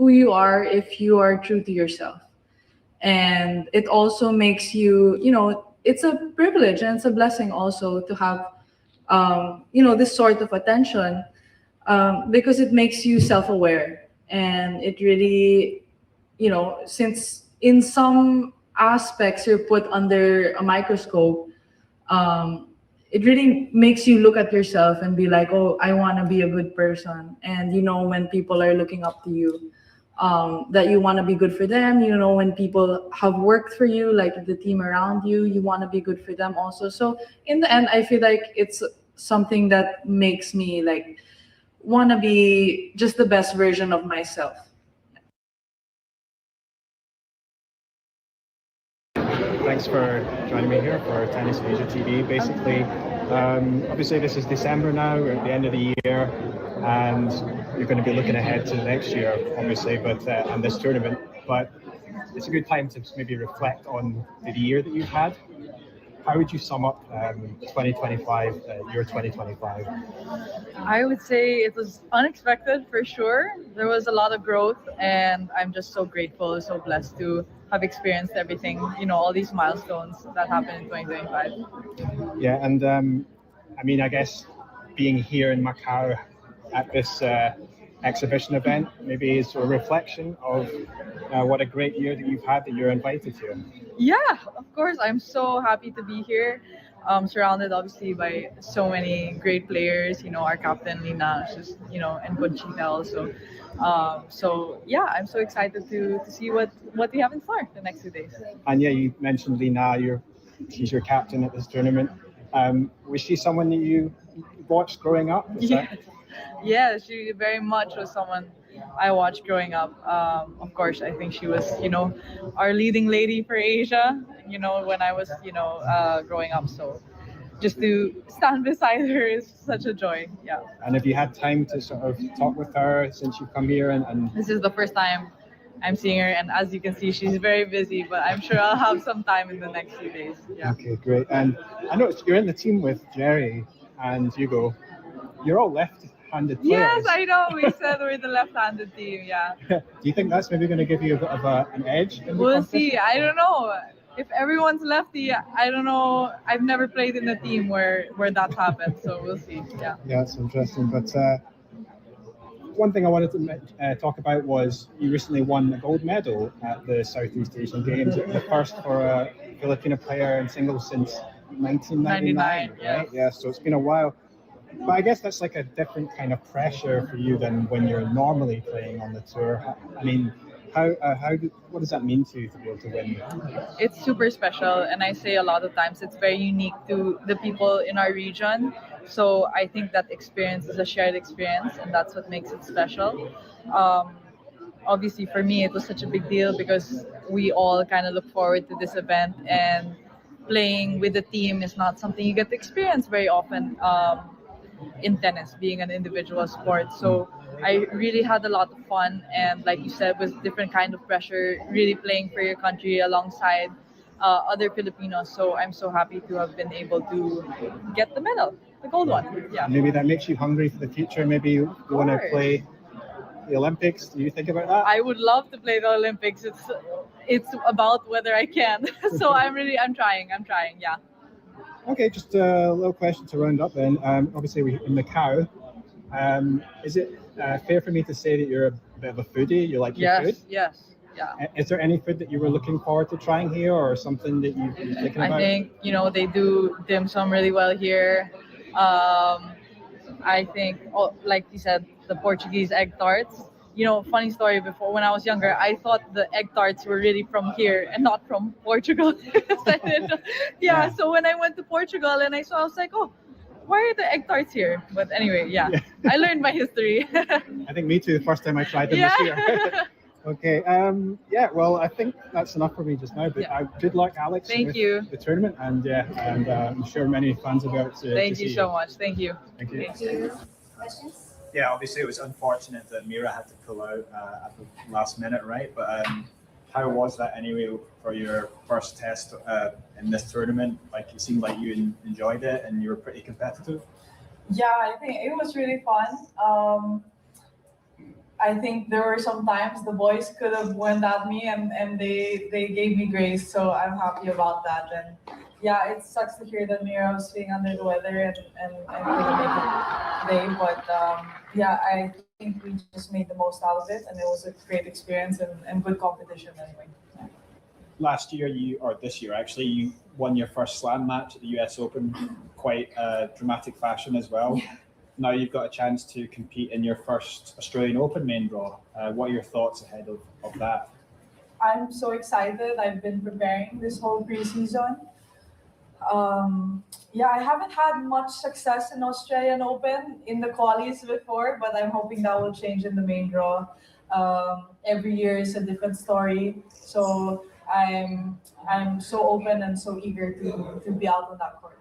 who you are if you are true to yourself. And it also makes you, it's a privilege and it's a blessing also to have, this sort of attention, because it makes you self-aware. And it really, since in some aspects you're put under a microscope, um, it really makes you look at yourself and be like, oh, I want to be a good person. And when people are looking up to you, that you want to be good for them. When people have worked for you, like the team around you, you want to be good for them also. So in the end, I feel like it's something that makes me like want to be just the best version of myself. Thanks for joining me here for TennisAsiaTV. Basically, obviously this is December now, we're at the end of the year, and you're going to be looking ahead to next year, obviously, but and this tournament. But it's a good time to maybe reflect on the year that you've had. How would you sum up 2025, year 2025? I would say it was unexpected for sure. There was a lot of growth, and I'm just so grateful, so blessed to have experienced everything, all these milestones that happened in 2025. Yeah, and I mean, I guess being here in Macau at this exhibition event maybe is a reflection of what a great year that you've had, that you're invited to. Yeah, of course. I'm so happy to be here. Surrounded obviously by so many great players, our captain Lina, just and Conchita also. So yeah, I'm so excited to see what we have in store the next 2 days. And yeah, you mentioned Lina, she's your captain at this tournament. Was she someone that you watched growing up? Yeah, she very much was someone I watched growing up. Of course, I think she was, our leading lady for Asia, when I was, growing up. So just to stand beside her is such a joy. Yeah. And have you had time to sort of talk with her since you've come here? And This is the first time I'm seeing her, and as you can see, she's very busy, but I'm sure I'll have some time in the next few days. Yeah. Okay, great. And I noticed you're in the team with Jerry and Hugo. You're all left-handed players. Yes, I know. We said we're the left-handed team. Yeah. Do you think that's maybe going to give you a bit of an edge? We'll see. I don't know. If everyone's lefty, I don't know. I've never played in a team where that's happened, so we'll see. Yeah. Yeah, it's interesting. But one thing I wanted to talk about was you recently won a gold medal at the Southeast Asian Games, the first for a Filipino player in singles since 1999. Right? Yeah, so it's been a while. But I guess that's like a different kind of pressure for you than when you're normally playing on the tour. I mean, what does that mean to you to be able to win? It's super special, and I say a lot of times it's very unique to the people in our region. So I think that experience is a shared experience, and that's what makes it special. Obviously, for me, it was such a big deal because we all kind of look forward to this event, and playing with the team is not something you get to experience very often. In tennis, being an individual sport. So I really had a lot of fun, and like you said, was different kind of pressure, really playing for your country alongside other Filipinos. So I'm so happy to have been able to get the medal, the gold one. Yeah. Maybe that makes you hungry for the future. Maybe you want to play the Olympics. Do you think about that? I would love to play the Olympics. It's about whether I can. So I'm trying. Yeah. Okay, just a little question to round up then. Obviously, we're in Macau. Is it fair for me to say that you're a bit of a foodie? You like your food? Yes, yeah. Is there any food that you were looking forward to trying here, or something that you're thinking about? I think, they do dim sum really well here. I think, like you said, the Portuguese egg tarts. Funny story, before when I was younger, I thought the egg tarts were really from here and not from Portugal. So when I went to Portugal and I was like, oh, why are the egg tarts here? But anyway, yeah. I learned my history. I think me too, the first time I tried them this year. Okay, well, I think that's enough for me just now, but good luck, Alex. Thank you. The tournament, and I'm sure many fans will be out to Thank see you so much. Thank you. Thank you. Thank you. Questions? Yeah, obviously it was unfortunate that Mira had to pull out at the last minute, right? But how was that anyway for your first test in this tournament? Like, it seemed like you enjoyed it and you were pretty competitive. Yeah, I think it was really fun. I think there were some times the boys could have went at me, and they gave me grace, so I'm happy about that. And yeah, it sucks to hear that Mira was feeling under the weather and couldn't make it today. But yeah, I think we just made the most out of it, and it was a great experience and good competition anyway. Last year, or this year actually, you won your first slam match at the US Open, quite dramatic fashion as well. Yeah. Now you've got a chance to compete in your first Australian Open main draw. What are your thoughts ahead of that? I'm so excited. I've been preparing this whole preseason. Yeah, I haven't had much success in Australian Open in the qualies before, but I'm hoping that will change in the main draw. Every year is a different story, so I'm so open and so eager to be out on that court.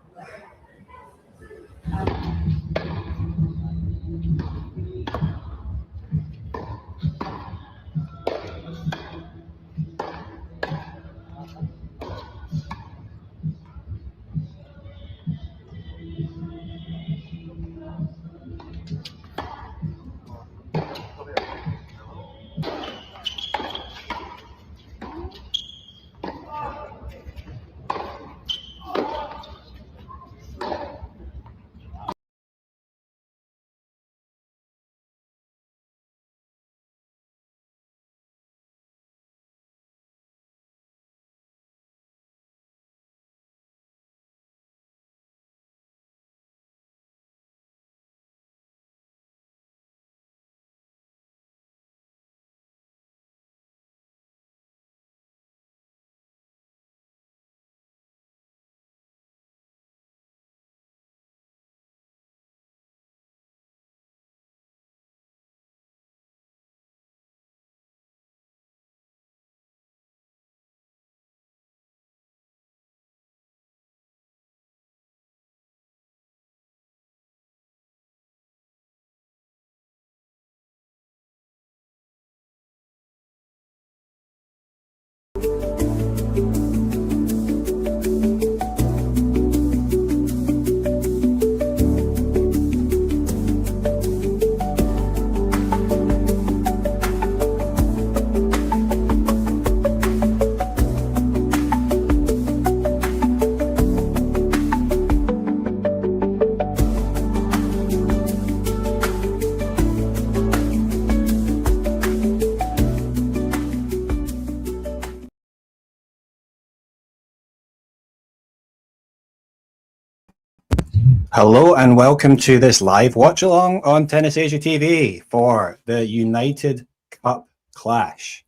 Hello and welcome to this live watch along on Tennis Asia TV for the United Cup clash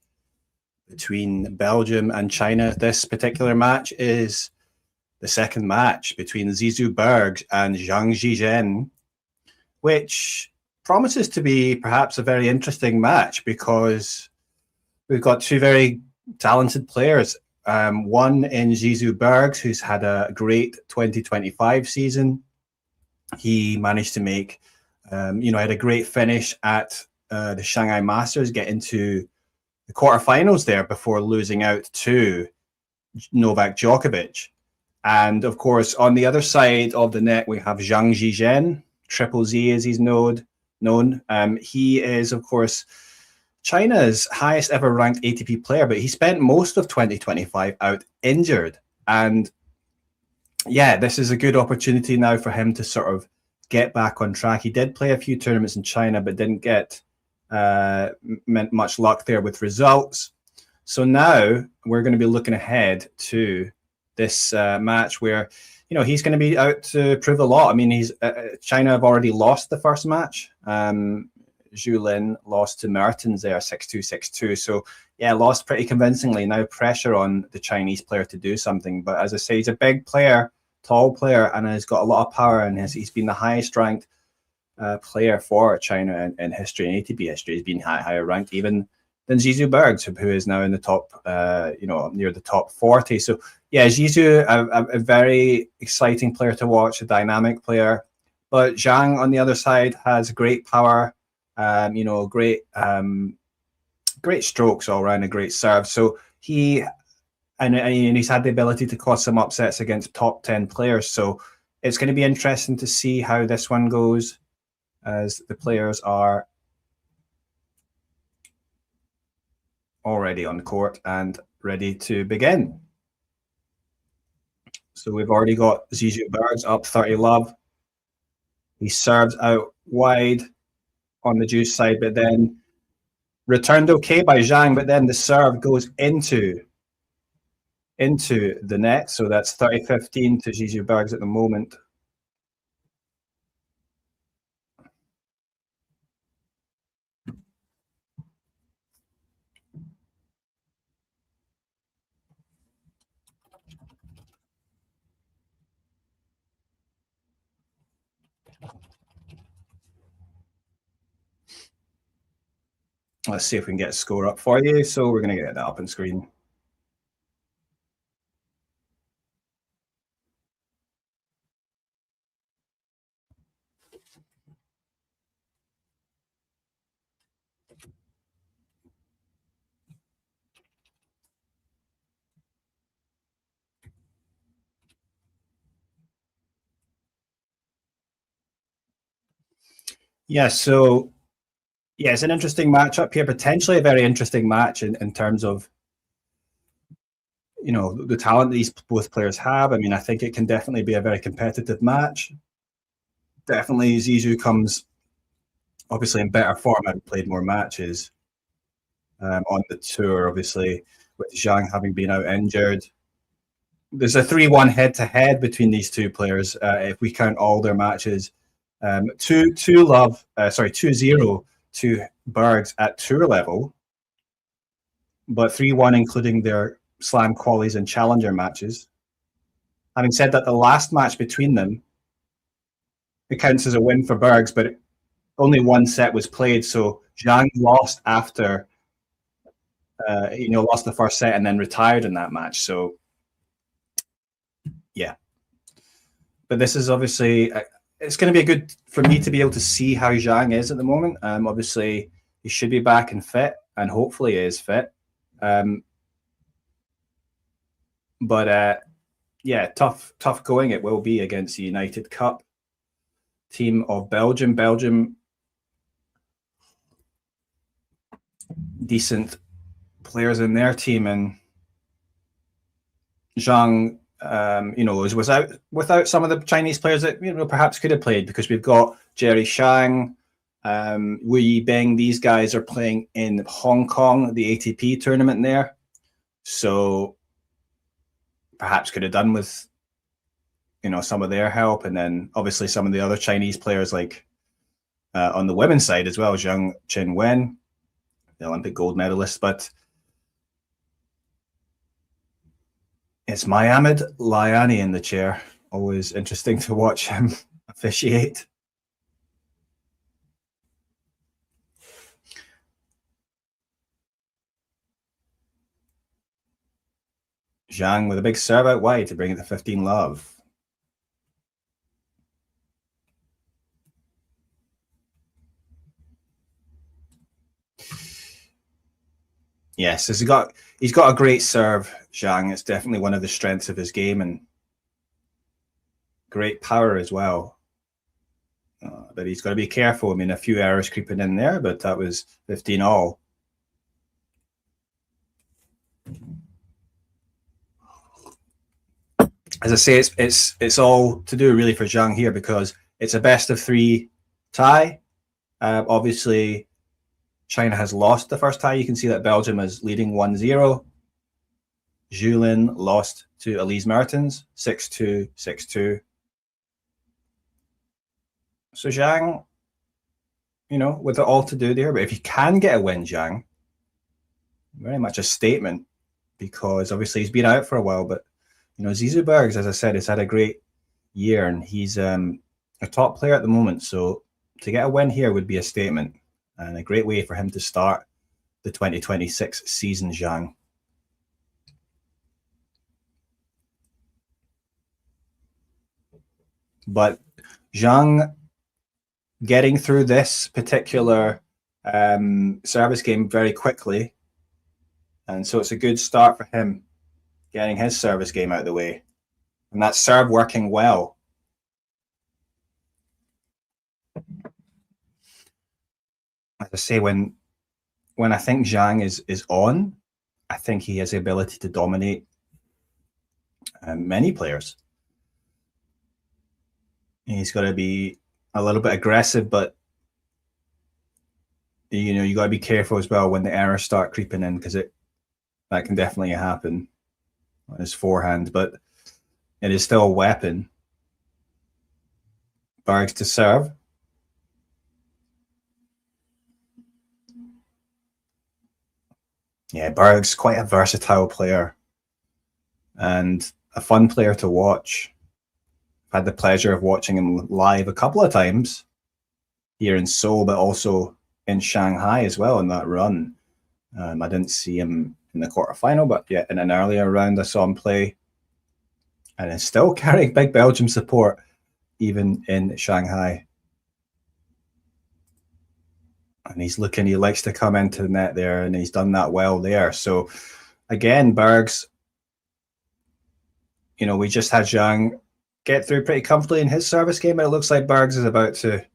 between Belgium and China. This particular match is the second match between Zizou Bergs and Zhang Zhizhen, which promises to be perhaps a very interesting match because we've got two very talented players. One in Zizou Bergs, who's had a great 2025 season. He managed to make, had a great finish at the Shanghai Masters, get into the quarterfinals there before losing out to Novak Djokovic. And of course, on the other side of the net, we have Zhang Zhizhen, Triple Z as he's known. He is, of course, China's highest ever ranked ATP player, but he spent most of 2025 out injured. And yeah, this is a good opportunity now for him to sort of get back on track. He did play a few tournaments in China, but didn't get much luck there with results. So now we're going to be looking ahead to this match where, he's going to be out to prove a lot. I mean, China have already lost the first match. Zhu Lin lost to Mertens there, 6-2, 6-2. So yeah, lost pretty convincingly. Now pressure on the Chinese player to do something. But as I say, he's a big player, tall player, and has got a lot of power. And he's been the highest ranked player for China in history, in ATP history. He's been higher ranked even than Zizou Bergs, who is now in the top, near the top 40. So yeah, Zizou, a very exciting player to watch, a dynamic player. But Zhang on the other side has great power. Great strokes all around, a great serve. So he's had the ability to cause some upsets against top 10 players. So it's going to be interesting to see how this one goes, as the players are already on the court and ready to begin. So we've already got Zizou Bergs up 30-love. He serves out wide on the deuce side, but then returned okay by Zhang, but then the serve goes into the net. So that's 30-15 to Zizou Bergs at the moment. Let's see if we can get a score up for you. So we're going to get that up on screen. Yeah, so yeah, it's an interesting matchup here, potentially a very interesting match in terms of, you know, the talent these both players have. I mean, I think it can definitely be a very competitive match. Definitely Zizou comes obviously in better form and played more matches on the tour, obviously, with Zhang having been out injured. There's a 3-1 head-to-head between these two players, if we count all their matches. 2-0 to Bergs at tour level, but 3-1 including their slam qualies and challenger matches. Having said that, the last match between them, it counts as a win for Bergs, but only one set was played, so Zhang lost after, lost the first set and then retired in that match. So, yeah. But this is obviously, it's going to be good for me to be able to see how Zhang is at the moment. Obviously, he should be back and fit, and hopefully he is fit. Yeah, tough going it will be against the United Cup team of Belgium. Belgium, decent players in their team, and Zhang, is without some of the Chinese players that perhaps could have played, because we've got Jerry Shang, Wu Yibing. These guys are playing in Hong Kong, the ATP tournament there, so perhaps could have done with some of their help, and then obviously some of the other Chinese players, like on the women's side as well, Zhang Qinwen, the Olympic gold medalist. But it's Mohamed Layani in the chair. Always interesting to watch him officiate. Zhang with a big serve out wide to bring it to 15-love. Yes, he's got a great serve, Zhang. It's definitely one of the strengths of his game, and great power as well. But he's got to be careful. I mean, a few errors creeping in there, but that was 15-all. As I say, it's all to do really for Zhang here, because it's a best-of-3 tie. Obviously, China has lost the first tie. You can see that Belgium is leading 1-0. Julin lost to Elise Mertens, 6-2, 6-2. So Zhang, with it all to do there, but if you can get a win, Zhang, very much a statement, because obviously he's been out for a while, but Zizou Bergs, as I said, has had a great year, and he's a top player at the moment. So to get a win here would be a statement, and a great way for him to start the 2026 season, Zhang. But Zhang getting through this particular service game very quickly, and so it's a good start for him, getting his service game out of the way, and that serve working well. As I say, when when I think Zhang is on, I think he has the ability to dominate many players. He's got to be a little bit aggressive, but you got to be careful as well when the errors start creeping in, because that can definitely happen on his forehand. But it is still a weapon. Bergs to serve. Yeah, Bergs, quite a versatile player and a fun player to watch. I've had the pleasure of watching him live a couple of times here in Seoul, but also in Shanghai as well in that run. I didn't see him in the quarterfinal, but yeah, in an earlier round I saw him play, and is still carrying big Belgium support even in Shanghai. And he likes to come into the net there, and he's done that well there. So again, Bergs, we just had Zhang get through pretty comfortably in his service game, but it looks like Bergs is about to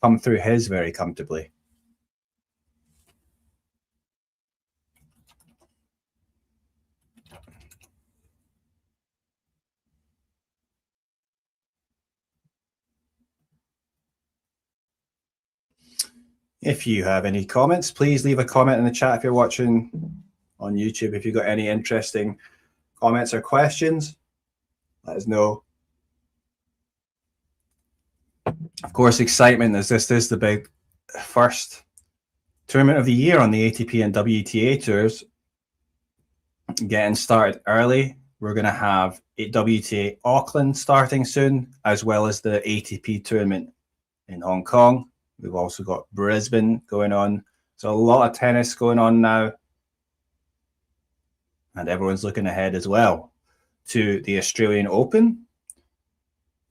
come through his very comfortably. If you have any comments, please leave a comment in the chat if you're watching on YouTube. If you've got any interesting comments or questions, let us know. Of course, excitement as this is the big first tournament of the year on the ATP and WTA tours. Getting started early. We're going to have WTA Auckland starting soon, as well as the ATP tournament in Hong Kong. We've also got Brisbane going on. So a lot of tennis going on now. And everyone's looking ahead as well to the Australian Open,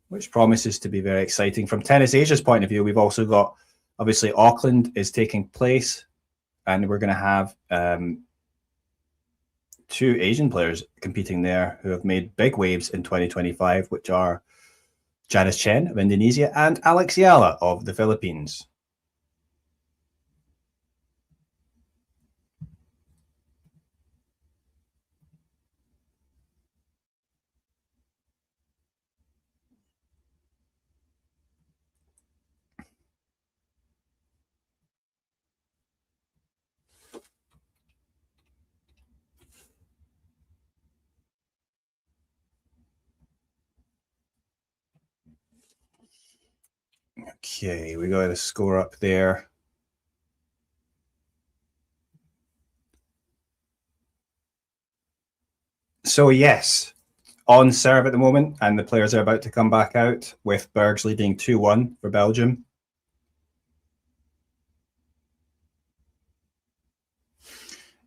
which promises to be very exciting. From Tennis Asia's point of view, we've also got, obviously, Auckland is taking place, and we're going to have 2 Asian players competing there who have made big waves in 2025, which are Janice Chen of Indonesia and Alex Yala of the Philippines. Okay, we got a score up there. So yes, on serve at the moment, and the players are about to come back out, with Bergs leading 2-1 for Belgium.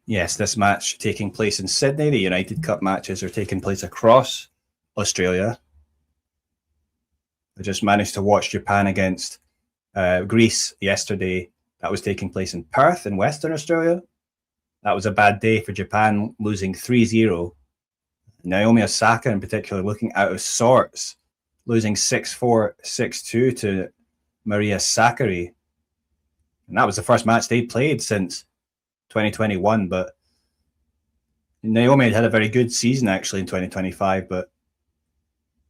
Yes, this match taking place in Sydney. The United Cup matches are taking place across Australia. I just managed to watch Japan against Greece yesterday. That was taking place in Perth in Western Australia. That was a bad day for Japan, losing 3-0. Naomi Osaka in particular looking out of sorts, losing 6-4, 6-2 to Maria Sakkari. And that was the first match they'd played since 2021. But Naomi had a very good season actually in 2025, but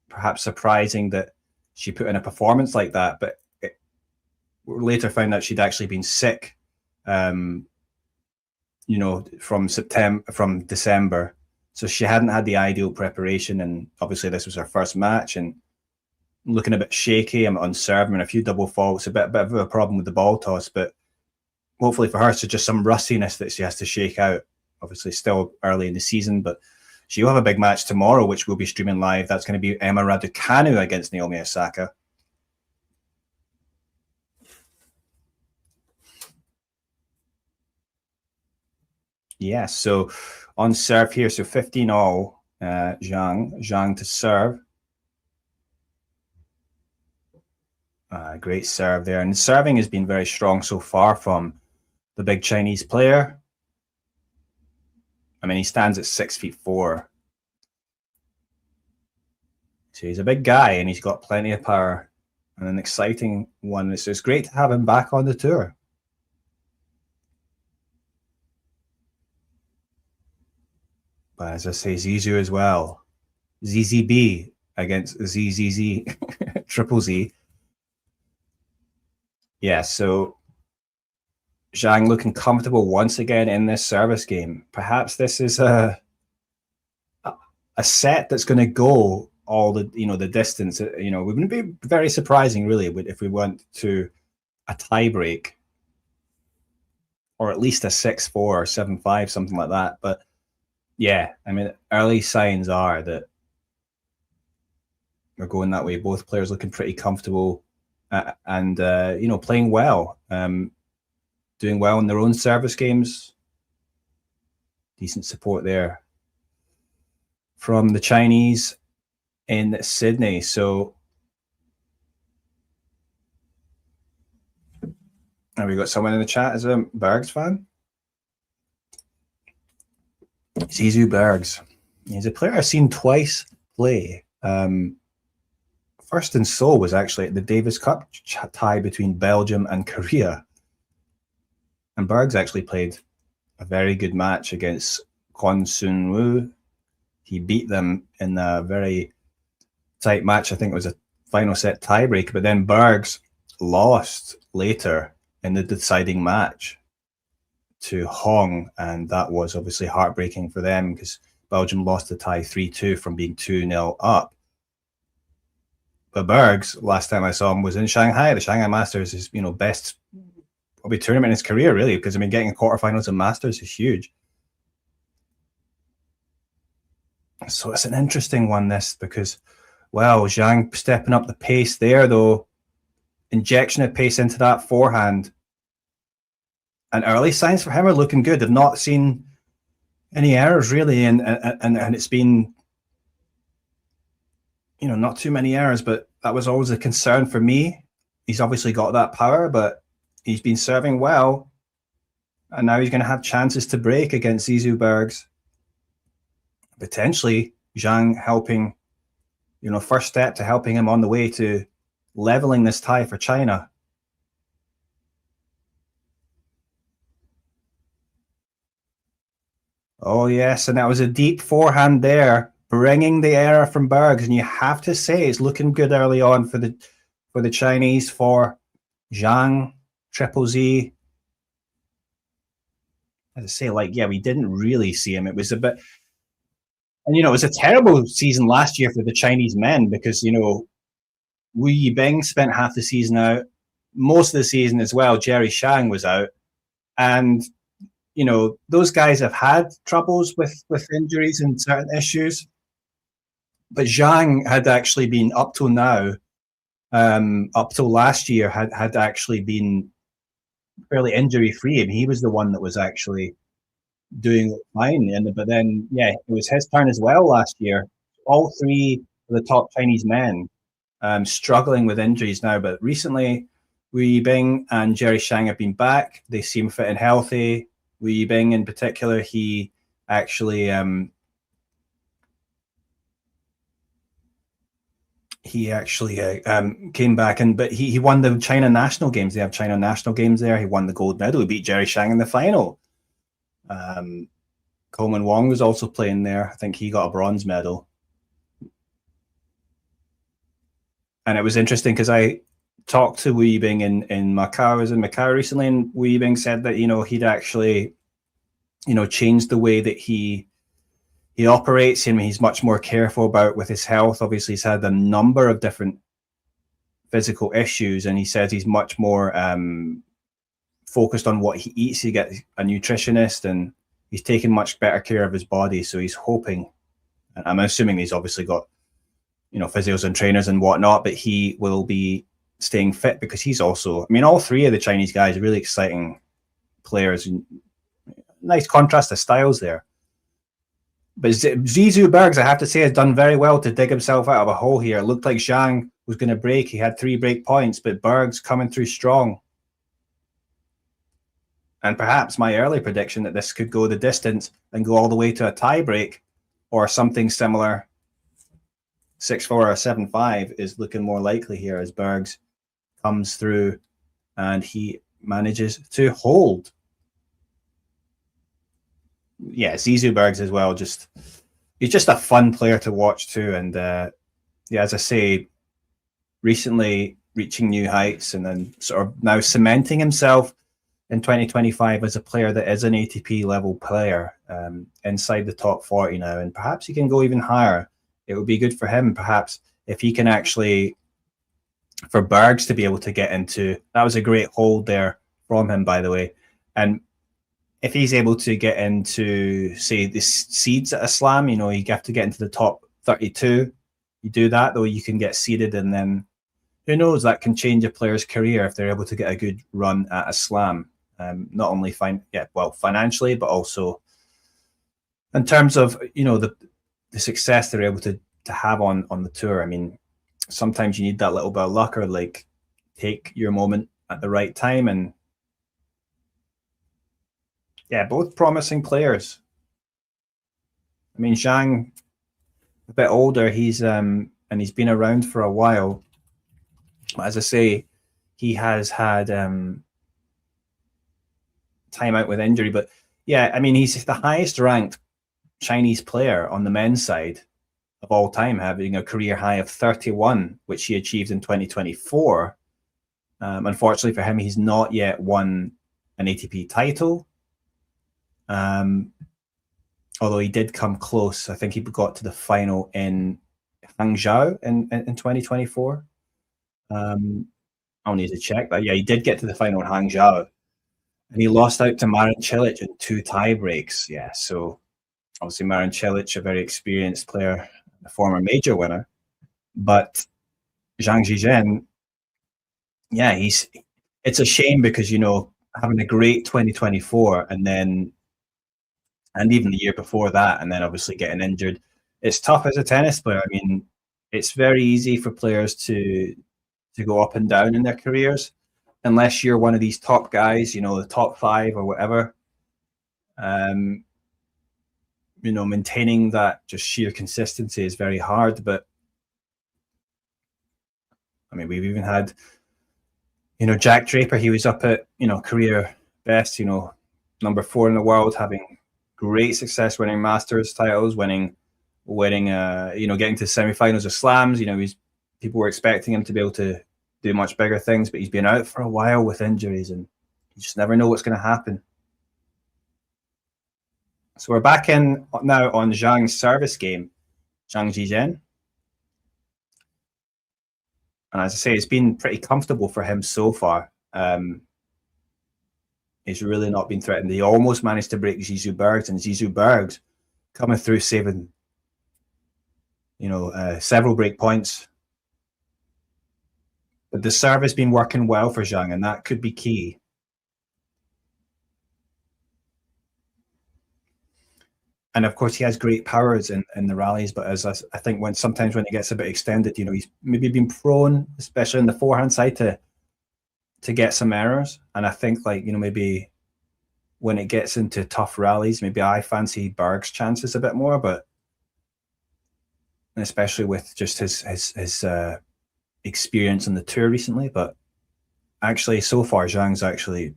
perhaps surprising that she put in a performance like that. But later found out she'd actually been sick, from December. So she hadn't had the ideal preparation, and obviously this was her first match and looking a bit shaky. I'm on serve and a few double faults, a bit of a problem with the ball toss, but hopefully for her it's just some rustiness that she has to shake out. Obviously still early in the season, but she'll have a big match tomorrow, which we'll be streaming live. That's going to be Emma Raducanu against Naomi Osaka. Yes, so on serve here, so 15-all, Zhang to serve. Great serve there. And serving has been very strong so far from the big Chinese player. I mean, he stands at 6'4". So he's a big guy and he's got plenty of power and an exciting one. It's great to have him back on the tour. But as I say, Zizou as well. ZZB against ZZZ, Triple Z. Yeah, so Zhang looking comfortable once again in this service game. Perhaps this is a set that's going to go all the the distance. It wouldn't be very surprising really if we went to a tie break, or at least a 6-4 or 7-5, something like that. But yeah, I mean, early signs are that we're going that way. Both players looking pretty comfortable and playing well, doing well in their own service games. Decent support there from the Chinese in Sydney. So have we got someone in the chat as a Bergs fan? Zizou Bergs. He's a player I've seen twice play. First in Seoul was actually at the Davis Cup tie between Belgium and Korea. And Bergs actually played a very good match against Kwon Soon Woo. He beat them in a very tight match. I think it was a final set tiebreak, but then Bergs lost later in the deciding match to Hong, and that was obviously heartbreaking for them because Belgium lost the tie 3-2 from being 2-0 up. But Bergs, last time I saw him was in Shanghai. The Shanghai Masters is, best probably tournament in his career, really, because I mean, getting a quarterfinals of Masters is huge. So it's an interesting one, this, because, well, Zhang stepping up the pace there, though. Injection of pace into that forehand. And early signs for him are looking good. They've not seen any errors, really, and it's been, not too many errors, but that was always a concern for me. He's obviously got that power, but he's been serving well. And now he's going to have chances to break against Zizou Bergs. Potentially, Zhang helping, first step to helping him on the way to leveling this tie for China. Oh, yes, and that was a deep forehand there, bringing the error from Bergs. And you have to say it's looking good early on for the Chinese, for Zhang, Triple Z. As I say, we didn't really see him. It was a bit... And, it was a terrible season last year for the Chinese men because, Wu Yibing spent half the season out. Most of the season as well, Jerry Shang was out. And, those guys have had troubles with injuries and certain issues. But Zhang had actually been, up till now, up till last year, had actually been fairly injury-free. I mean, he was the one that was actually doing fine, but then it was his turn as well last year. All three of the top Chinese men struggling with injuries now, but recently Wu Yibing and Jerry Shang have been back. They seem fit and healthy. Wu Yibing in particular, he actually came back, but he won the China national games. They have China national games there. He won the gold medal. He beat Jerry Shang in the final. Coleman Wong was also playing there. I think he got a bronze medal. And it was interesting because I talked to Wu Yibing in Macau. I was in Macau recently, and Wu Yibing said that, he'd actually, changed the way that he operates. He's much more careful about with his health. Obviously, he's had a number of different physical issues, and he says he's much more focused on what he eats. He gets a nutritionist, and he's taking much better care of his body. So he's hoping, and I'm assuming he's obviously got, physios and trainers and whatnot, but he will be staying fit because he's also, all three of the Chinese guys are really exciting players. Nice contrast of styles there. But Zizou Bergs, I have to say, has done very well to dig himself out of a hole here. It looked like Zhang was going to break. He had 3 break points, but Bergs coming through strong. And perhaps my early prediction that this could go the distance and go all the way to a tie break or something similar, 6-4 or 7-5, is looking more likely here as Bergs comes through and he manages to hold. yeah, Zizou Bergs as well. He's just a fun player to watch too. And yeah, as I say, recently reaching new heights and then sort of now cementing himself in 2025 as a player that is an ATP level player, inside the top 40 now, and perhaps he can go even higher. It would be good for him, perhaps, if he can actually, for Bergs to be able to get into, that was a great hold there from him, by the way. And if he's able to get into, say, the seeds at a slam, you have to get into the top 32. You do that, though, you can get seeded, and then who knows, that can change a player's career if they're able to get a good run at a slam. Not only financially, but also in terms of the success they're able to have on the tour. I mean, sometimes you need that little bit of luck, or like take your moment at the right time. And yeah, both promising players. I mean, Zhang, a bit older, he's and he's been around for a while. As I say, he has had time out with injury, but yeah, I mean, he's the highest ranked Chinese player on the men's side of all time, having a career high of 31, which he achieved in 2024. Unfortunately for him, he's not yet won an ATP title. Although he did come close. I think he got to the final in Hangzhou in 2024. I'll need to check that. Yeah, he did get to the final in Hangzhou. And he lost out to Marin Cilic in 2 tie breaks. Yeah, so obviously Marin Cilic, a very experienced player, a former major winner. But Zhang Zhizhen, yeah, it's a shame because, having a great 2024 and even the year before that, and then obviously getting injured, it's tough as a tennis player. I mean, it's very easy for players to go up and down in their careers, unless you're one of these top guys, the top 5 or whatever. Maintaining that just sheer consistency is very hard. But I mean, we've even had, Jack Draper. He was up at, career best, number 4 in the world, having great success, winning Masters titles, winning, getting to semifinals of slams. People were expecting him to be able to do much bigger things, but he's been out for a while with injuries, and you just never know what's going to happen. So we're back in now on Zhang's service game, Zhang Zhizhen. And as I say, it's been pretty comfortable for him so far. He's really not been threatened. He almost managed to break Zizou Bergs, and Zizou Bergs coming through, saving, several break points. But the serve has been working well for Zhang, and that could be key. And of course, he has great powers in the rallies, but as I think sometimes when he gets a bit extended, he's maybe been prone, especially on the forehand side, to get some errors. And I think, maybe when it gets into tough rallies, maybe I fancy Berg's chances a bit more, but especially with just his experience on the tour recently. But actually, so far, Zhang's actually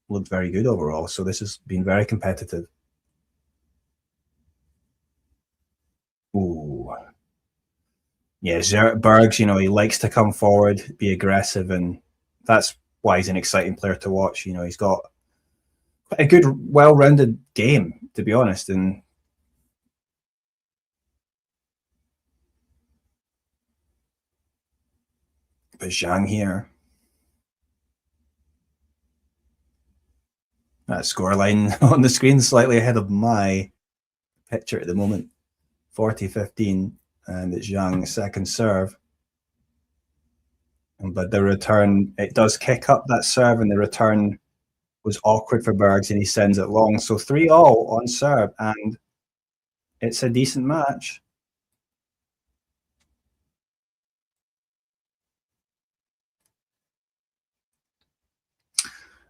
looked very good overall. So this has been very competitive. Ooh. Yeah, Bergs, he likes to come forward, be aggressive, and that's why he's an exciting player to watch. He's got quite a good, well-rounded game, to be honest. And but Zhang here, that scoreline on the screen slightly ahead of my picture at the moment, 40-15, and it's Zhang's second serve. But the return, it does kick up that serve, and the return was awkward for Bergs, and he sends it long. So 3-all on serve, and it's a decent match.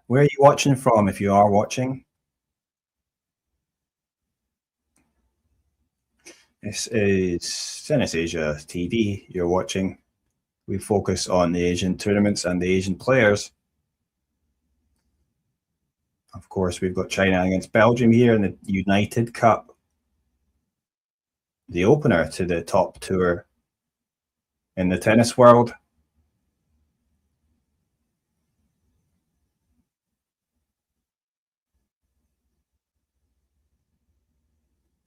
Where are you watching from, if you are watching? This is Tennis Asia TV you're watching. We focus on the Asian tournaments and the Asian players. Of course, we've got China against Belgium here in the United Cup, the opener to the top tour in the tennis world.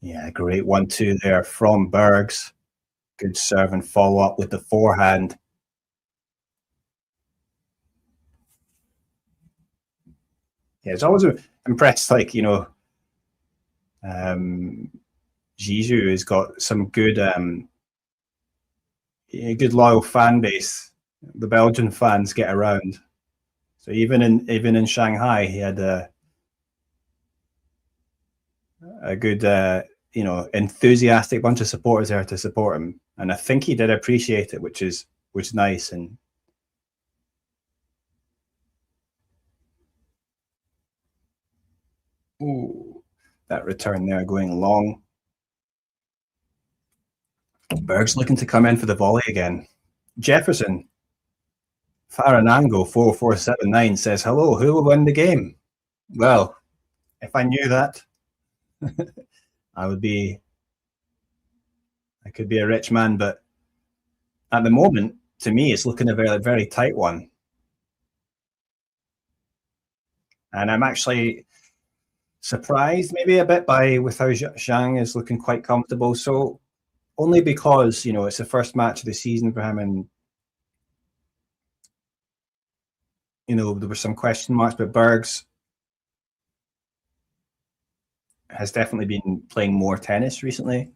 Yeah, great 1-2 there from Bergs. Good serve and follow up with the forehand. Yeah, it's always impressed, like, you know, Zizou has got some good, good loyal fan base. The Belgian fans get around. So even in Shanghai, he had a good, you know, enthusiastic bunch of supporters there to support him, and I think he did appreciate it, which is nice. And ooh, that return there going long. Berg's looking to come in for the volley again. Jefferson Faranango 4479 says, hello, who will win the game? Well, if I knew that, I could be a rich man, but at the moment, to me, it's looking a very, very tight one. And I'm actually surprised maybe a bit with how Zhang is looking quite comfortable. So only because, you know, it's the first match of the season for him, and, you know, there were some question marks, but Bergs has definitely been playing more tennis recently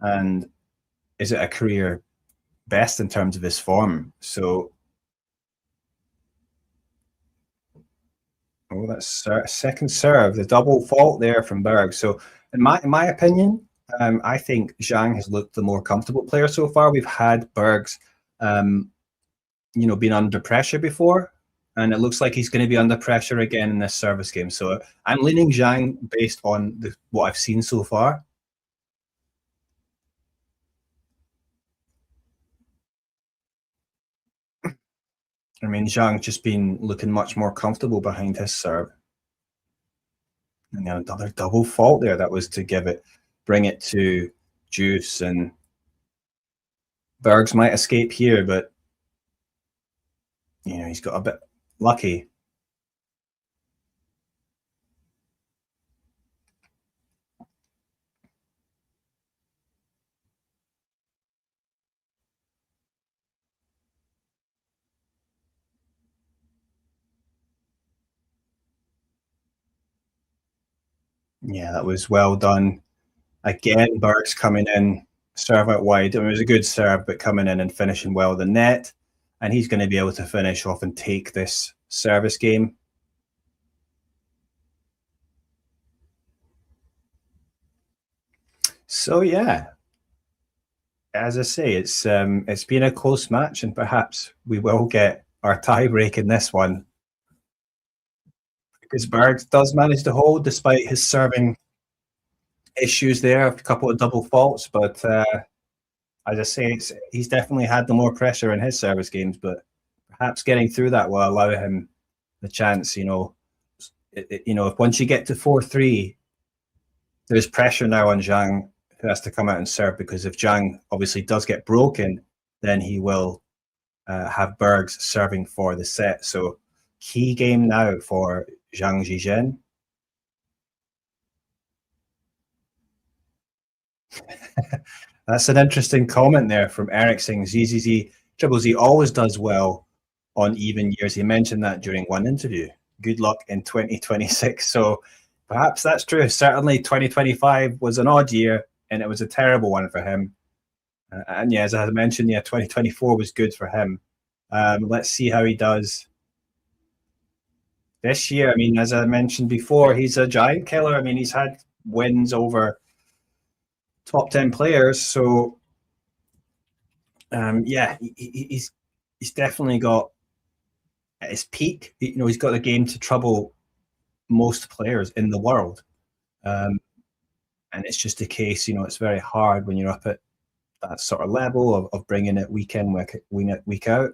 and is at a career best in terms of his form. So, oh, that's second serve, the double fault there from Bergs. So in my opinion, I think Zhang has looked the more comfortable player so far. We've had Bergs, you know, been under pressure before, and it looks like he's going to be under pressure again in this service game. So I'm leaning Zhang based on what I've seen so far. I mean, Zhang's just been looking much more comfortable behind his serve. And then another double fault there. That was to bring it to Juice, and Bergs might escape here, but, you know, he's got a bit lucky. Yeah, that was well done. Again, Bergs coming in, serve out wide. I mean, it was a good serve, but coming in and finishing well the net. And he's going to be able to finish off and take this service game. So yeah, as I say, it's been a close match, and perhaps we will get our tie break in this one, because Bergs does manage to hold despite his serving issues there, a couple of double faults. But as I say, he's definitely had the more pressure in his service games, but perhaps getting through that will allow him the chance. You know, if once you get to 4-3, there's pressure now on Zhang, who has to come out and serve, because if Zhang obviously does get broken, then he will have Bergs serving for the set. So key game now for Zhang Zhizhen. That's an interesting comment there from Eric, saying ZZZ Triple Z always does well on even years. He mentioned that during one interview. Good luck in 2026. So perhaps that's true. Certainly 2025 was an odd year, and it was a terrible one for him. And yeah, as I mentioned, yeah, 2024 was good for him. Let's see how he does this year. I mean, as I mentioned before, he's a giant killer. I mean, he's had wins over top 10 players. So yeah, he's definitely got at his peak. You know, he's got the game to trouble most players in the world. And it's just a case, you know, it's very hard when you're up at that sort of level of bringing it week in, week out.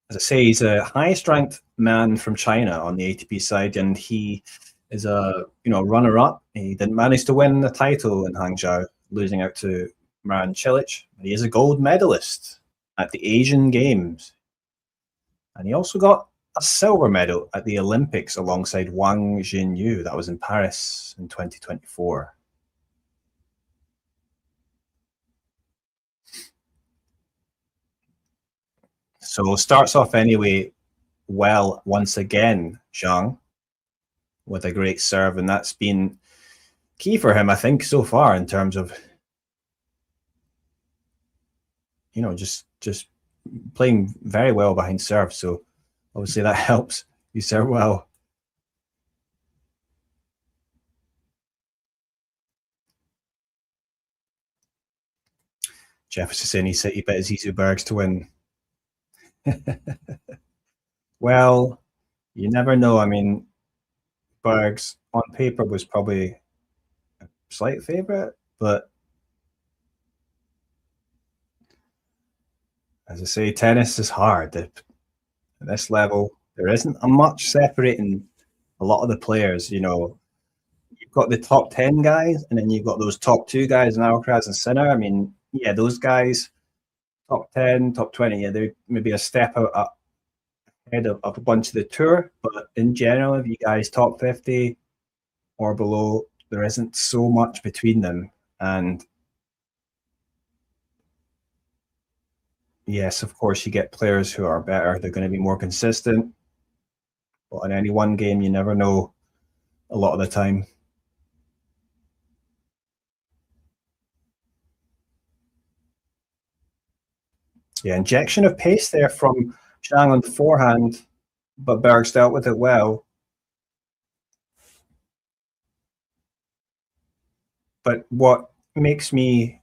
as I say, he's a highest ranked man from China on the ATP side, and he is a runner-up. He didn't manage to win the title in Hangzhou, losing out to Marin Cilic. He is a gold medalist at the Asian Games, and he also got a silver medal at the Olympics alongside Wang Jinyu. That was in Paris in 2024. So starts off anyway well once again, Zhang, with a great serve, and that's been key for him, I think, so far in terms of just playing very well behind serve. So obviously that helps. You serve well. Jefferson saying he bet Zizou Bergs to win. Well, you never know. I mean, Bergs on paper was probably a slight favourite, but as I say, tennis is hard. At this level, there isn't a much separating a lot of the players. You've got the top 10 guys, and then you've got those top 2 guys in Alcaraz and Sinner. I mean, yeah, those guys, top 10, top 20, yeah, they're maybe a step out ahead of a bunch of the tour. But in general, if you guys top 50 or below, there isn't so much between them. And yes, of course, you get players who are better. They're going to be more consistent. But in any one game, you never know a lot of the time. Yeah, injection of pace there from Zhang on the forehand, but Bergs dealt with it well. But what makes me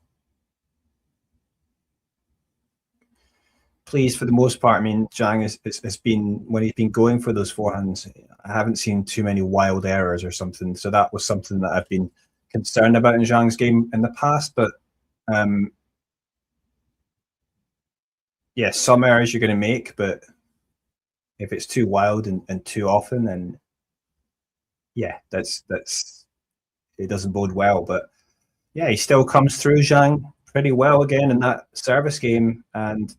pleased for the most part, I mean, Zhang has been, when he's been going for those forehands, I haven't seen too many wild errors or something. So that was something that I've been concerned about in Zhang's game in the past. But yeah, some errors you're going to make, but if it's too wild and too often, then yeah, that's it doesn't bode well. But yeah, he still comes through, Zhang, pretty well again in that service game. And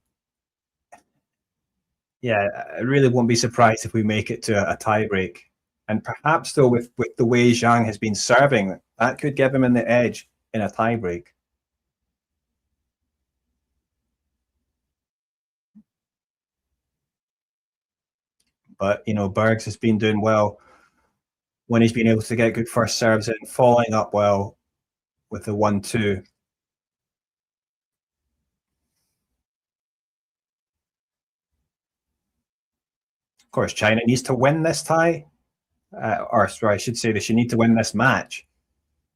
yeah, I really won't be surprised if we make it to a tie break. And perhaps, though, with the way Zhang has been serving, that could give him the edge in a tie break. But, Bergs has been doing well when he's been able to get good first serves in, following up well with the 1-2. Of course, China needs to win this tie, or I should say they should need to win this match,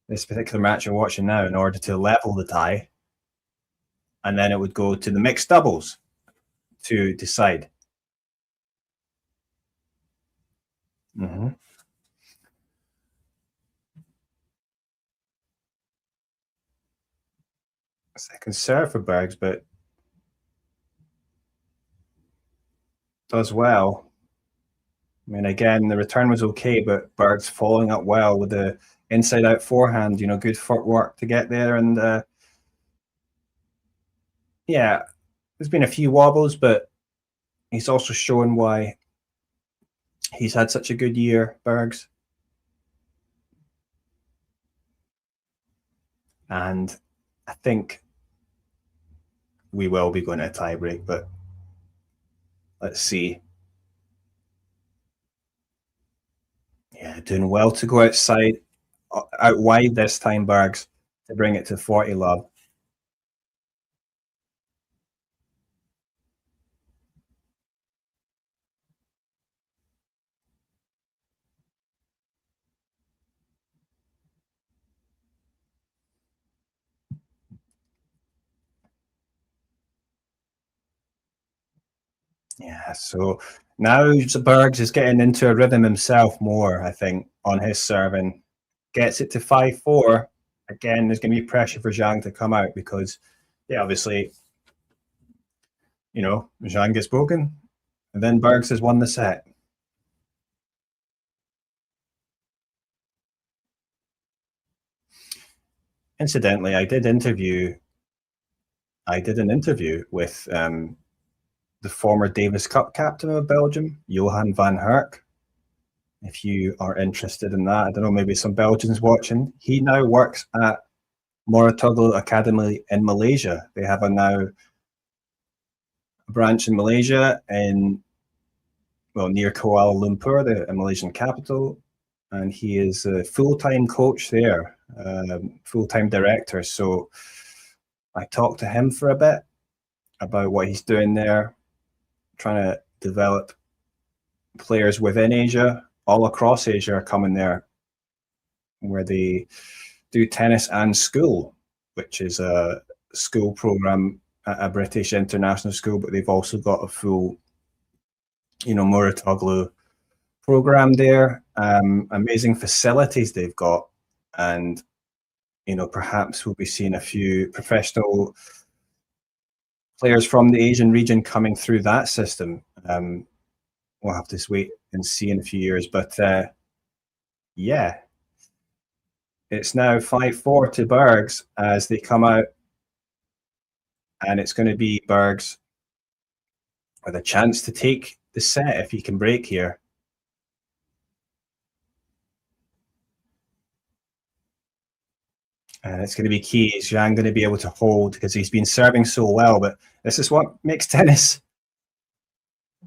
this particular match we're watching now, in order to level the tie. And then it would go to the mixed doubles to decide. Second serve for Bergs, but does well. I mean, again, the return was okay, but Bergs following up well with the inside-out forehand, good footwork to get there. And yeah, there's been a few wobbles, but he's also shown why he's had such a good year, Bergs. And I think we will be going to a tie break, but let's see. Yeah, doing well to go outside, out wide this time, Bergs, to bring it to 40 love. Yeah, so now Bergs is getting into a rhythm himself more, I think, on his serving. Gets it to 5-4. Again, there's going to be pressure for Zhang to come out because, yeah, obviously, Zhang gets broken. And then Bergs has won the set. Incidentally, I did an interview with the former Davis Cup captain of Belgium, Johan van Herk. If you are interested in that, I don't know, maybe some Belgians watching. He now works at Moratoglu Academy in Malaysia. They have a branch in Malaysia near Kuala Lumpur, the Malaysian capital. And he is a full-time coach there, full-time director. So I talked to him for a bit about what he's doing there, trying to develop players within Asia. All across Asia are coming there, where they do tennis and school, which is a school program at a British international school, but they've also got a full, Moratoglu program there. Amazing facilities they've got, and perhaps we'll be seeing a few professional players from the Asian region coming through that system. We'll have to wait and see in a few years, but yeah, it's now 5-4 to Bergs as they come out, and it's going to be Bergs with a chance to take the set if he can break here. And it's going to be key. Is Zhang going to be able to hold, because he's been serving so well, but this is what makes tennis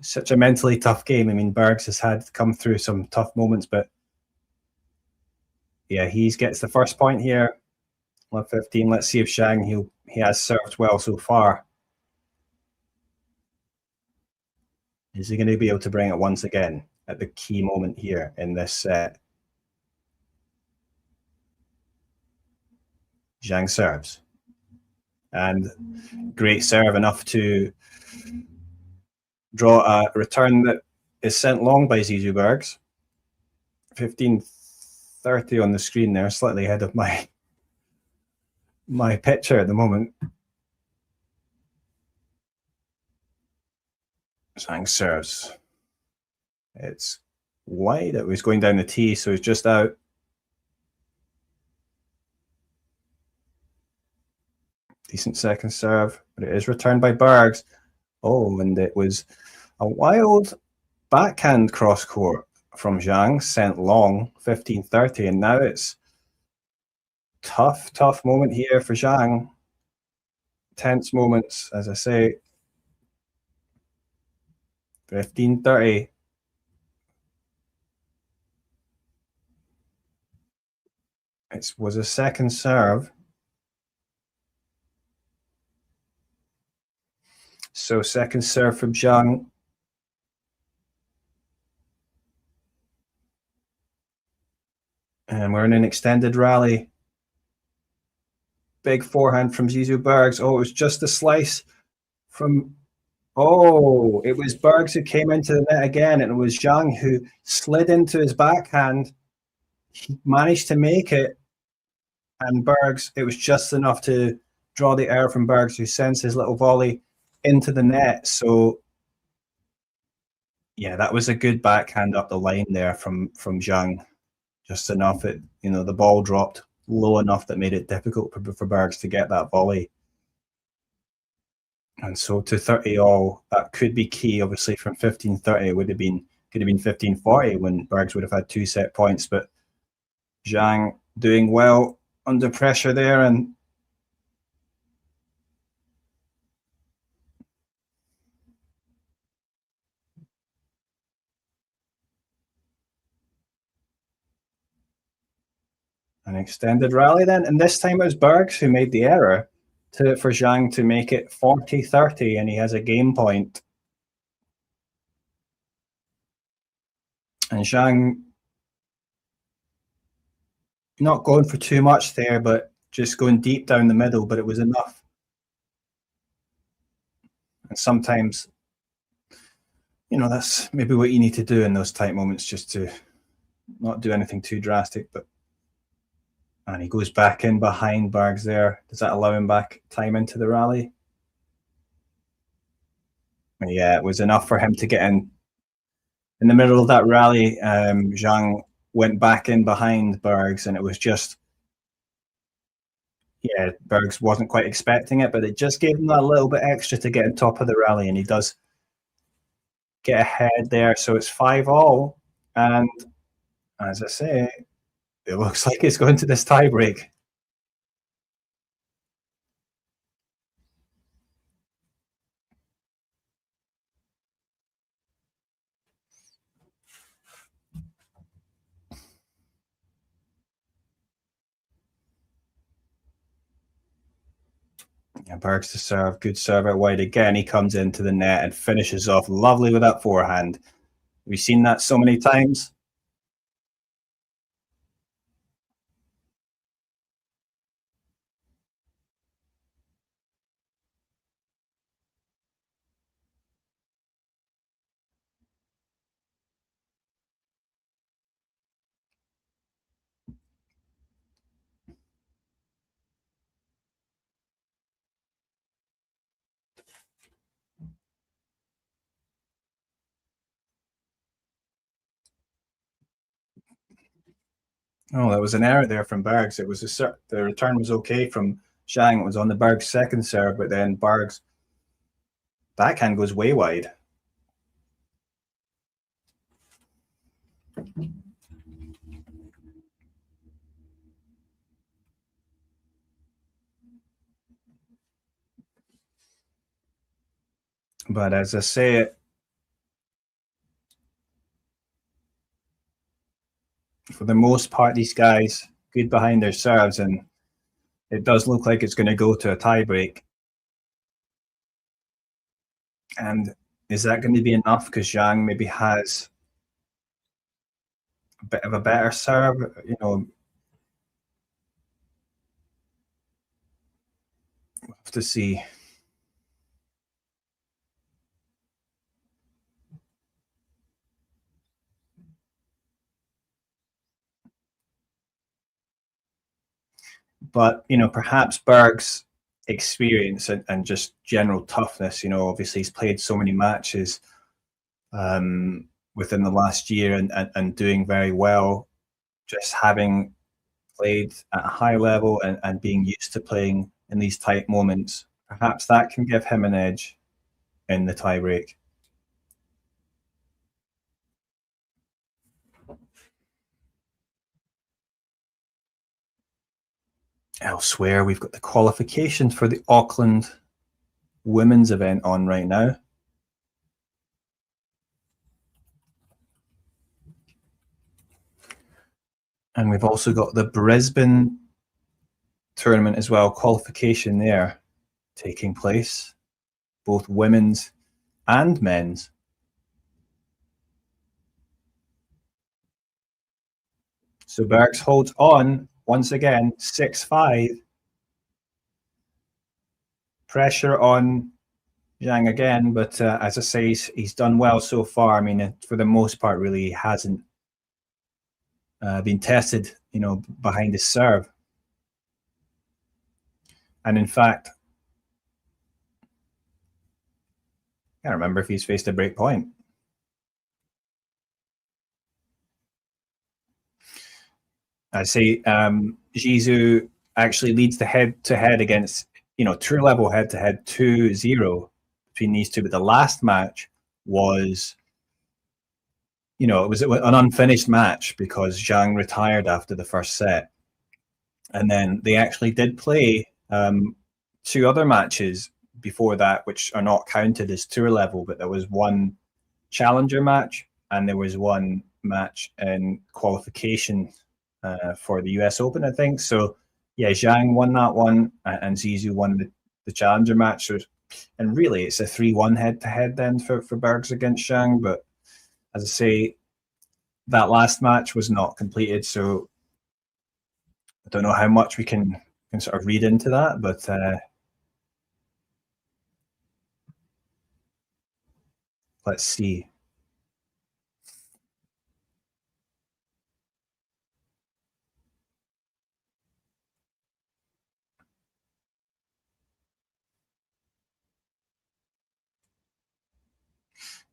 such a mentally tough game. I mean, Bergs has had come through some tough moments, but yeah, he gets the first point here. 115. Let's see if Zhang, he has served well so far. Is he going to be able to bring it once again at the key moment here in this set? Zhang serves. And great serve, enough to draw a return that is sent long by Zizou Bergs. 15:30 on the screen there, slightly ahead of my picture at the moment. Zhang serves. It's wide. It was going down the tee, so it's just out. Decent second serve, but it is returned by Bergs. Oh, and it was a wild backhand cross court from Zhang, sent long, 15:30, and now it's tough moment here for Zhang. Tense moments, as I say. 15:30. It was a second serve. So second serve from Zhang. And we're in an extended rally. Big forehand from Zizou Bergs. Oh, it was just a slice from... Oh, it was Bergs who came into the net again, and it was Zhang who slid into his backhand. He managed to make it, and Bergs, it was just enough to draw the error from Bergs, who sends his little volley into the net. So yeah, that was a good backhand up the line there from Zhang. Just enough, the ball dropped low enough that made it difficult for Bergs to get that volley. And so to 30 all, that could be key. Obviously, from 15:30, it could have been 15:40 when Bergs would have had 2 set points. But Zhang doing well under pressure there, and an extended rally then. And this time it was Bergs who made the error for Zhang to make it 40-30, and he has a game point. And Zhang not going for too much there, but just going deep down the middle, but it was enough. And sometimes, that's maybe what you need to do in those tight moments, just to not do anything too drastic. And he goes back in behind Bergs there. Does that allow him back time into the rally? Yeah, it was enough for him to get in the middle of that rally. Zhang went back in behind Bergs, and it was just, yeah, Bergs wasn't quite expecting it, but it just gave him that little bit extra to get on top of the rally, and he does get ahead there. So it's 5-all, and as I say, it looks like it's going to this tie break. Yeah, Bergs to serve, good serve out wide again. He comes into the net and finishes off lovely with that forehand. We've seen that so many times. Oh, that was an error there from Bergs. It was the return was okay from Zhang. It was on the Bergs second serve, but then Bergs backhand goes way wide. But as I say, for the most part, these guys good behind their serves, and it does look like it's going to go to a tie break. And is that going to be enough? Because Zhang maybe has a bit of a better serve, you know. We'll have to see. But you know, perhaps Berg's experience and just general toughness. You know, obviously he's played so many matches within the last year and doing very well. Just having played at a high level and being used to playing in these tight moments, perhaps that can give him an edge in the tiebreak. Elsewhere, we've got the qualifications for the Auckland women's event on right now. And we've also got the Brisbane tournament as well, qualification there taking place, both women's and men's. So Bergs holds on once again, 6-5. Pressure on Zhang again, but as I say, he's done well so far. I mean, for the most part, really, he hasn't been tested, you know, behind his serve. And in fact, I can't remember if he's faced a break point. I say Zizou actually leads the head-to-head against, you know, true level head-to-head 2-0 between these two. But the last match was, you know, it was an unfinished match because Zhang retired after the first set. And then they actually did play two other matches before that, which are not counted as tour level, but there was one challenger match and there was one match in qualification for the US Open, I think. So yeah, Zhang won that one and Zizou won the challenger match. So, and really it's a 3-1 head-to-head then for Bergs against Zhang. But as I say, that last match was not completed, so I don't know how much we can sort of read into that, but let's see.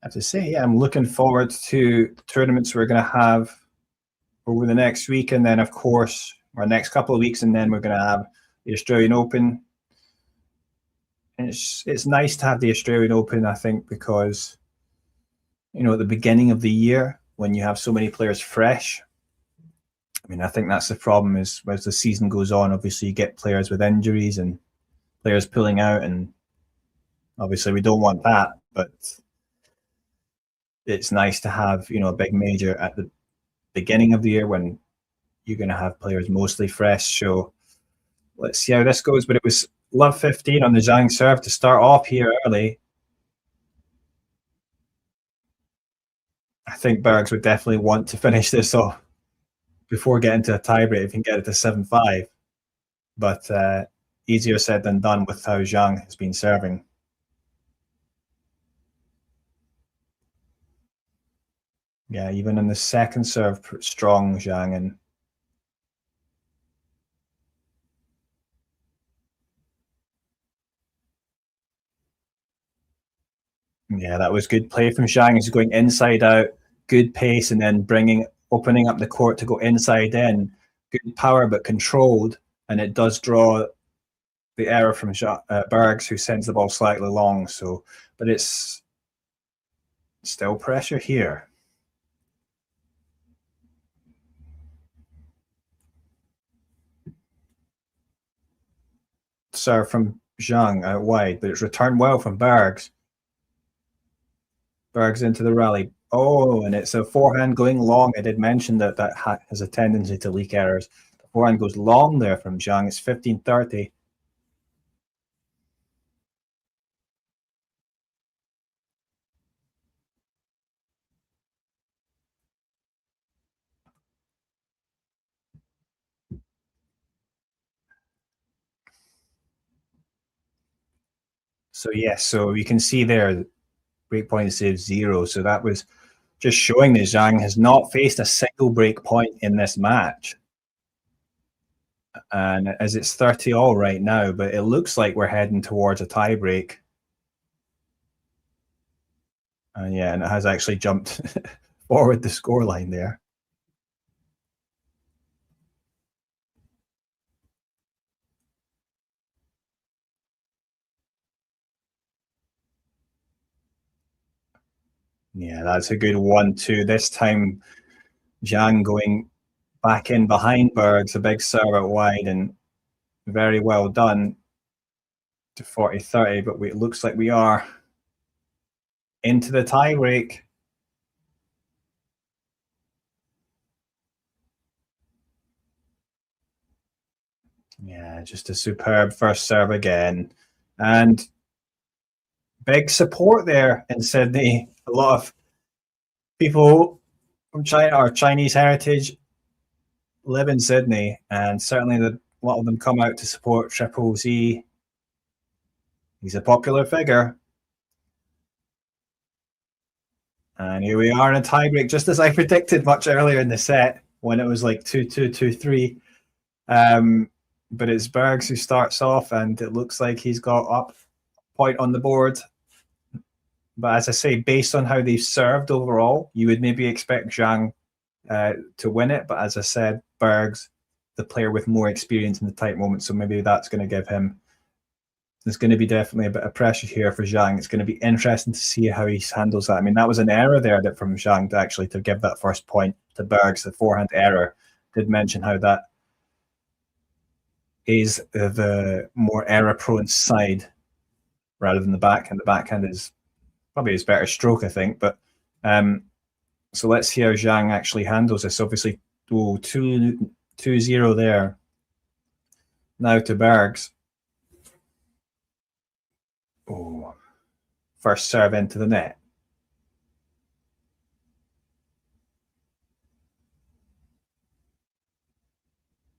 have to say, yeah, I'm looking forward to tournaments we're going to have over the next week, and then of course our next couple of weeks, and then we're going to have the Australian Open. And it's nice to have the Australian Open, I think, because at the beginning of the year when you have so many players fresh, I mean, I think that's the problem is as the season goes on, obviously you get players with injuries and players pulling out, and obviously we don't want that, but it's nice to have a big major at the beginning of the year when you're going to have players mostly fresh. So let's see how this goes. But it was love 15 on the Zhang serve to start off here early. I think Bergs would definitely want to finish this off before getting to a tiebreak if he can get it to 7-5. But easier said than done with how Zhang has been serving. Yeah, even in the second serve, strong Zhang. And yeah, that was good play from Zhang. He's going inside out, good pace, and then opening up the court to go inside in. Good power, but controlled. And it does draw the error from Bergs, who sends the ball slightly long. So, but it's still pressure here. Serve from Zhang out wide, but it's returned well from Bergs. Bergs into the rally. Oh, and it's a forehand going long. I did mention that has a tendency to leak errors. The forehand goes long there from Zhang. It's 15-30. So yes, so you can see there, breakpoint saves 0. So that was just showing that Zhang has not faced a single break point in this match. And as it's 30 all right now, but it looks like we're heading towards a tie break. Yeah, and it has actually jumped forward the scoreline there. Yeah, that's a good 1-2. This time, Zhang going back in behind Bergs, a big serve out wide, and very well done to 40-30. But it looks like we are into the tie break. Yeah, just a superb first serve again. And big support there in Sydney. A lot of people from China or Chinese heritage live in Sydney, and certainly a lot of them come out to support Triple Z. He's a popular figure. And here we are in a tiebreak, just as I predicted much earlier in the set when it was like 2-2, 2-3. But it's Bergs who starts off, and it looks like he's got up point on the board. But as I say, based on how they've served overall, you would maybe expect Zhang to win it. But as I said, Bergs, the player with more experience in the tight moments, so maybe that's going to give him. There's going to be definitely a bit of pressure here for Zhang. It's going to be interesting to see how he handles that. I mean, that was an error there from Zhang to give that first point to Bergs, the forehand error. Did mention how that is the more error-prone side rather than the backhand. The backhand is probably his better stroke, I think. But so let's see how Zhang actually handles this. Obviously, 2-0 there. Now to Bergs. Oh, first serve into the net.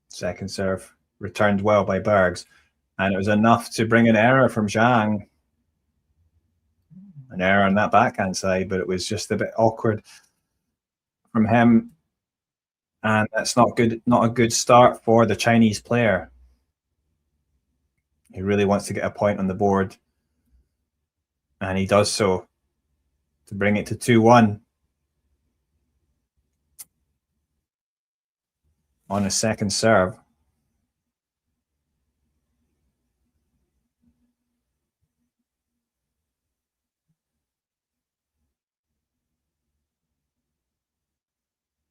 Second serve returned well by Bergs. And it was enough to bring an error from Zhang. An error on that backhand side, but it was just a bit awkward from him. And that's not good. Not a good start for the Chinese player. He really wants to get a point on the board. And he does so to bring it to 2-1 on a second serve.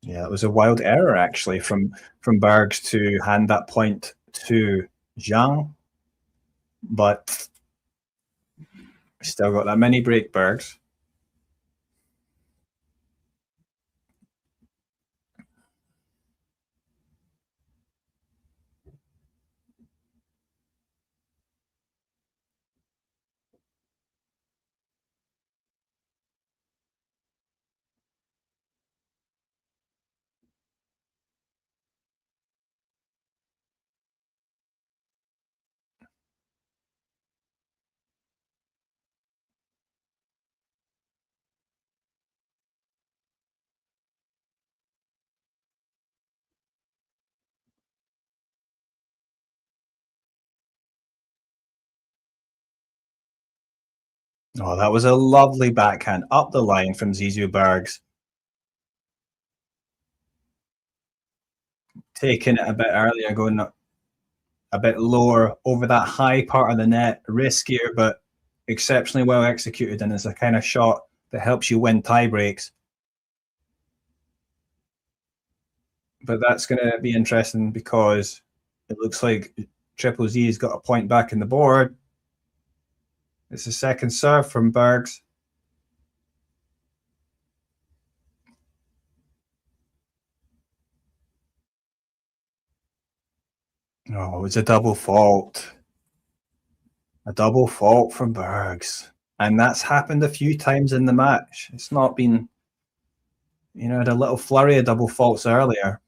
Yeah, it was a wild error actually from Bergs to hand that point to Zhang, but still got that mini break, Bergs. Oh, that was a lovely backhand up the line from Zizou Bergs. Taking it a bit earlier, going a bit lower over that high part of the net. Riskier, but exceptionally well executed, and it's a kind of shot that helps you win tie breaks. But that's going to be interesting because it looks like Triple Z has got a point back in the board. It's a second serve from Bergs. Oh, it's a double fault. A double fault from Bergs. And that's happened a few times in the match. It's not been, had a little flurry of double faults earlier.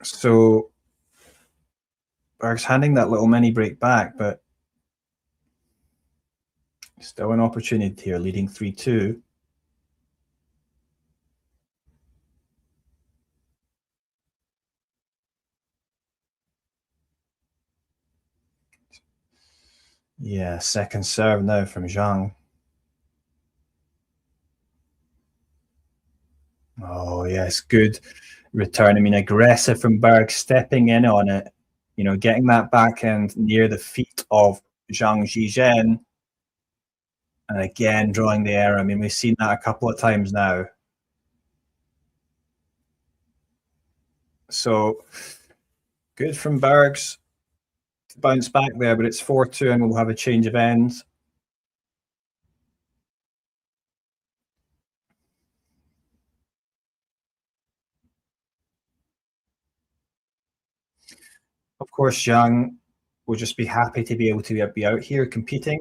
So Bergs handing that little mini break back, but still an opportunity here, leading 3-2. Yeah, second serve now from Zhang. Oh, yes, good return. I mean, aggressive from Berg, stepping in on it, getting that backhand near the feet of Zhang Zhizhen. And again, drawing the error. I mean, we've seen that a couple of times now. So good from Bergs to bounce back there, but it's 4-2 and we'll have a change of ends. Of course, Zhang will just be happy to be able to be out here competing,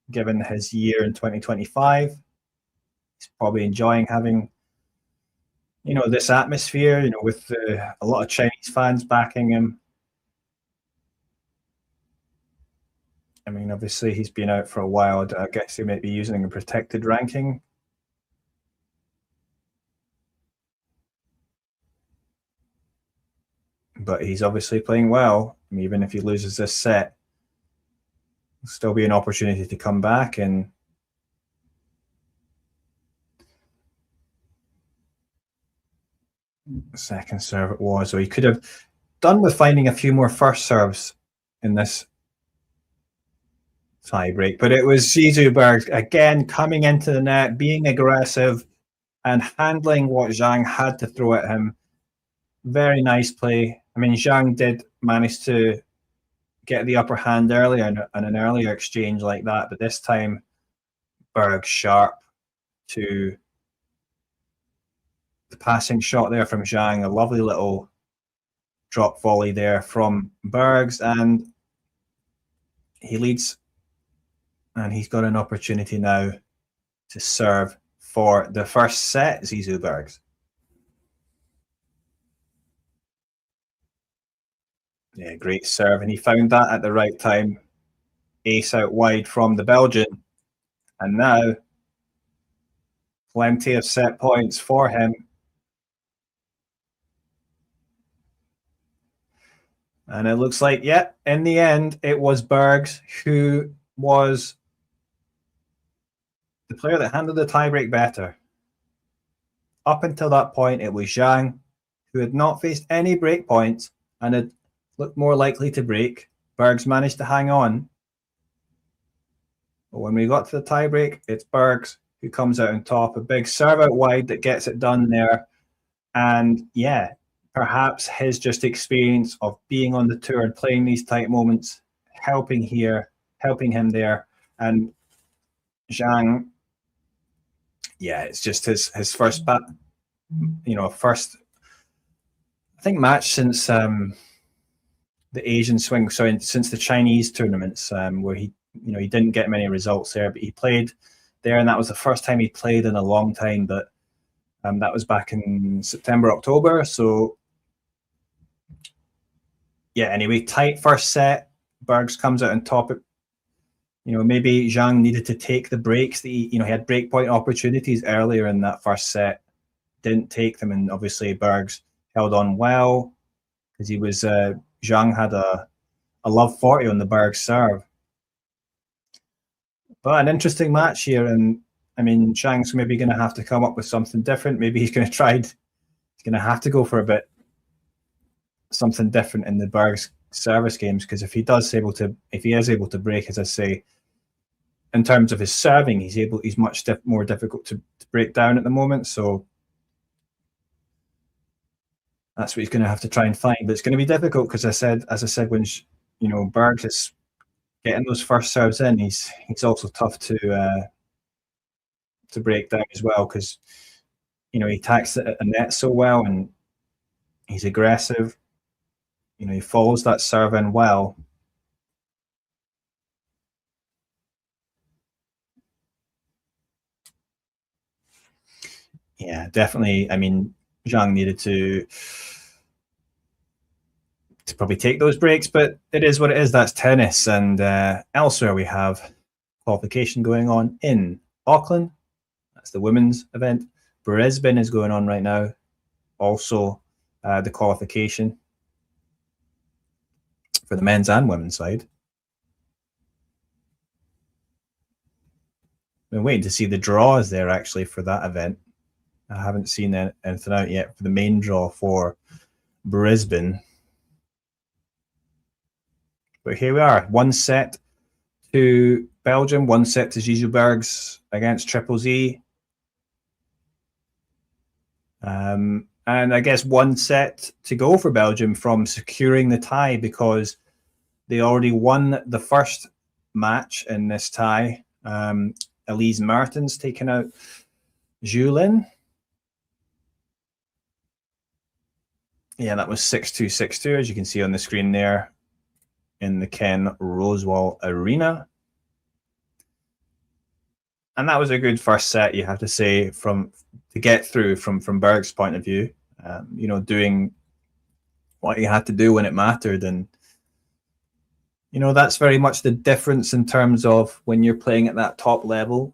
given his year in 2025. He's probably enjoying having, this atmosphere, with a lot of Chinese fans backing him. I mean, obviously, he's been out for a while. I guess he might be using a protected ranking. But he's obviously playing well. I mean, even if he loses this set, there'll still be an opportunity to come back. And second serve it was. So he could have done with finding a few more first serves in this tie break. But it was Zizou Bergs again coming into the net, being aggressive and handling what Zhang had to throw at him. Very nice play. I mean, Zhang did manage to get the upper hand earlier in an earlier exchange like that, but this time Bergs sharp to the passing shot there from Zhang. A lovely little drop volley there from Bergs, and he leads, and he's got an opportunity now to serve for the first set, Zizou Bergs. Yeah, great serve, and he found that at the right time. Ace out wide from the Belgian, and now plenty of set points for him. And it looks like, yeah, in the end, it was Bergs who was the player that handled the tiebreak better. Up until that point, it was Zhang, who had not faced any break points and had looked more likely to break. Bergs managed to hang on. But when we got to the tiebreak, it's Bergs who comes out on top. A big serve out wide that gets it done there. And yeah, perhaps his just experience of being on the tour and playing these tight moments, helping him there. And Zhang, yeah, it's just his first first I think match since the Asian swing, sorry, since the Chinese tournaments, where he didn't get many results there, but he played there, and that was the first time he played in a long time. But that was back in September, October. So yeah, anyway, tight first set. Bergs comes out on top. Maybe Zhang needed to take the breaks. He had break point opportunities earlier in that first set, didn't take them, and obviously Bergs held on well because he was Zhang had a love 40 on the Bergs serve. But an interesting match here, and I mean, Zhang's maybe going to have to come up with something different. Maybe he's going to have to go for a bit something different in the Bergs service games, because if he is able to break, as I say, in terms of his serving, he's much more difficult to break down at the moment. So that's what he's going to have to try and find. But it's going to be difficult because, as I said, when Bergs is getting those first serves in, he's also tough to break down as well, because he attacks the net so well and he's aggressive. He follows that serve in well. Yeah, definitely. I mean, Zhang needed to probably take those breaks, but it is what it is. That's tennis. And elsewhere we have qualification going on in Auckland. That's the women's event. Brisbane is going on right now. Also, the qualification for the men's and women's side. Been waiting to see the draws there actually for that event. I haven't seen anything out yet for the main draw for Brisbane. But here we are, 1 set to Belgium, 1 set to Zizou Bergs against Triple Z. And I guess 1 set to go for Belgium from securing the tie, because they already won the first match in this tie. Elise Mertens taking out Julin. Yeah, that was 6-2, 6-2, as you can see on the screen there in the Ken Rosewall Arena. And that was a good first set, you have to say, to get through from Berg's point of view. Doing what he had to do when it mattered. And, that's very much the difference in terms of when you're playing at that top level.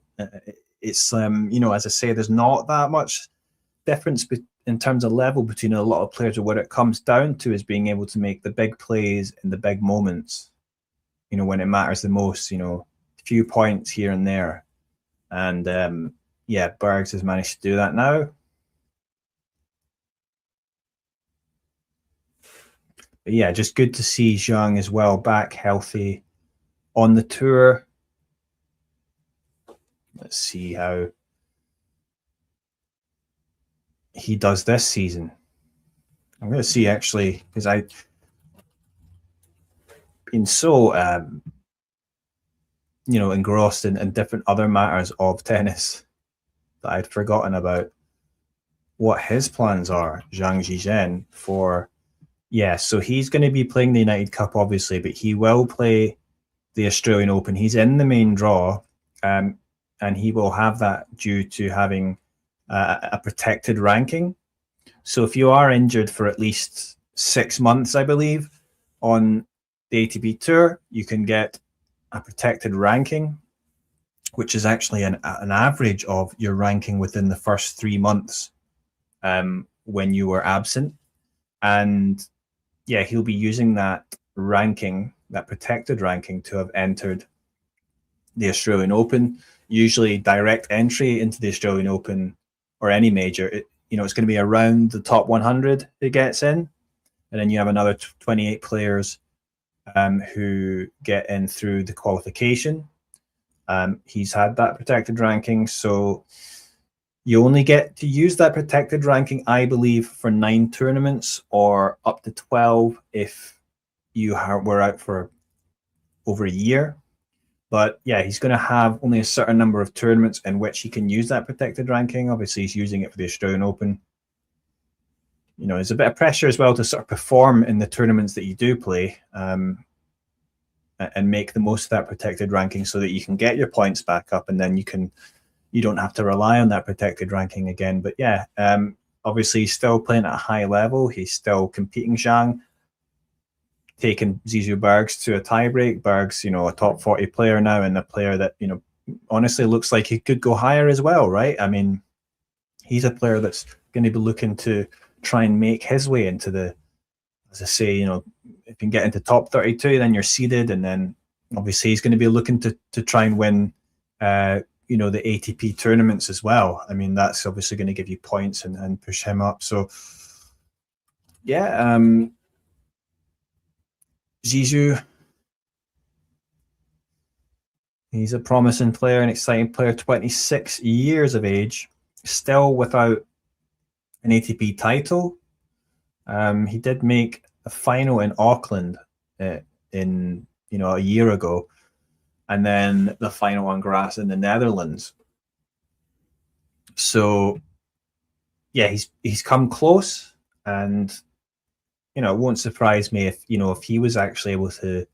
It's, as I say, there's not that much difference in terms of level between a lot of players. Or what it comes down to is being able to make the big plays in the big moments, when it matters the most, a few points here and there. And yeah, Bergs has managed to do that now. But yeah, just good to see Zhang as well, back healthy on the tour. Let's see how he does this season. I'm going to see, actually, because I've been so engrossed in different other matters of tennis that I'd forgotten about what his plans are, Zhang Zhizhen, for, so he's going to be playing the United Cup, obviously, but he will play the Australian Open. He's in the main draw, and he will have that due to having a protected ranking. So if you are injured for at least 6 months, I believe, on the ATP Tour, you can get a protected ranking, which is actually an average of your ranking within the first 3 months when you were absent. And yeah, he'll be using that ranking, that protected ranking, to have entered the Australian Open. Usually direct entry into the Australian Open or any major, it's going to be around the top 100 who gets in. And then you have another 28 players who get in through the qualification. He's had that protected ranking, so you only get to use that protected ranking, I believe, for 9 tournaments or up to 12 if you were out for over a year. But yeah, he's going to have only a certain number of tournaments in which he can use that protected ranking. Obviously, he's using it for the Australian Open. There's a bit of pressure as well to sort of perform in the tournaments that you do play, and make the most of that protected ranking so that you can get your points back up, and then you don't have to rely on that protected ranking again. But yeah, obviously he's still playing at a high level. He's still competing. Zhang taking Zizou Bergs to a tiebreak. Bergs, a top 40 player now, and a player that, honestly looks like he could go higher as well, right? I mean, he's a player that's going to be looking to try and make his way into the, as I say, if you can get into top 32, then you're seeded, and then obviously he's going to be looking to try and win, the ATP tournaments as well. I mean, that's obviously going to give you points and push him up. So, yeah, Zizou, he's a promising player, an exciting player, 26 years of age, still without an ATP title. He did make a final in Auckland in a year ago, and then the final on grass in the Netherlands. So yeah, he's come close, and it won't surprise me if he was actually able to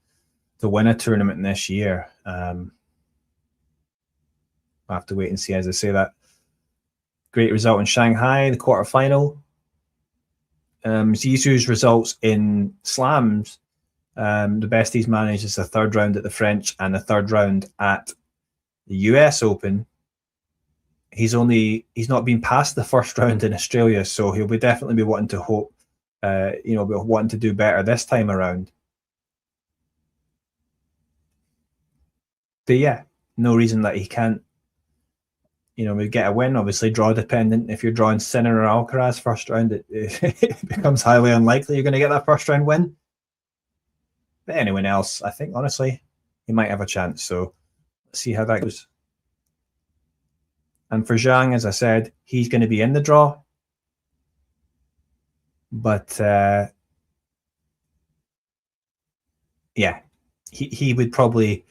win a tournament this year. I'll have to wait and see. As I say, that great result in Shanghai, the quarterfinal. Zizou's results in slams, the best he's managed is the 3rd round at the French and the 3rd round at the US Open. He's not been past the 1st round in Australia, so he'll definitely be wanting to hope, be wanting to do better this time around. But yeah, no reason that he can't, we get a win. Obviously, draw dependent. If you're drawing Sinner or Alcaraz 1st round, it becomes highly unlikely you're going to get that 1st round win. But anyone else, I think, honestly, he might have a chance. So let's see how that goes. And for Zhang, as I said, he's going to be in the draw. But yeah, he would probably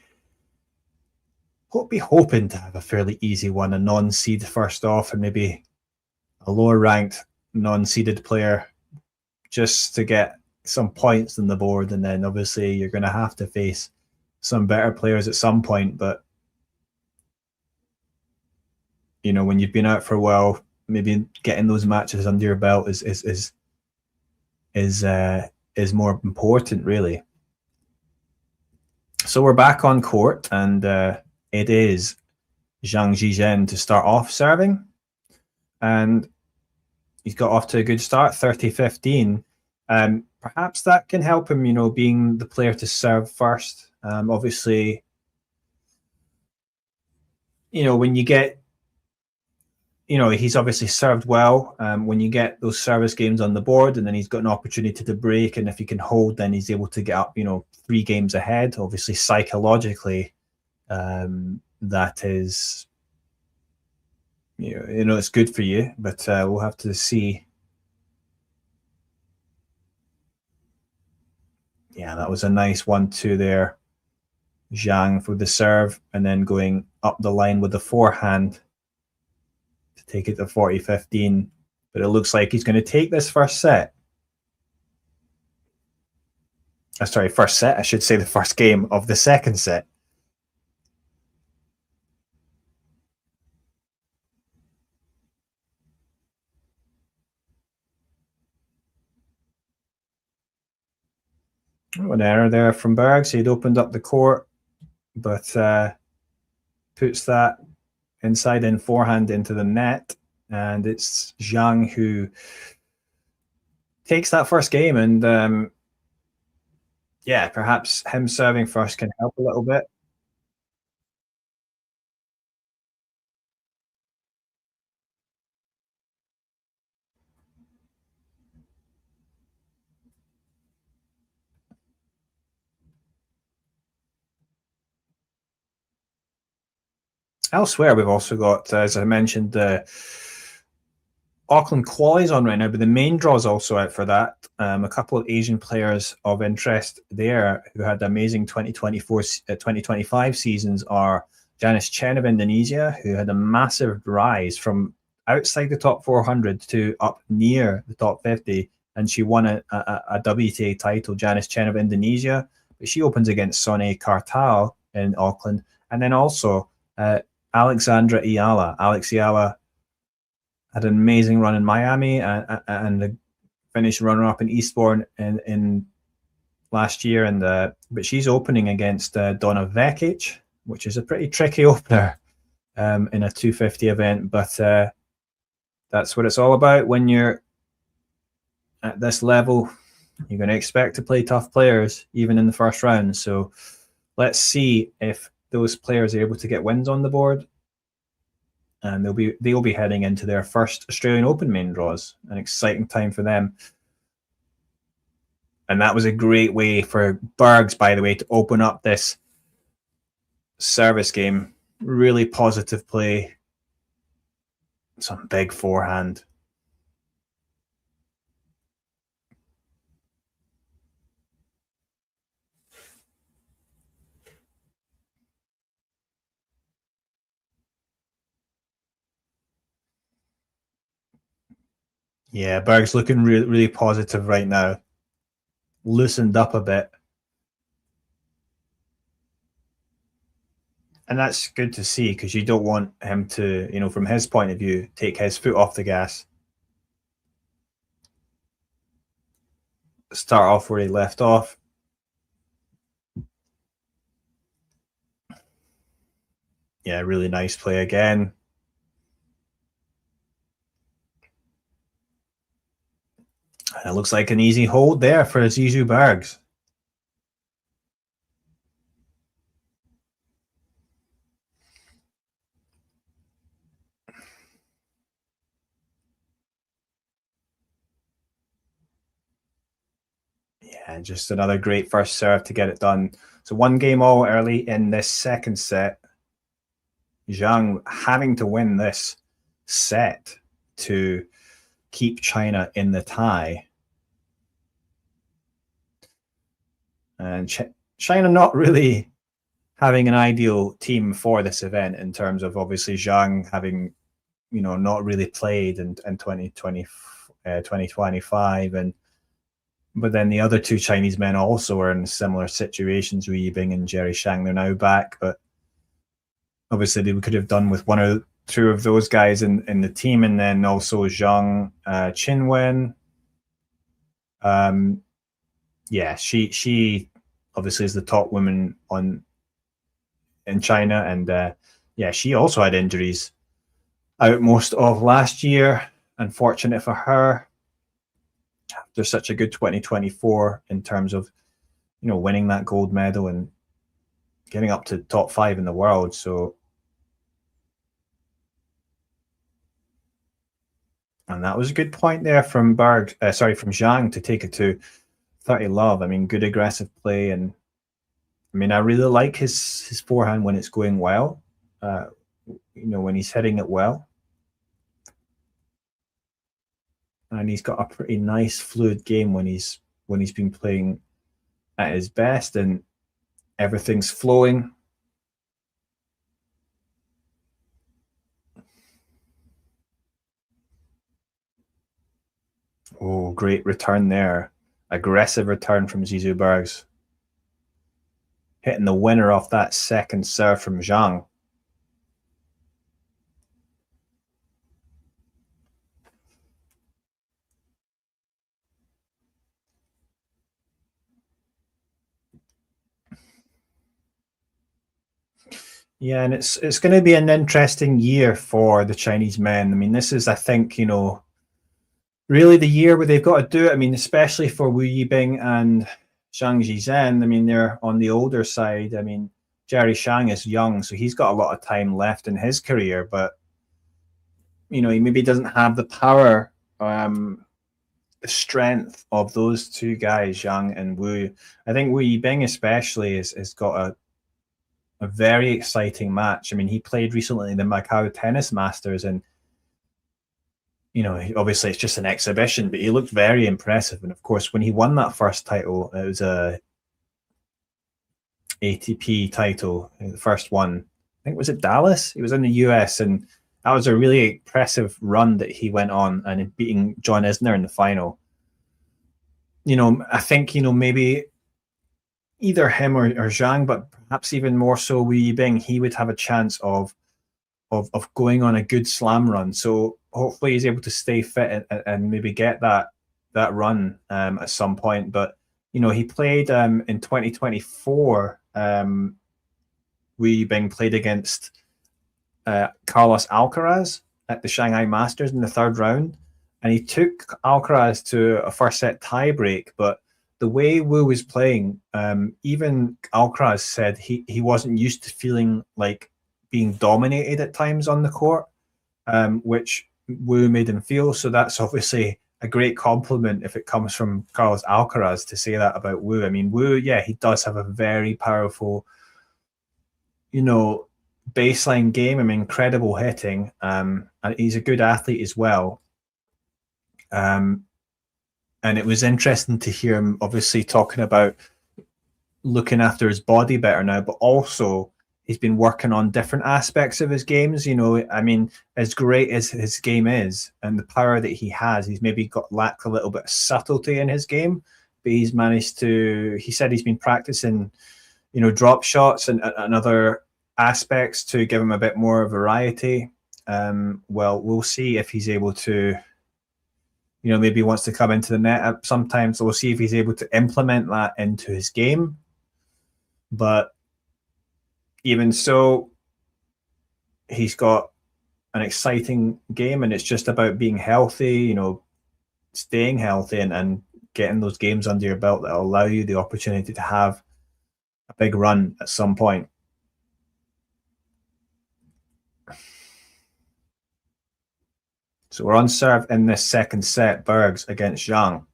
be hoping to have a fairly easy one, a non-seed first off, and maybe a lower ranked non-seeded player just to get some points on the board. And then obviously you're going to have to face some better players at some point. But when you've been out for a while, maybe getting those matches under your belt is more important, really. So we're back on court, and it is Zhang Zhizhen to start off serving, and he's got off to a good start, 30-15. Perhaps that can help him, being the player to serve first. Obviously, when you get, he's obviously served well. When you get those service games on the board, and then he's got an opportunity to break, and if he can hold, then he's able to get up, 3 games ahead. Obviously, psychologically, that is, it's good for you, but we'll have to see. Yeah, that was a nice 1-2 there. Zhang for the serve, and then going up the line with the forehand to take it to 40-15. But it looks like he's going to take this first set. Sorry, first set. I should say the first game of the second set. Oh, an error there from Bergs. He'd opened up the court, but puts that inside in forehand into the net. And it's Zhang who takes that first game. And yeah, perhaps him serving first can help a little bit. Elsewhere, we've also got, as I mentioned, the Auckland qualies on right now, but the main draw is also out for that. A couple of Asian players of interest there who had amazing 2024, 2025 seasons are Janice Chen of Indonesia, who had a massive rise from outside the top 400 to up near the top 50, and she won a WTA title, Janice Chen of Indonesia. But she opens against Sonny Kartal in Auckland, and then also Alexandra Iala. Alex Iala had an amazing run in Miami and finished runner-up in Eastbourne in last year. And but she's opening against Donna Vekic, which is a pretty tricky opener in a 250 event. But that's what it's all about when you're at this level. You're going to expect to play tough players, even in the first round. So let's see if those players are able to get wins on the board. And they'll be heading into their first Australian Open main draws. An exciting time for them. And that was a great way for Bergs, by the way, to open up this service game. Really positive play. Some big forehand. Yeah, Berg's looking really, really positive right now. Loosened up a bit. And that's good to see, because you don't want him to, you know, from his point of view, take his foot off the gas. Start off where he left off. Yeah, really nice play again. And it looks like an easy hold there for Zizou Bergs. Yeah, just another great first serve to get it done. So 1 game all early in this second set. Zhang having to win this set to keep China in the tie. And China not really having an ideal team for this event, in terms of obviously Zhang having, you know, not really played in 2025, but then the other two Chinese men also are in similar situations. Wu Yibing and Jerry Shang, they're now back, but obviously they could have done with one or two of those guys in the team, and then also Zhang Qinwen. Yeah, she obviously is the top woman in China, and yeah, she also had injuries out most of last year. Unfortunate for her. After such a good 2024 in terms of, you know, winning that gold medal and getting up to top 5 in the world. So, and that was a good point there from from Zhang to take it to 30 love. I mean, good aggressive play, and I mean, I really like his forehand when it's going well. You know, when he's hitting it well. And he's got a pretty nice fluid game when he's been playing at his best, and everything's flowing. Oh, great return there. Aggressive return from Zizou Bergs. Hitting the winner off that second serve from Zhang. Yeah, and it's going to be an interesting year for the Chinese men. I mean, this is, I think, you know, really the year where they've got to do it. I mean, especially for Wu Yibing and Zhang Zhizhen, I mean, they're on the older side. I mean, Jerry Shang is young, so he's got a lot of time left in his career, but he maybe doesn't have the power, the strength of those two guys, Zhang and Wu. I think Wu Yibing especially has got a very exciting match. I mean, he played recently in the Macau Tennis Masters, and obviously it's just an exhibition, but he looked very impressive. And of course, when he won that first title, it was a ATP title, the first one. I think was it Dallas? He was in the US, and that was a really impressive run that he went on, and beating John Isner in the final. I think maybe either him or Zhang, but perhaps even more so Wu Yibing, he would have a chance of going on a good slam run. So hopefully he's able to stay fit and maybe get that run at some point. But he played in 2024. Wu Yibing played against Carlos Alcaraz at the Shanghai Masters in the third round, and he took Alcaraz to a first set tiebreak. But the way Wu was playing, even Alcaraz said he wasn't used to feeling like being dominated at times on the court, which Wu made him feel. So that's obviously a great compliment if it comes from Carlos Alcaraz to say that about Wu. I mean, Wu, yeah, he does have a very powerful, baseline game. I mean, incredible hitting. And he's a good athlete as well. And it was interesting to hear him obviously talking about looking after his body better now, but also he's been working on different aspects of his games. I mean, as great as his game is and the power that he has, he's maybe lacked a little bit of subtlety in his game, but he's managed to, he said he's been practicing, drop shots and other aspects to give him a bit more variety. Well, we'll see if he's able to, maybe wants to come into the net sometimes. So we'll see if he's able to implement that into his game. But even so, he's got an exciting game, and it's just about being healthy, staying healthy and getting those games under your belt that will allow you the opportunity to have a big run at some point. So we're on serve in this second set, Bergs against Zhang.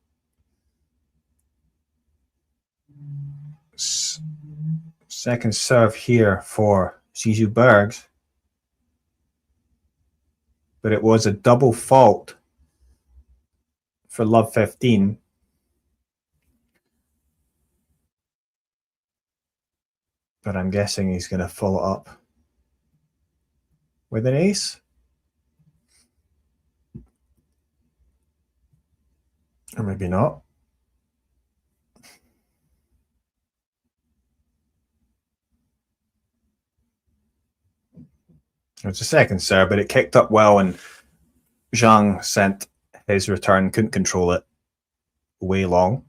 Second serve here for Zizou Bergs. But it was a double fault for Love 15. But I'm guessing he's going to follow up with an ace. Or maybe not. It's a second serve, but it kicked up well, and Zhang sent his return, couldn't control it, way long.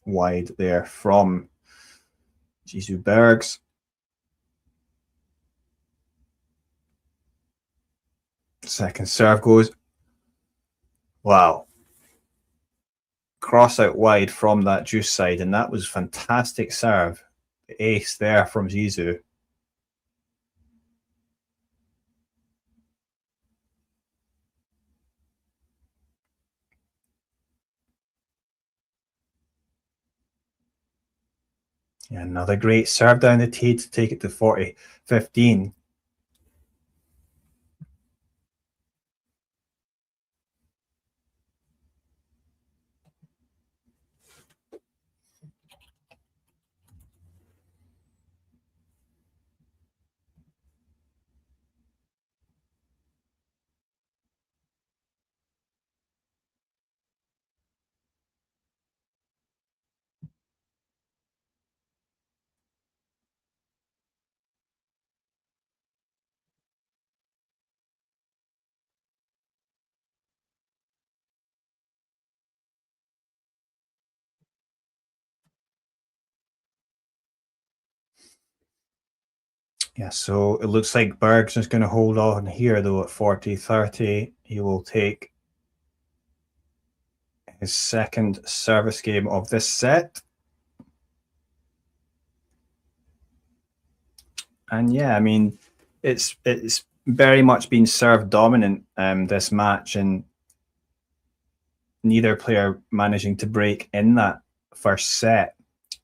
Wide there from Zizou Bergs. Second serve goes. Wow. Cross out wide from that juice side, and that was fantastic serve. The ace there from Zizou. Yeah, another great serve down the tee to take it to 40-15. Yeah, so it looks like Bergs is going to hold on here, though, at 40-30. He will take his second service game of this set. And yeah, I mean, it's very much been serve dominant this match, and neither player managing to break in that first set.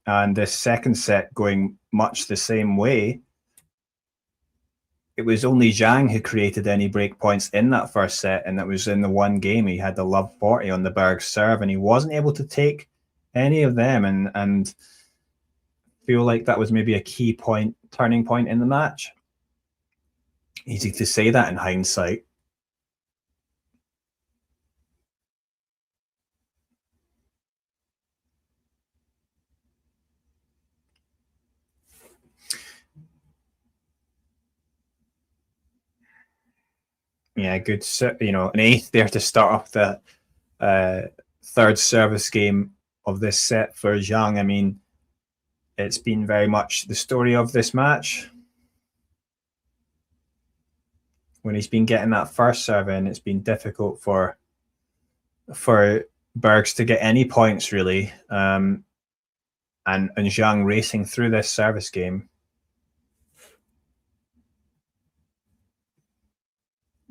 And this second set going much the same way. It was only Zhang who created any break points in that first set, and that was in the one game. He had the love 40 on the Berg serve, and he wasn't able to take any of them, and feel like that was maybe a key point, turning point in the match. Easy to say that in hindsight. Yeah, good. An eighth there to start off the third service game of this set for Zhang. I mean, it's been very much the story of this match. When he's been getting that first serve in, it's been difficult for Bergs to get any points, really. And Zhang racing through this service game.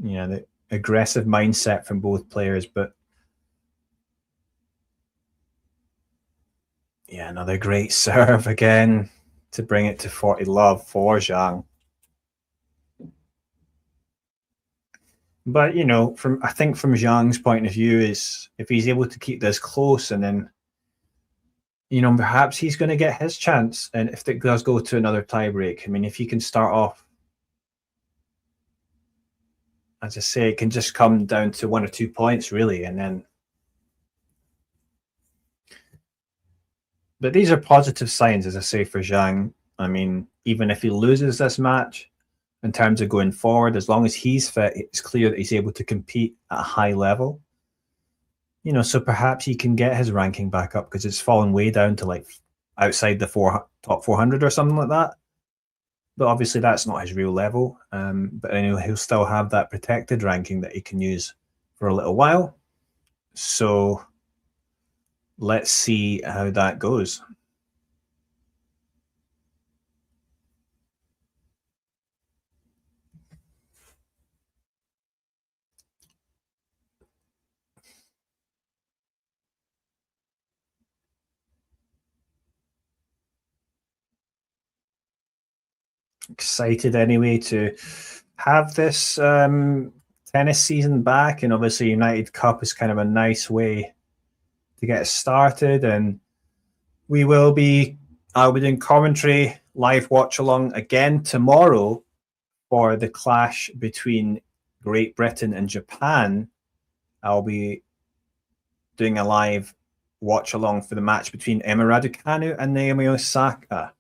Yeah, the aggressive mindset from both players, but yeah, another great serve again to bring it to 40 love for Zhang. But I think from Zhang's point of view, is if he's able to keep this close, and then perhaps he's going to get his chance. And if it does go to another tiebreak, I mean, if he can start off, as I say, it can just come down to 1 or 2 points, really, and then. But these are positive signs, as I say, for Zhang. I mean, even if he loses this match, in terms of going forward, as long as he's fit, it's clear that he's able to compete at a high level. So perhaps he can get his ranking back up, because it's fallen way down to like outside the top 400 or something like that. But obviously that's not his real level. But he'll still have that protected ranking that he can use for a little while. So let's see how that goes. Excited anyway to have this tennis season back, and obviously United Cup is kind of a nice way to get started. And I'll be doing commentary, live watch along again tomorrow for the clash between Great Britain and Japan. I'll be doing a live watch along for the match between Emma Raducanu and Naomi Osaka.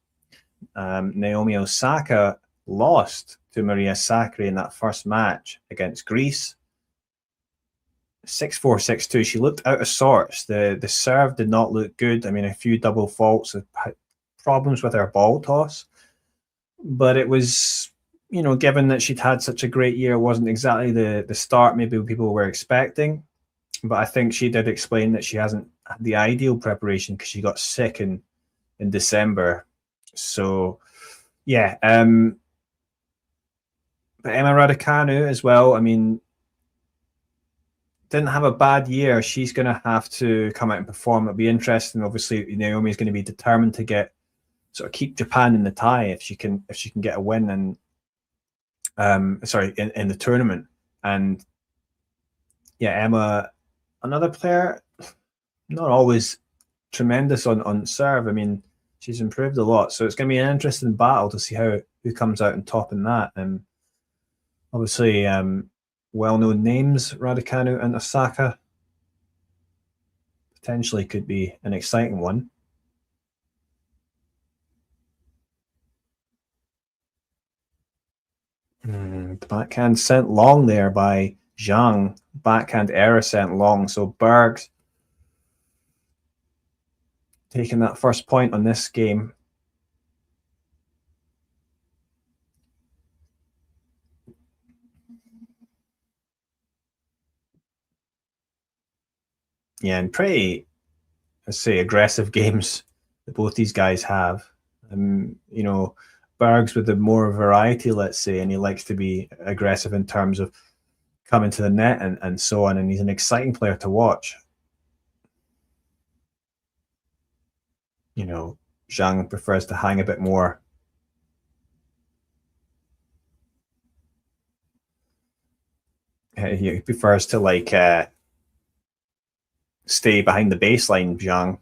Naomi Osaka lost to Maria Sakkari in that first match against Greece. 6-4, 6-2. She looked out of sorts. The serve did not look good. I mean, a few double faults, problems with her ball toss. But it was, given that she'd had such a great year, it wasn't exactly the start maybe people were expecting. But I think she did explain that she hasn't had the ideal preparation because she got sick in December. So, yeah. But Emma Raducanu as well, I mean, didn't have a bad year. She's going to have to come out and perform. It'll be interesting. Obviously, Naomi is going to be determined to keep Japan in the tie if she can get a win in the tournament. And yeah, Emma, another player, not always tremendous on serve. I mean, she's improved a lot, so it's going to be an interesting battle to see who comes out on top in that. And obviously, well-known names, Raducanu and Osaka, potentially could be an exciting one. Backhand sent long there by Zhang. Backhand error sent long. So Bergs taking that first point on this game. Yeah, and pretty, let's say, aggressive games that both these guys have. Bergs with the more variety, let's say, and he likes to be aggressive in terms of coming to the net and so on, and he's an exciting player to watch. Zhang prefers to hang a bit more. He prefers to stay behind the baseline, Zhang.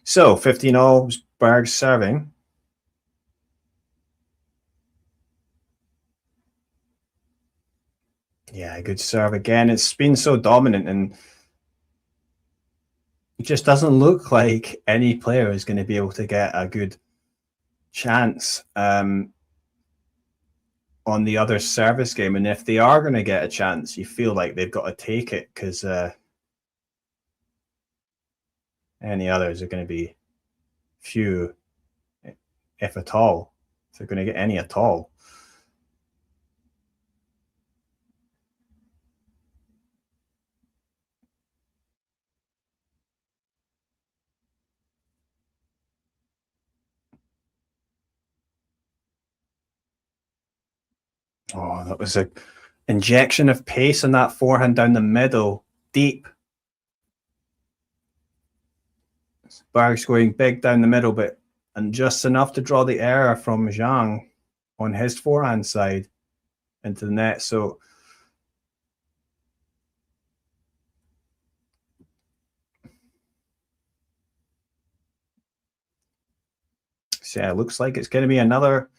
So 15-all, Bergs serving. Yeah, good serve again. It's been so dominant, and it just doesn't look like any player is going to be able to get a good chance on the other service game. And if they are going to get a chance, you feel like they've got to take it, because any others are going to be few, if at all, if they're going to get any at all. Oh, that was an injection of pace on that forehand down the middle, deep. Bergs going big down the middle, and just enough to draw the error from Zhang on his forehand side into the net. So yeah, it looks like it's going to be another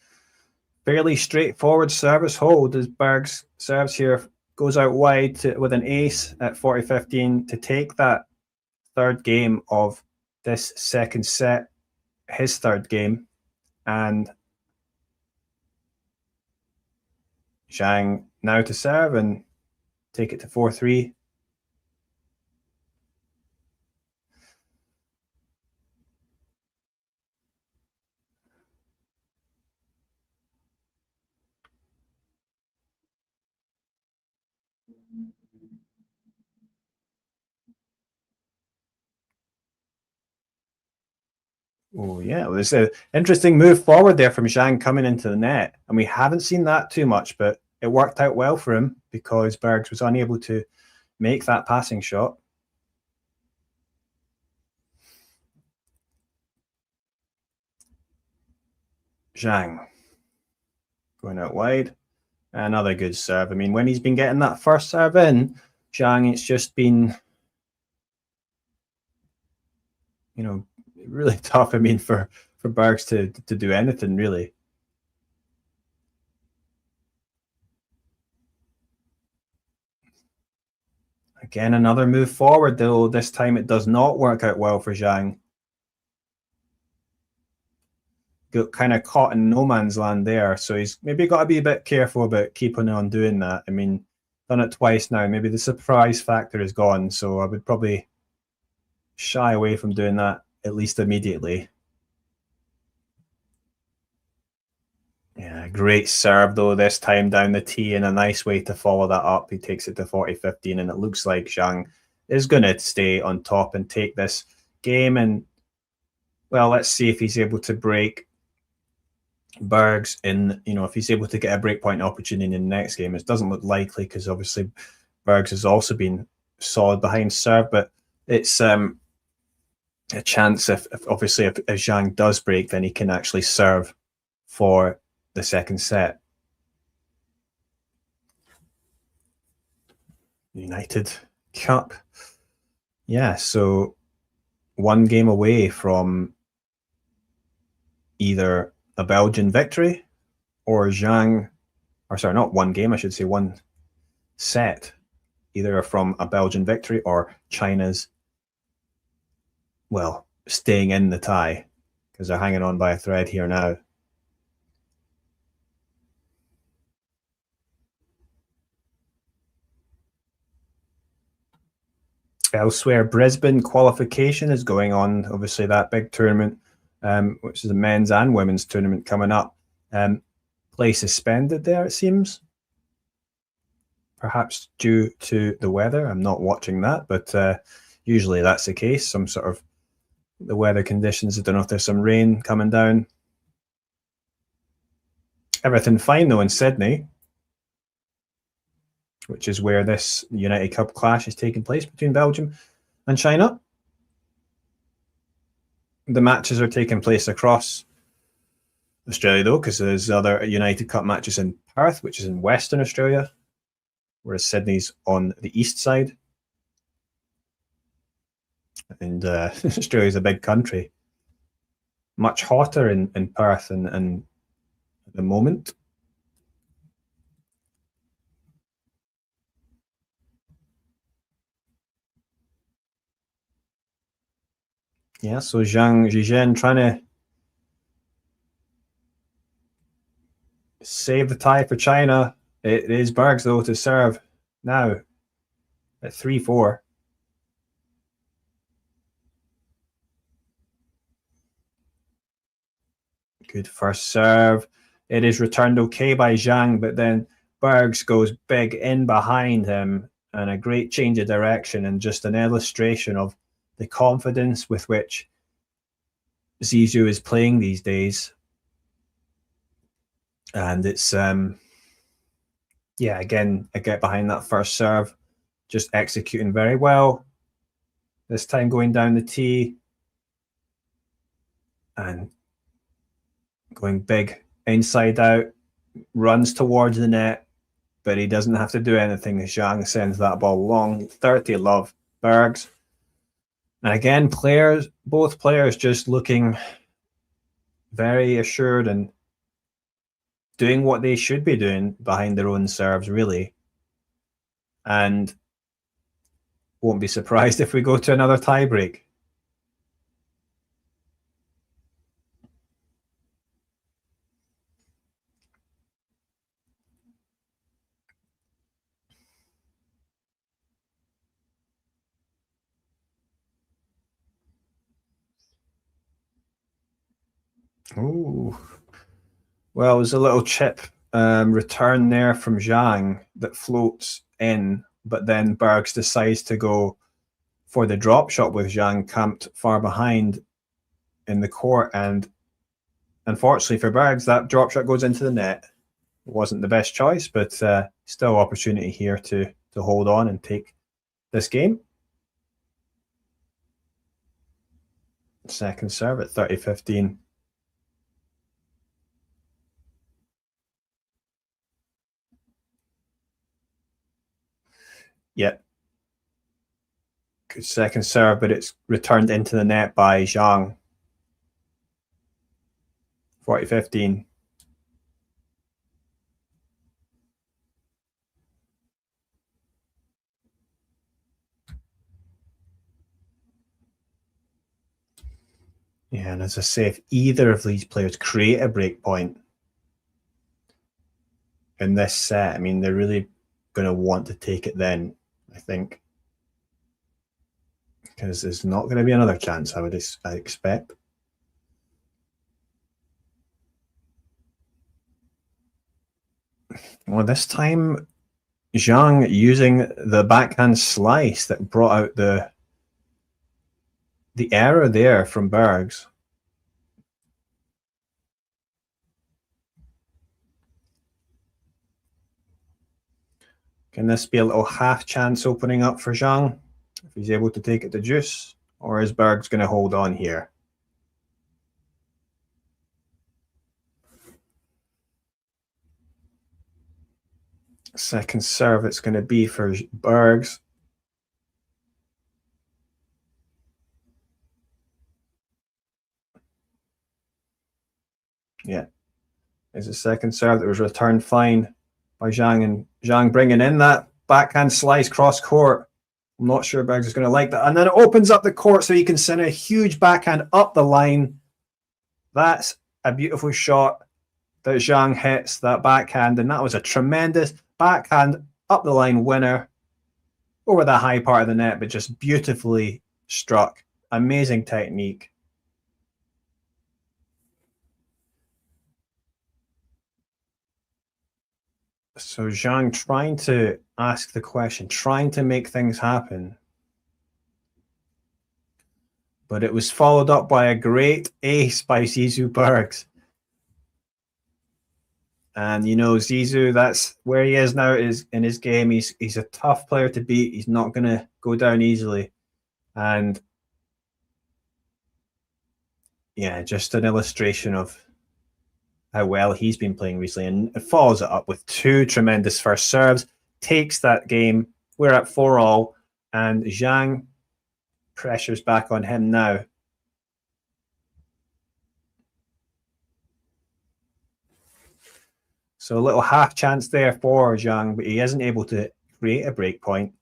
fairly straightforward service hold as Bergs serves here, goes out wide with an ace at 40-15 to take that third game of this second set, his third game. And Zhang now to serve and take it to 4-3. Oh, yeah, it was an interesting move forward there from Zhang coming into the net. And we haven't seen that too much, but it worked out well for him because Bergs was unable to make that passing shot. Zhang going out wide. Another good serve. I mean, when he's been getting that first serve in, Zhang, it's just been, really tough. I mean, for Bergs to do anything, really. Again, another move forward, though. This time it does not work out well for Zhang. Got kind of caught in no man's land there. So he's maybe got to be a bit careful about keeping on doing that. I mean, done it twice now. Maybe the surprise factor is gone. So I would probably shy away from doing that, at least immediately. Yeah, great serve, though, this time down the tee, and a nice way to follow that up. He takes it to 40-15, and it looks like Zhang is going to stay on top and take this game. And, well, let's see if he's able to break Bergs in, if he's able to get a breakpoint opportunity in the next game. It doesn't look likely because obviously Bergs has also been solid behind serve, but it's a chance if Zhang does break, then he can actually serve for the second set. United Cup. Yeah, so one game away from either a Belgian victory or Zhang, or sorry, not one game, I should say one set, either from a Belgian victory or China's, well, staying in the tie, because they're hanging on by a thread here now. Elsewhere, Brisbane qualification is going on. Obviously, that big tournament, which is a men's and women's tournament coming up. Play suspended there, it seems. Perhaps due to the weather. I'm not watching that, but usually that's the case. Some sort of the weather conditions. I don't know if there's some rain coming down. Everything fine though in Sydney, which is where this United Cup clash is taking place between Belgium and China. The matches are taking place across Australia though, because there's other United Cup matches in Perth, which is in Western Australia, whereas Sydney's on the east side. And Australia's a big country. Much hotter in Perth and at the moment. Yeah, so Zhang Zhizhen trying to save the tie for China. It is Bergs, though, to serve now at 3-4. Good first serve. It is returned okay by Zhang, but then Bergs goes big in behind him, and a great change of direction, and just an illustration of the confidence with which Zizou is playing these days. And it's, yeah, again, I get behind that first serve, just executing very well. This time going down the tee and going big inside out, runs towards the net, but he doesn't have to do anything as Zhang sends that ball long. 30 love, Bergs. And again, both players just looking very assured and doing what they should be doing behind their own serves, really. And won't be surprised if we go to another tiebreak. Ooh. Well, there's a little chip return there from Zhang that floats in, but then Bergs decides to go for the drop shot with Zhang camped far behind in the court. And unfortunately for Bergs, that drop shot goes into the net. It wasn't the best choice, but still opportunity here to hold on and take this game. Second serve at 30-15. Yeah. Good second serve, but it's returned into the net by Zhang. 40-15. Yeah, and as I say, if either of these players create a break point in this set, I mean, they're really going to want to take it then, I think. Because there's not going to be another chance, I expect. Well, this time, Zhang using the backhand slice that brought out the error there from Bergs. Can this be a little half chance opening up for Zhang if he's able to take it to deuce, or is Bergs going to hold on here? Second serve it's going to be for Bergs. Yeah, it's a second serve that was returned fine by Zhang, and Zhang bringing in that backhand slice cross court. I'm not sure Bergs is going to like that. And then it opens up the court so he can send a huge backhand up the line. That's a beautiful shot that Zhang hits, that backhand, and that was a tremendous backhand up the line winner. over the high part of the net, but just beautifully struck. Amazing technique. So Zhang trying to ask the question, trying to make things happen. But it was followed up by a great ace by Zizou Bergs. And you know, Zizou, that's where he is now, is in his game. He's a tough player to beat. He's not going to go down easily. And yeah, just an illustration of how well he's been playing recently. And it follows it up with two tremendous first serves, takes that game. We're at 4-all, and Zhang pressures back on him now. So a little half chance there for Zhang, but he isn't able to create a break point.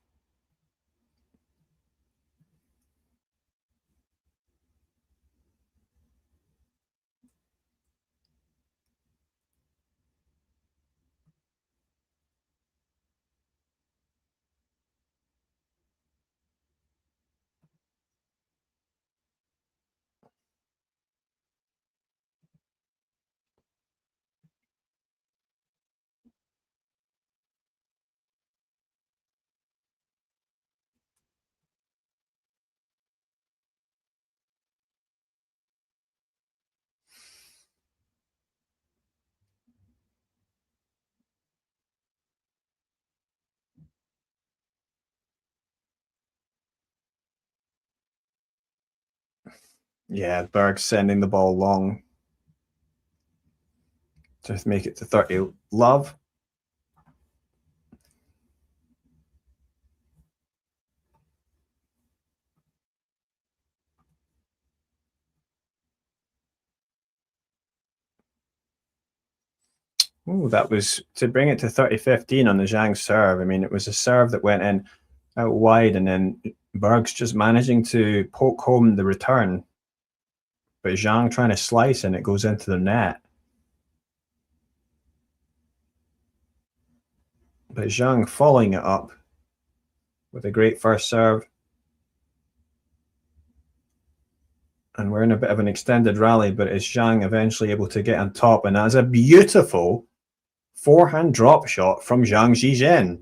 Yeah, Berg sending the ball long to make it to 30. Love. Ooh, that was to bring it to 30-15 on the Zhang serve. I mean, it was a serve that went in out wide, and then Berg's just managing to poke home the return. But Zhang trying to slice, and it goes into the net. But Zhang following it up with a great first serve. And we're in a bit of an extended rally, but is Zhang eventually able to get on top? And that's a beautiful forehand drop shot from Zhang Zhizhen.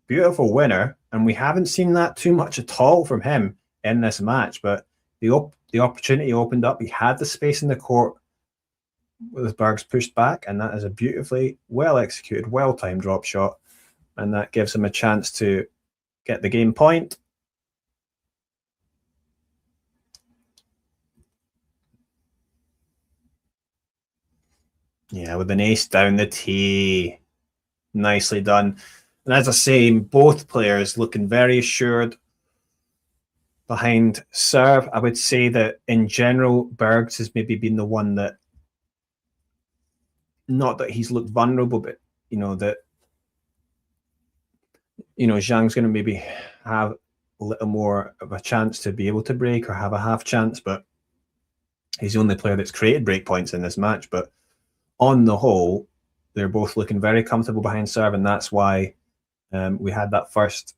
Beautiful winner. And we haven't seen that too much at all from him in this match, but the opportunity opened up. He had the space in the court with Bergs pushed back, and that is a beautifully well executed, well timed drop shot, and that gives him a chance to get the game point. Yeah, with an ace down the tee. Nicely done. And as I say, both players looking very assured behind serve. I would say that in general, Bergs has maybe been the one that, not that he's looked vulnerable, but you know that Zhang's going to maybe have a little more of a chance to be able to break, or have a half chance, but he's the only player that's created break points in this match. But on the whole, they're both looking very comfortable behind serve, and that's why we had that first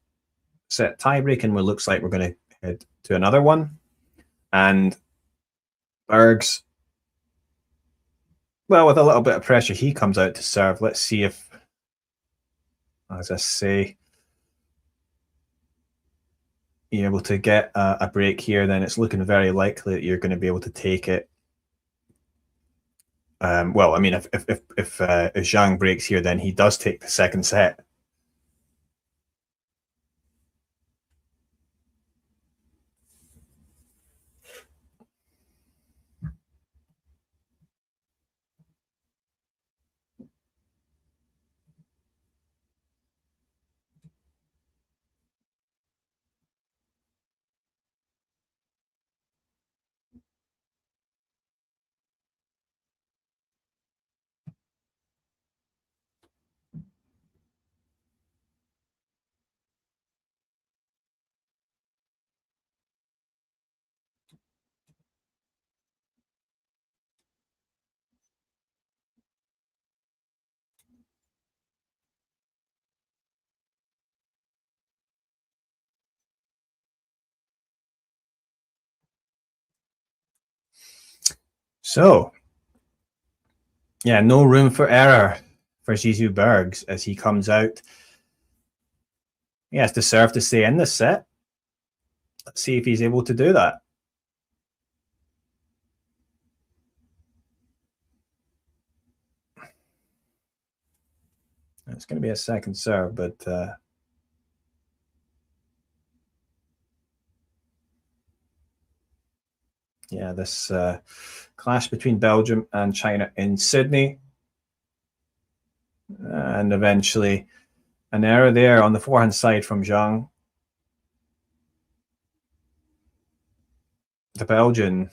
set tiebreak, and it looks like we're going to head to another one. And Bergs, well, with a little bit of pressure, he comes out to serve. Let's see if, as I say, you're able to get a break here, then it's looking very likely that you're going to be able to take it. Well, I mean, if Zhang breaks here, then he does take the second set. So, yeah, no room for error for Zizou Bergs as he comes out. He has to serve to stay in this set. Let's see if he's able to do that. It's going to be a second serve, but yeah, this clash between Belgium and China in Sydney. And eventually an error there on the forehand side from Zhang. The Belgian,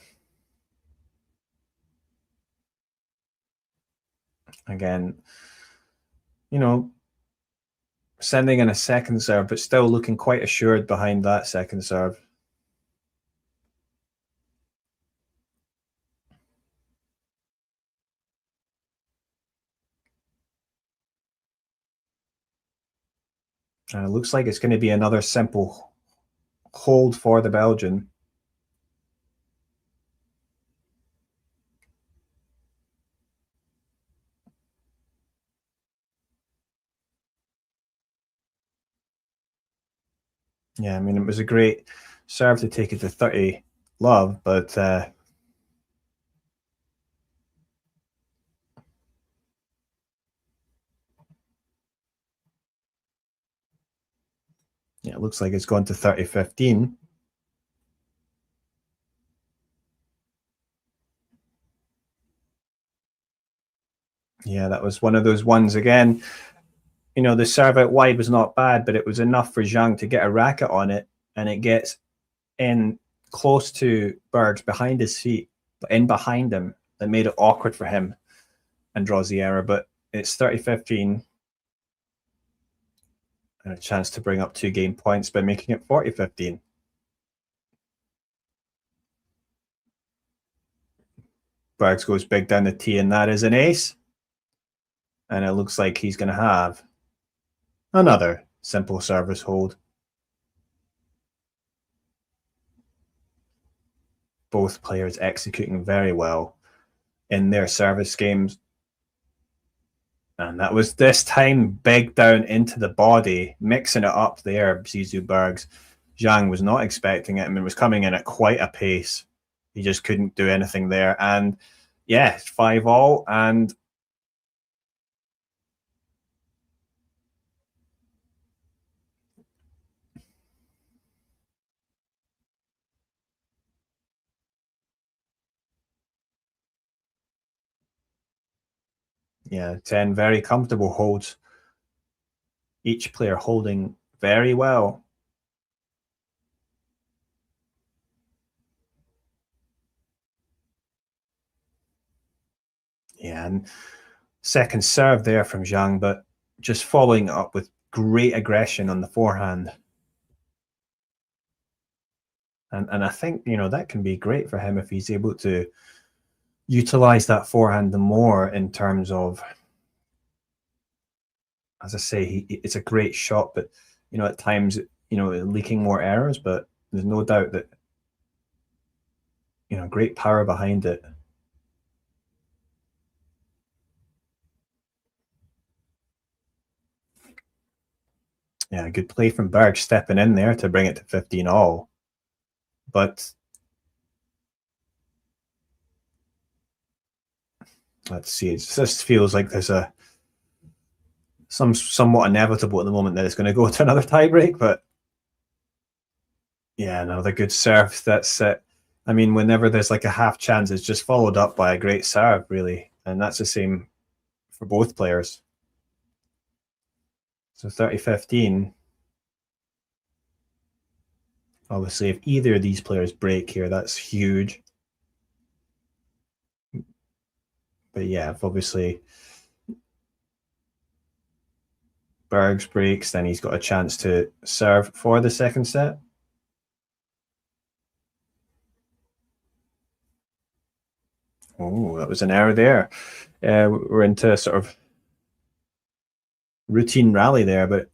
again, you know, sending in a second serve, but still looking quite assured behind that second serve. And it looks like it's going to be another simple hold for the Belgian. Yeah, I mean, it was a great serve to take it to 30 love, but yeah, it looks like it's gone to 30-15. Yeah, that was one of those ones again. You know, the serve out wide was not bad, but it was enough for Zhang to get a racket on it, and it gets in close to Bergs behind his feet, but in behind him. That made it awkward for him and draws the error, but it's 30-15. And a chance to bring up 2 game points by making it 40-15. Bergs goes big down the tee, and that is an ace. And it looks like he's going to have another simple service hold. Both players executing very well in their service games. And that was this time big down into the body, mixing it up there, Zizou Bergs. Zhang was not expecting it. I mean, was coming in at quite a pace. He just couldn't do anything there. And yeah, 5-all. And yeah, 10 very comfortable holds. Each player holding very well. Yeah, and second serve there from Zhang, but just following up with great aggression on the forehand. And I think, you know, that can be great for him if he's able to utilize that forehand more in terms of, as I say, it's a great shot, but, you know, at times, you know, leaking more errors, but there's no doubt that, you know, great power behind it. Yeah, good play from Berg stepping in there to bring it to 15-all. But let's see, it just feels like there's somewhat inevitable at the moment that it's going to go to another tiebreak. But yeah, another good serve. That's it. I mean, whenever there's like a half chance, it's just followed up by a great serve, really. And that's the same for both players. So 30-15. Obviously, if either of these players break here, that's huge. But yeah, if obviously Bergs breaks, then he's got a chance to serve for the second set. Oh, that was an error there. We're into sort of routine rally there, but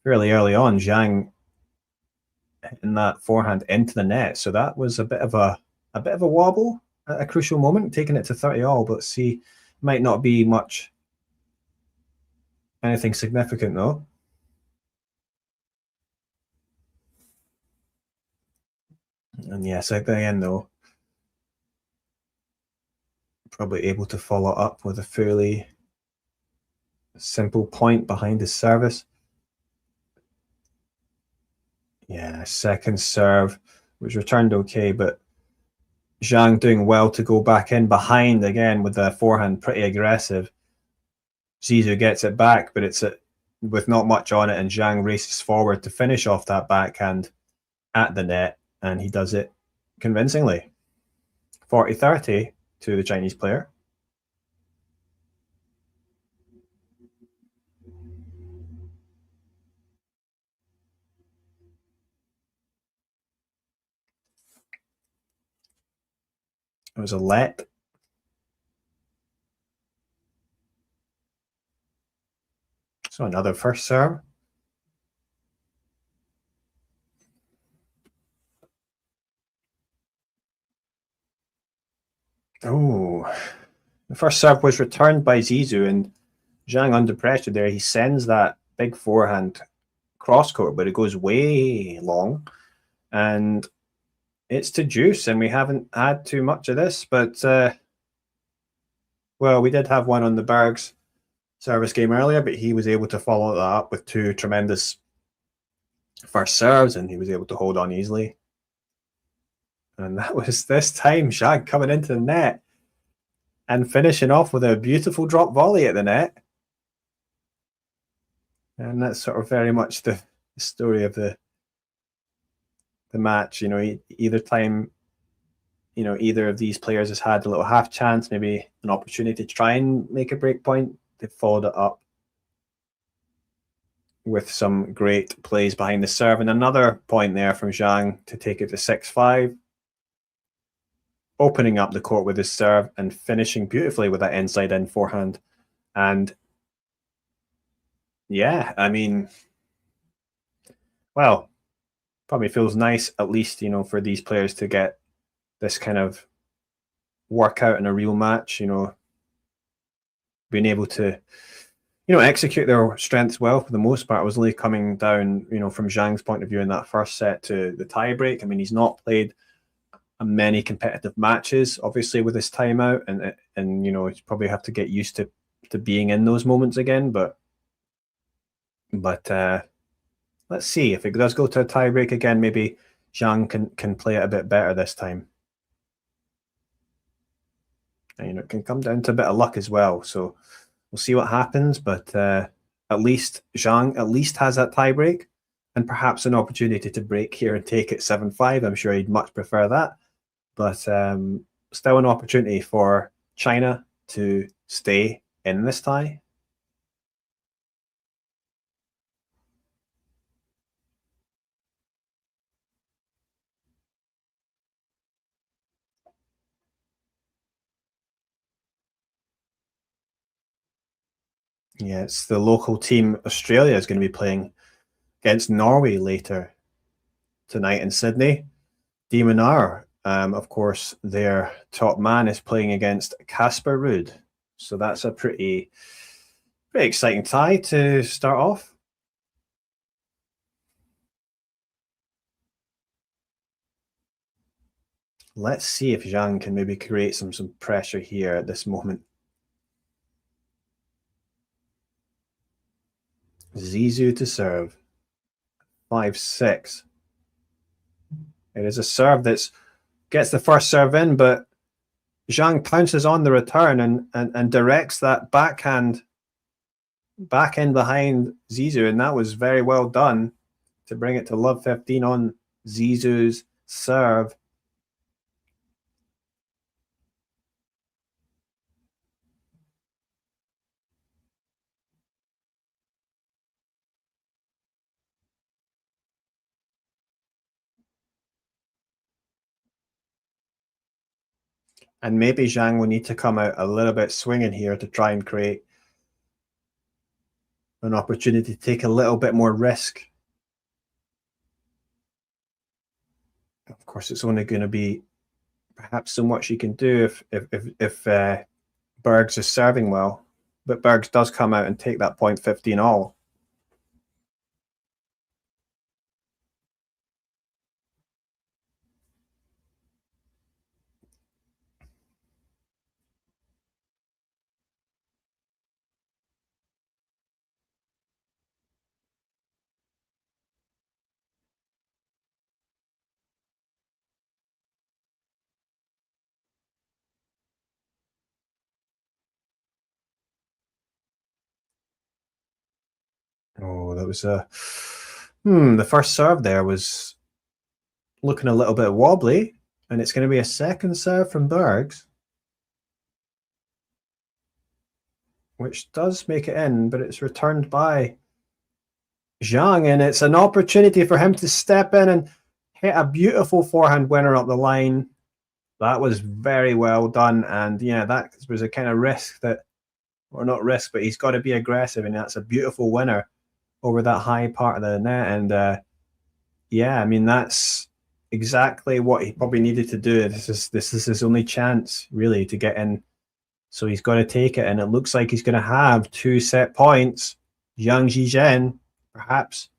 fairly early on, Zhang in that forehand into the net. So that was a bit of a wobble. at a crucial moment, taking it to 30 all, but see, might not be much, anything significant though. And yes, at the end though, probably able to follow up with a fairly simple point behind his service. Yeah, second serve was returned okay, but Zhang doing well to go back in behind again with the forehand, pretty aggressive. Zizou gets it back, but it's with not much on it, and Zhang races forward to finish off that backhand at the net, and he does it convincingly. 40-30 to the Chinese player. It was a let. So another first serve. Oh, the first serve was returned by Zizou, and Zhang under pressure there. He sends that big forehand cross court, but it goes way long, and it's to deuce. And we haven't had too much of this, but well, we did have one on the Bergs service game earlier, but he was able to follow that up with two tremendous first serves, and he was able to hold on easily. And that was this time Zhang coming into the net and finishing off with a beautiful drop volley at the net. And that's sort of very much the story of the match. You know, either time, you know, either of these players has had a little half chance, maybe an opportunity to try and make a break point. They've followed it up with some great plays behind the serve. And another point there from Zhang to take it to 6-5. Opening up the court with his serve and finishing beautifully with that inside-in forehand. And yeah, I mean, well, probably feels nice, at least, you know, for these players to get this kind of workout in a real match, you know, being able to, you know, execute their strengths well for the most part. It was really coming down, you know, from Zhang's point of view in that first set to the tie break. I mean, he's not played many competitive matches, obviously, with his timeout, and you know, he's probably have to get used to being in those moments again. But let's see if it does go to a tie break again. Maybe Zhang can play it a bit better this time. And, you know, it can come down to a bit of luck as well. So we'll see what happens. But at least Zhang at least has that tie break, and perhaps an opportunity to break here and take it 7-5. I'm sure he'd much prefer that. But still an opportunity for China to stay in this tie. Yeah, it's the local team. Australia is going to be playing against Norway later tonight in Sydney. Demon R, of course, their top man is playing against Casper Ruud. So that's a pretty exciting tie to start off. Let's see if Zhang can maybe create some pressure here at this moment. Zizou to serve. 5-6. It is a serve that gets the first serve in, but Zhang pounces on the return and directs that backhand back in behind Zizou, and that was very well done to bring it to love 15 on Zizou's serve. And maybe Zhang will need to come out a little bit swinging here to try and create an opportunity to take a little bit more risk. Of course, it's only going to be perhaps so much he can do if Bergs is serving well. But Bergs does come out and take that point 15 all. Oh, that was the first serve there was looking a little bit wobbly, and it's going to be a second serve from Bergs, which does make it in, but it's returned by Zhang, and it's an opportunity for him to step in and hit a beautiful forehand winner up the line. That was very well done, and yeah, that was a kind of risk that, or not risk, but he's got to be aggressive, and that's a beautiful winner over that high part of the net. And yeah, I mean, that's exactly what he probably needed to do. This is his only chance really to get in, so he's got to take it, and it looks like he's going to have 2 set points. Zhang Zhizhen perhaps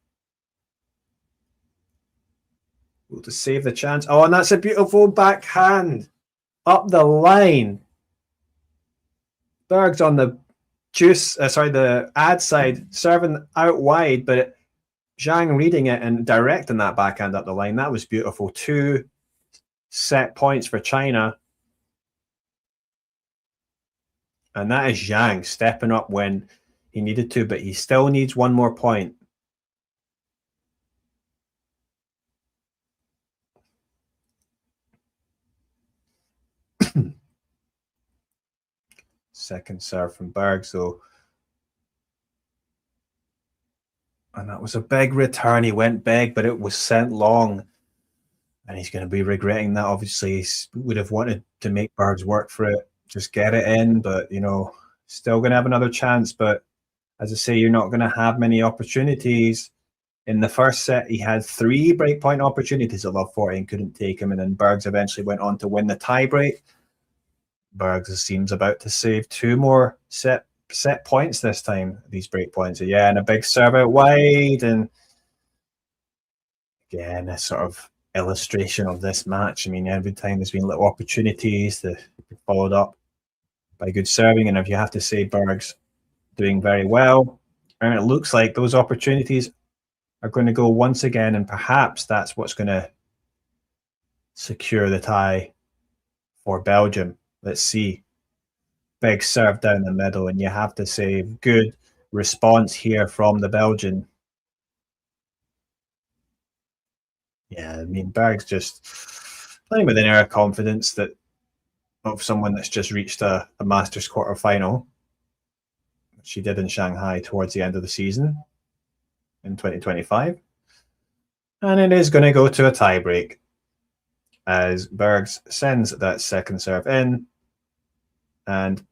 to save the chance. Oh, and that's a beautiful backhand up the line. Bergs on the the ad side, serving out wide, but Zhang reading it and directing that backhand up the line. That was beautiful. 2 set points for China. And that is Zhang stepping up when he needed to, but he still needs 1 more point. Second serve from Bergs, though. And that was a big return. He went big, but it was sent long. And he's going to be regretting that. Obviously, he would have wanted to make Bergs work for it, just get it in. But, you know, still going to have another chance. But as I say, you're not going to have many opportunities. In the first set, he had 3 breakpoint opportunities at love 40 and couldn't take him. And then Bergs eventually went on to win the tiebreak. Bergs seems about to save 2 more set points this time, these break points. Yeah, and a big serve out wide. And again, a sort of illustration of this match. I mean, every time there's been little opportunities that followed up by good serving. And if you have to say Bergs doing very well, and it looks like those opportunities are going to go once again, and perhaps that's what's going to secure the tie for Belgium. Let's see. Big serve down the middle, and you have to say good response here from the Belgian. Yeah, I mean, Bergs just playing with an air of confidence that of someone that's just reached a Masters quarterfinal, which he did in Shanghai towards the end of the season in 2025. And it is going to go to a tiebreak as Bergs sends that second serve in, and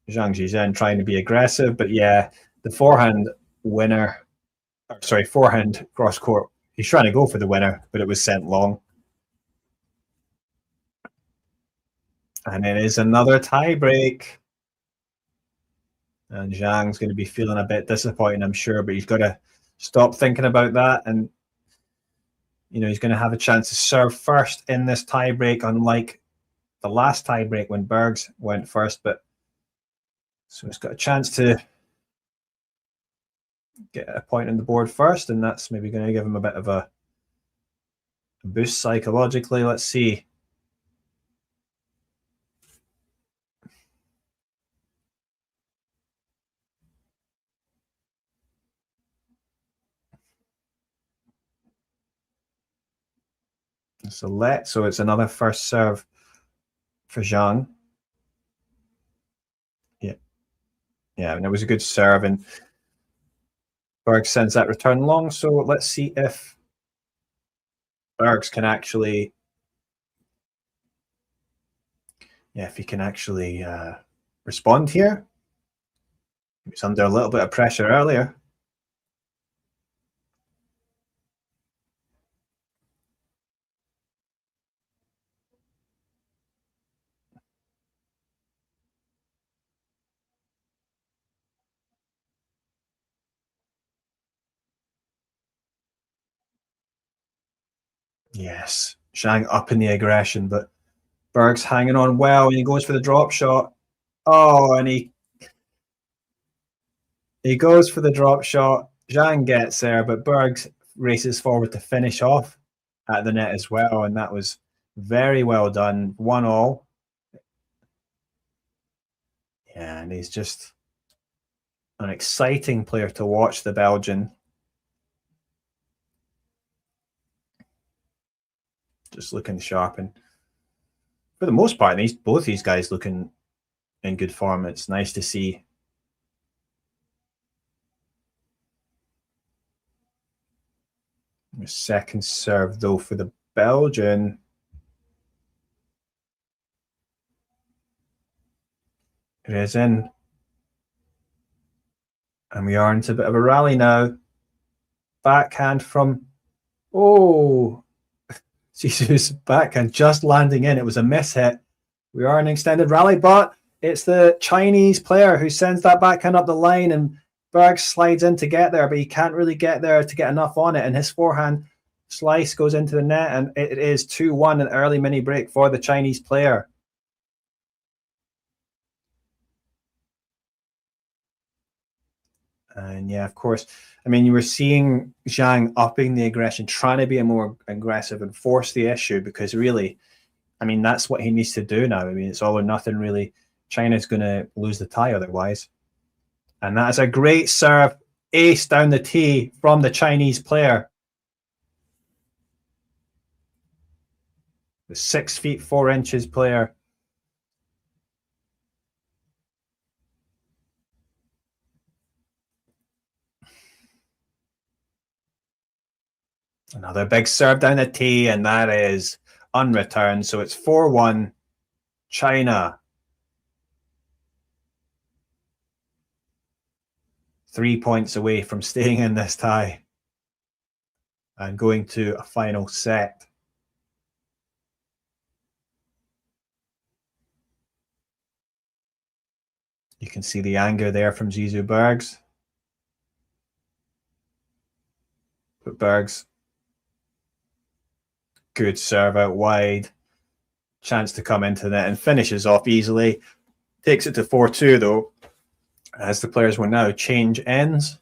Zhang Zhizhen trying to be aggressive, but yeah, the forehand cross court, he's trying to go for the winner, but it was sent long. And it is another tiebreak. And Zhang's going to be feeling a bit disappointed, I'm sure, but he's got to stop thinking about that. And, you know, he's going to have a chance to serve first in this tiebreak, unlike the last tiebreak when Bergs went first. But so he's got a chance to get a point on the board first, and that's maybe going to give him a bit of a boost psychologically. Let's see. So it's another first serve for Zhang. Yeah, and it was a good serve, and Bergs sends that return long. So let's see if Bergs can actually, if he can actually respond here. He was under a little bit of pressure earlier. Yes, Zhang up in the aggression, but Bergs hanging on well, and he goes for the drop shot. Oh, and he goes for the drop shot. Zhang gets there, but Bergs races forward to finish off at the net as well, and that was very well done. 1-1. Yeah, and he's just an exciting player to watch, the Belgian. Just looking sharp, and for the most part, both these guys looking in good form. It's nice to see. The second serve, though, for the Belgian. It is in. And we are into a bit of a rally now. Backhand from, Zizou's backhand just landing in. It was a miss hit. We are in an extended rally, but it's the Chinese player who sends that backhand up the line, and Berg slides in to get there, but he can't really get there to get enough on it. And his forehand slice goes into the net, and it is 2-1, an early mini break for the Chinese player. And yeah, of course, I mean, you were seeing Zhang upping the aggression, trying to be more aggressive and force the issue, because really, I mean, that's what he needs to do now. I mean, it's all or nothing, really. China's going to lose the tie otherwise. And that is a great serve, ace down the tee from the Chinese player. The 6 feet 4 inches player. Another big serve down the tee, and that is unreturned. So it's 4-1 China. 3 points away from staying in this tie and going to a final set. You can see the anger there from Zizou Bergs. But Bergs, good serve out wide. Chance to come into the net and finishes off easily. Takes it to 4-2 though, as the players will now change ends.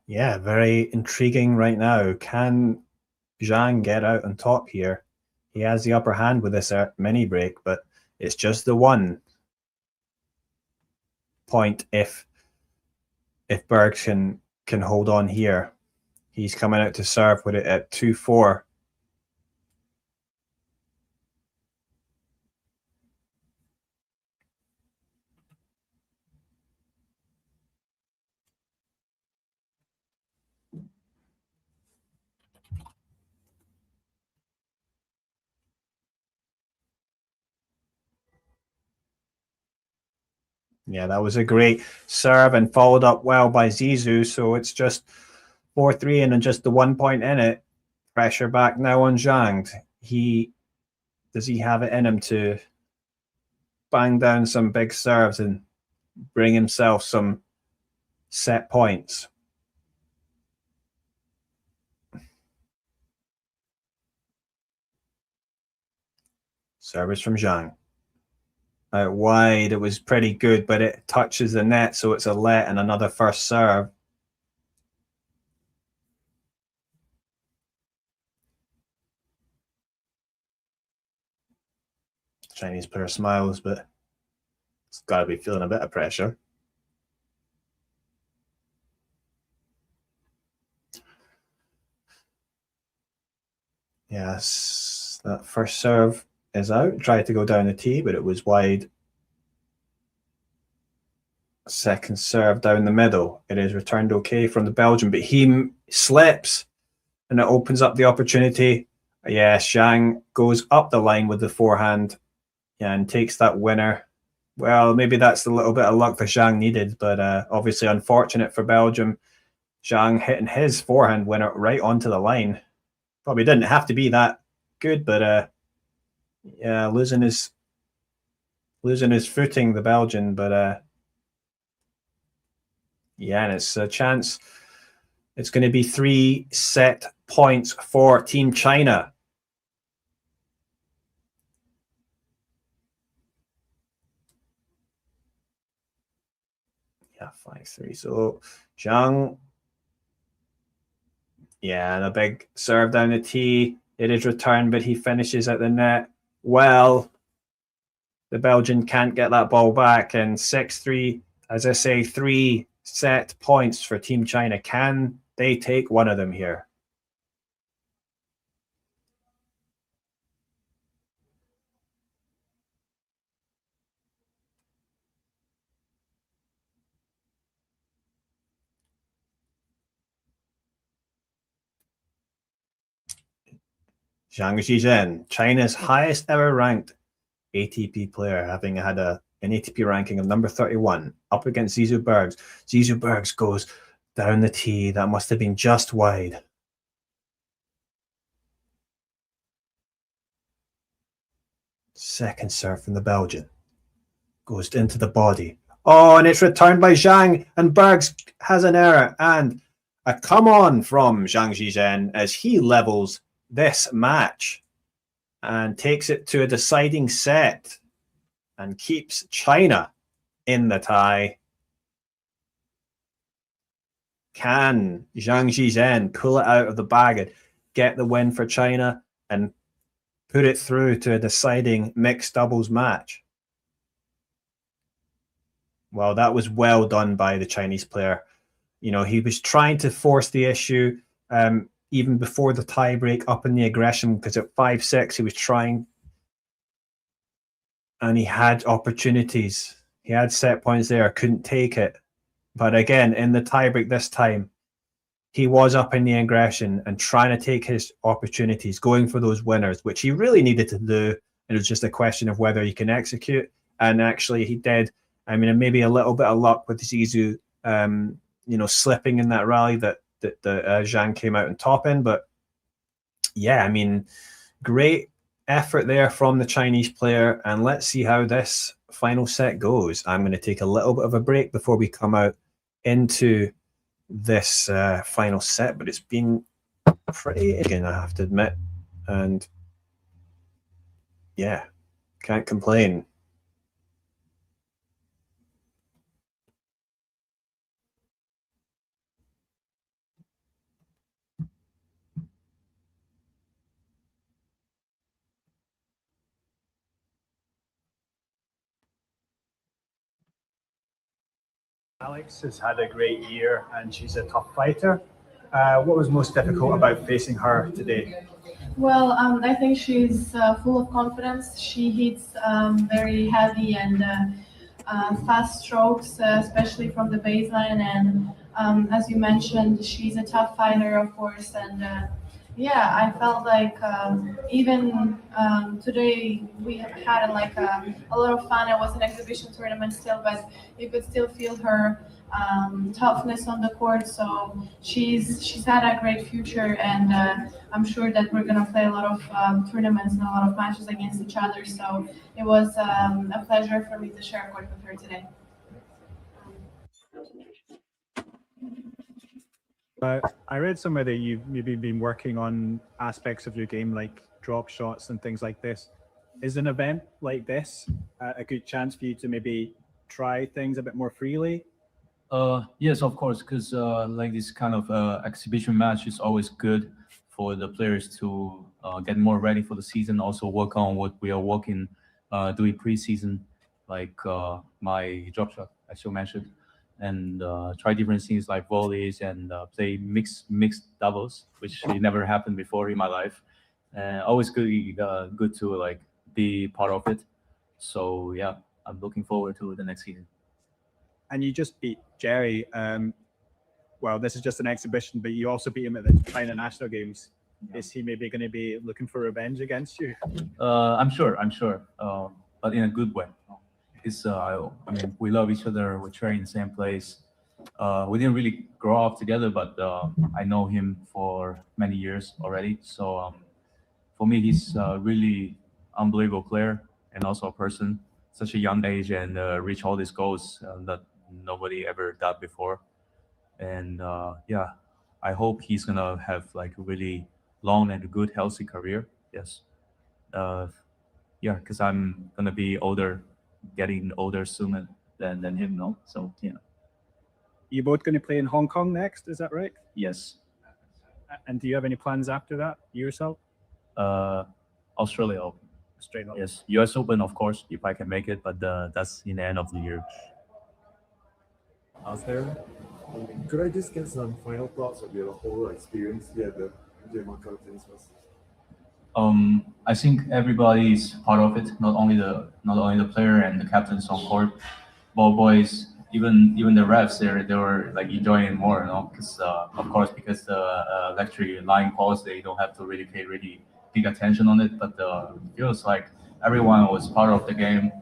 Yeah, very intriguing right now. Can Zhang get out on top here? He has the upper hand with this mini break, but it's just the 1 point if Berg can hold on here. He's coming out to serve with it at 2-4. Yeah, that was a great serve and followed up well by Zizou. So it's just 4-3 and just the 1 point in it. Pressure back now on Zhang. Does he have it in him to bang down some big serves and bring himself some set points? Service from Zhang. Out wide, it was pretty good, but it touches the net, so it's a let and another first serve. Chinese player smiles, but it's got to be feeling a bit of pressure. Yes, that first serve is out. Tried to go down the tee, but it was wide. Second serve down the middle. It is returned okay from the Belgian, but he slips and it opens up the opportunity. Yes, Zhang goes up the line with the forehand Yeah, and takes that winner. Well, maybe that's the little bit of luck that Zhang needed, but obviously unfortunate for Belgium. Zhang hitting his forehand winner right onto the line. Probably didn't have to be that good, but yeah, losing his footing, the Belgian. But yeah, and it's a chance. It's going to be 3 set points for Team China. Yeah, 5-3. So Zhang. Yeah, and a big serve down the tee. It is returned, but he finishes at the net. Well, the Belgian can't get that ball back, and 6-3. As I say, 3 set points for Team China. Can they take one of them here? Zhang Zhizhen, China's highest ever ranked ATP player, having had an ATP ranking of number 31, up against Zizou Bergs. Zizou Bergs goes down the tee. That must have been just wide. Second serve from the Belgian. Goes into the body. Oh, and it's returned by Zhang, and Bergs has an error, and a come on from Zhang Zhizhen as he levels this match and takes it to a deciding set and keeps China in the tie. Can Zhang Zhizhen pull it out of the bag and get the win for China and put it through to a deciding mixed doubles match? Well, that was well done by the Chinese player. You know, he was trying to force the issue even before the tie break, up in the aggression, because at 5-6 he was trying, and he had opportunities. He had set points there, couldn't take it. But again, in the tie break this time, he was up in the aggression and trying to take his opportunities, going for those winners, which he really needed to do. It was just a question of whether he can execute, and actually he did. I mean, maybe a little bit of luck with Zizou, you know, slipping in that rally that Zhang came out on top in. But yeah, I mean, great effort there from the Chinese player. And let's see how this final set goes. I'm going to take a little bit of a break before we come out into this final set, but it's been pretty, again, I have to admit. And yeah, can't complain. Alex has had a great year and she's a tough fighter. What was most difficult about facing her today? Well, I think she's full of confidence. She hits very heavy and fast strokes, especially from the baseline. And as you mentioned, she's a tough fighter, of course. And yeah, I felt like even today we had like a lot of fun. It was an exhibition tournament still, but you could still feel her toughness on the court. So she's had a great future, and I'm sure that we're gonna play a lot of tournaments and a lot of matches against each other. So it was a pleasure for me to share court with her today. I read somewhere that you've maybe been working on aspects of your game like drop shots and things like this. Is an event like this a good chance for you to maybe try things a bit more freely? Yes, of course, because like this kind of exhibition match is always good for the players to get more ready for the season, also work on what we are working, doing pre-season, like my drop shot, as you mentioned, and try different things like volleys and play mixed doubles, which never happened before in my life. Always good to like be part of it. So yeah, I'm looking forward to the next season. And you just beat Jerry. Well, this is just an exhibition, but you also beat him at the China National Games. Is he maybe going to be looking for revenge against you? I'm sure. but in a good way. It's I mean, we love each other. We train in the same place. We didn't really grow up together, but I know him for many years already. So for me, he's a really unbelievable player and also a person. Such a young age and reach all these goals that nobody ever did before. And yeah, I hope he's gonna have like a really long and good, healthy career. Yes. Uh, yeah, because I'm gonna be older, getting older sooner than him. No, so yeah. You're both going to play in Hong Kong next, is that right? Yes. And do you have any plans after that, yourself? Australia Open. Straight up. Yes. US Open, of course, if I can make it, but that's in the end of the year. Sarah, could I just get some final thoughts of your whole experience here at the Macau Tennis Festival? I think everybody is part of it. Not only the player and the captains on court, ball boys, even the refs. They were like enjoying it more, you know, because of course because the electric line calls, they don't have to really pay really big attention on it. But it feels like everyone was part of the game,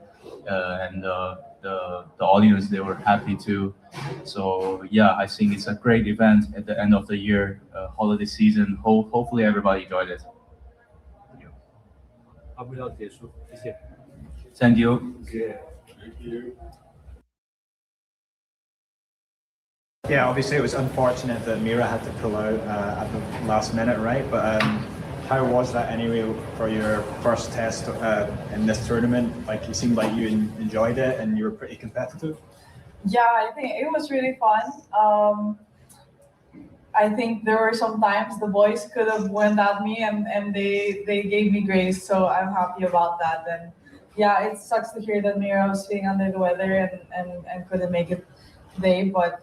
and the audience, they were happy too. So yeah, I think it's a great event at the end of the year, holiday season. Hopefully everybody enjoyed it. 阿布要结束，谢谢。 Thank you. Thank you. Yeah, obviously it was unfortunate that Mira had to pull out at the last minute, right? But how was that anyway for your first test in this tournament? Like, it seemed like you enjoyed it and you were pretty competitive. Yeah, I think it was really fun. I think there were some times the boys could have went at me and they gave me grace, so I'm happy about that. And yeah, it sucks to hear that Mira was feeling under the weather and couldn't make it today. But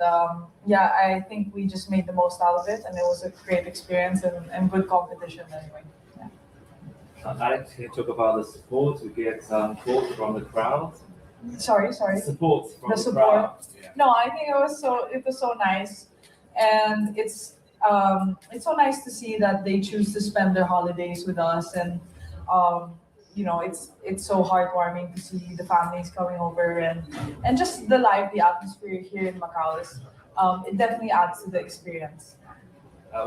yeah, I think we just made the most out of it, and it was a great experience and good competition anyway. Yeah. Alex, can you talk about the support to get support from the crowd? Sorry. Support from The the support. crowd. Yeah. No, I think it was so nice, and it's so nice to see that they choose to spend their holidays with us, and you know, it's so heartwarming to see the families coming over and just the lively atmosphere here in Macau is it definitely adds to the experience.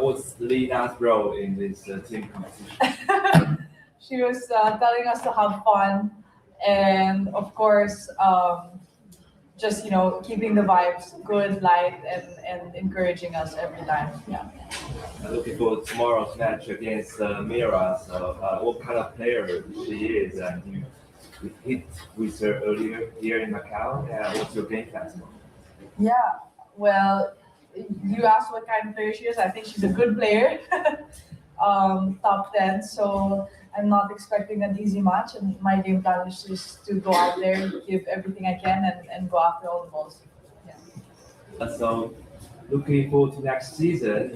What's Lena's role in this team competition? She was telling us to have fun, and of course, just, you know, keeping the vibes good, light, and encouraging us every time. Yeah. Looking forward to tomorrow's match against Mira. So, what kind of player she is, and you hit with her earlier here in Macau. What's your game plan tomorrow? Yeah. Well, you asked what kind of player she is. I think she's a good player. Top 10. So I'm not expecting an easy match, and my game plan is just to go out there, give everything I can, and go after all the balls. Yeah. So, looking forward to next season,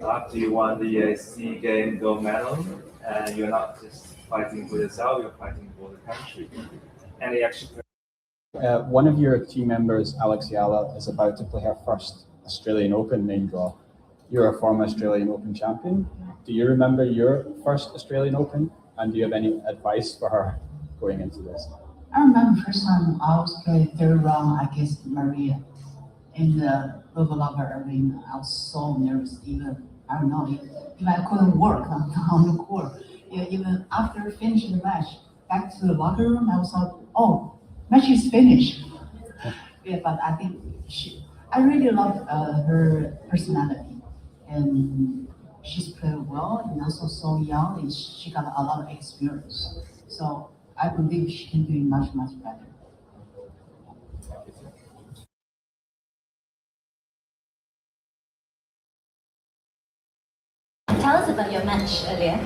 after you won the SEA Game gold medal, and you're not just fighting for yourself, you're fighting for the country. Any action? One of your team members, Alex Yala, is about to play her first Australian Open name draw. You're a former Australian Open champion. Do you remember your first Australian Open? And do you have any advice for her going into this? I remember first time I was playing third round against Maria in the Lover Arena. I was so nervous, even I don't know, even I couldn't work on the court. Even after finishing the match, back to the locker room, I was like, oh, match is finished. Yeah, but I think I really love her personality, and she's played well and also so young, and she got a lot of experience. So I believe she can do much better. Tell us about your match earlier.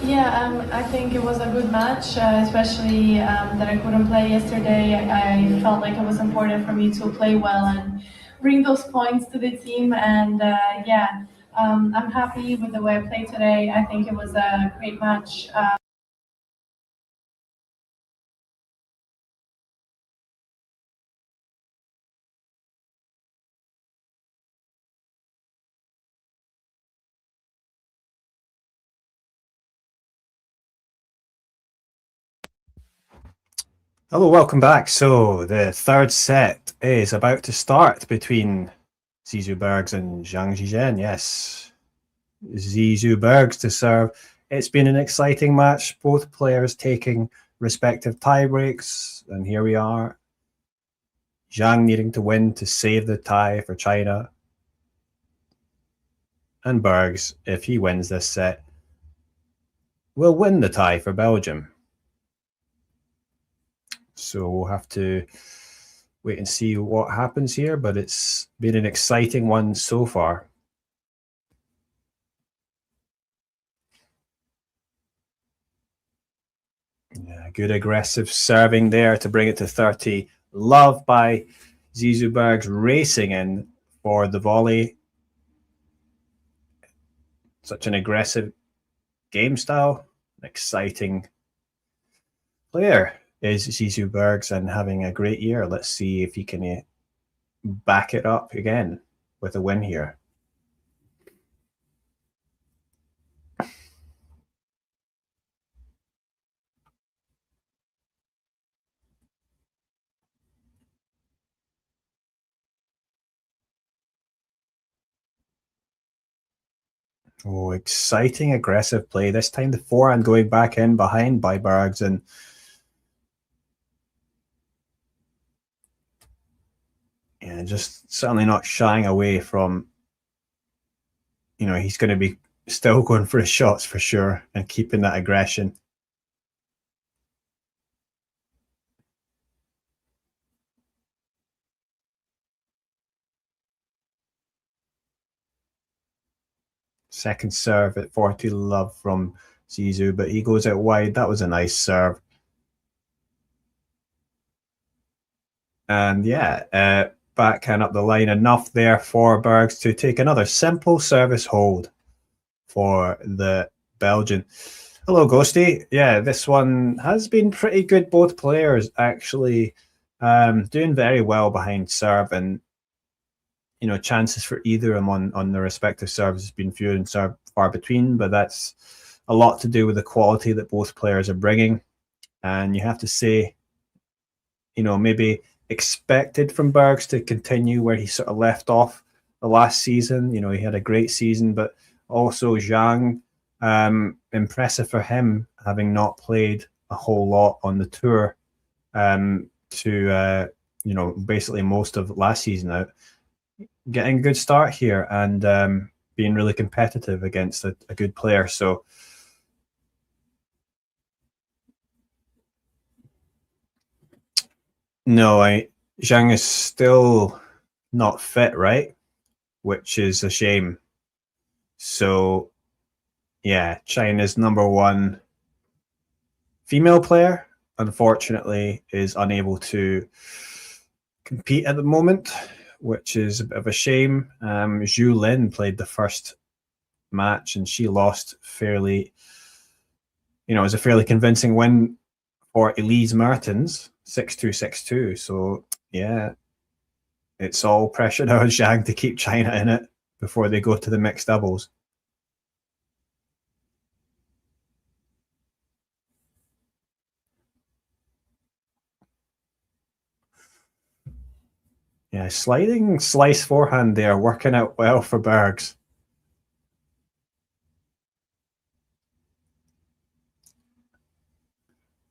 Yeah, I think it was a good match, especially that I couldn't play yesterday. I felt like it was important for me to play well and bring those points to the team. And yeah, I'm happy with the way I played today. I think it was a great match. Hello, welcome back. So the third set is about to start between Zizou Bergs and Zhang Zhizhen. Yes, Zizou Bergs to serve. It's been an exciting match, both players taking respective tie breaks, and here we are. Zhang needing to win to save the tie for China. And Bergs, if he wins this set, will win the tie for Belgium. So we'll have to wait and see what happens here, but it's been an exciting one so far. Yeah, good aggressive serving there to bring it to 30. Love by Zizou Bergs racing in for the volley. Such an aggressive game style. Exciting player is Zizou Bergs and having a great year. Let's see if he can back it up again with a win here. Oh, exciting, aggressive play. This time the forehand going back in behind by Bergs, and yeah, just certainly not shying away from, he's going to be still going for his shots for sure and keeping that aggression. Second serve at 40, love from Zizou, but he goes out wide. That was a nice serve. And yeah, backhand up the line, enough there for Bergs to take another simple service hold for the Belgian. Hello, Ghosty. Yeah, this one has been pretty good. Both players actually doing very well behind serve, and chances for either of them on their respective serves has been few and far between, but that's a lot to do with the quality that both players are bringing. And you have to say, maybe expected from Bergs to continue where he sort of left off the last season. He had a great season, but also Zhang, impressive for him, having not played a whole lot on the tour to basically most of last season out. Getting a good start here and being really competitive against a good player. So no, Zhang is still not fit, right? Which is a shame. So yeah, China's number one female player, unfortunately, is unable to compete at the moment, which is a bit of a shame. Zhu Lin played the first match and she lost fairly, it was a fairly convincing win for Elise Mertens, 6-2, 6-2. So yeah, it's all pressure now on Zhang to keep China in it before they go to the mixed doubles. Yeah, sliding slice forehand there, working out well for Bergs.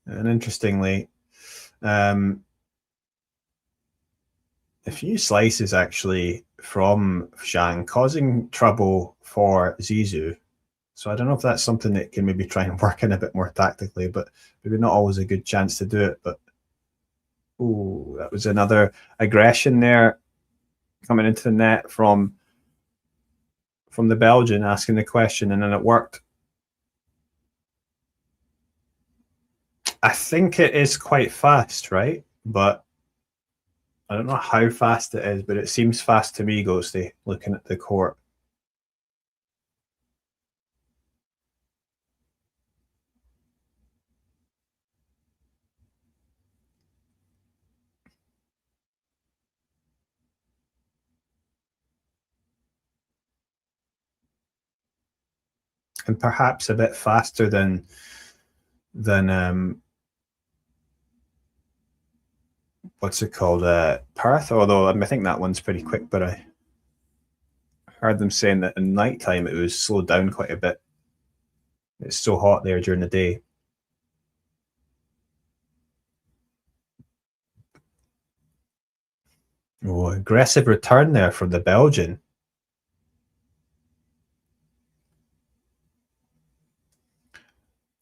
And interestingly, a few slices actually from Zhang causing trouble for Zizou. So I don't know if that's something that can maybe try and work in a bit more tactically, but maybe not always a good chance to do it. But oh, that was another aggression there coming into the net from the Belgian asking the question, and then it worked. I think it is quite fast, right? But I don't know how fast it is, but it seems fast to me, Ghosty, looking at the court. And perhaps a bit faster than what's it called? Perth, although I think that one's pretty quick, but I heard them saying that in night time it was slowed down quite a bit. It's so hot there during the day. Oh, aggressive return there from the Belgian.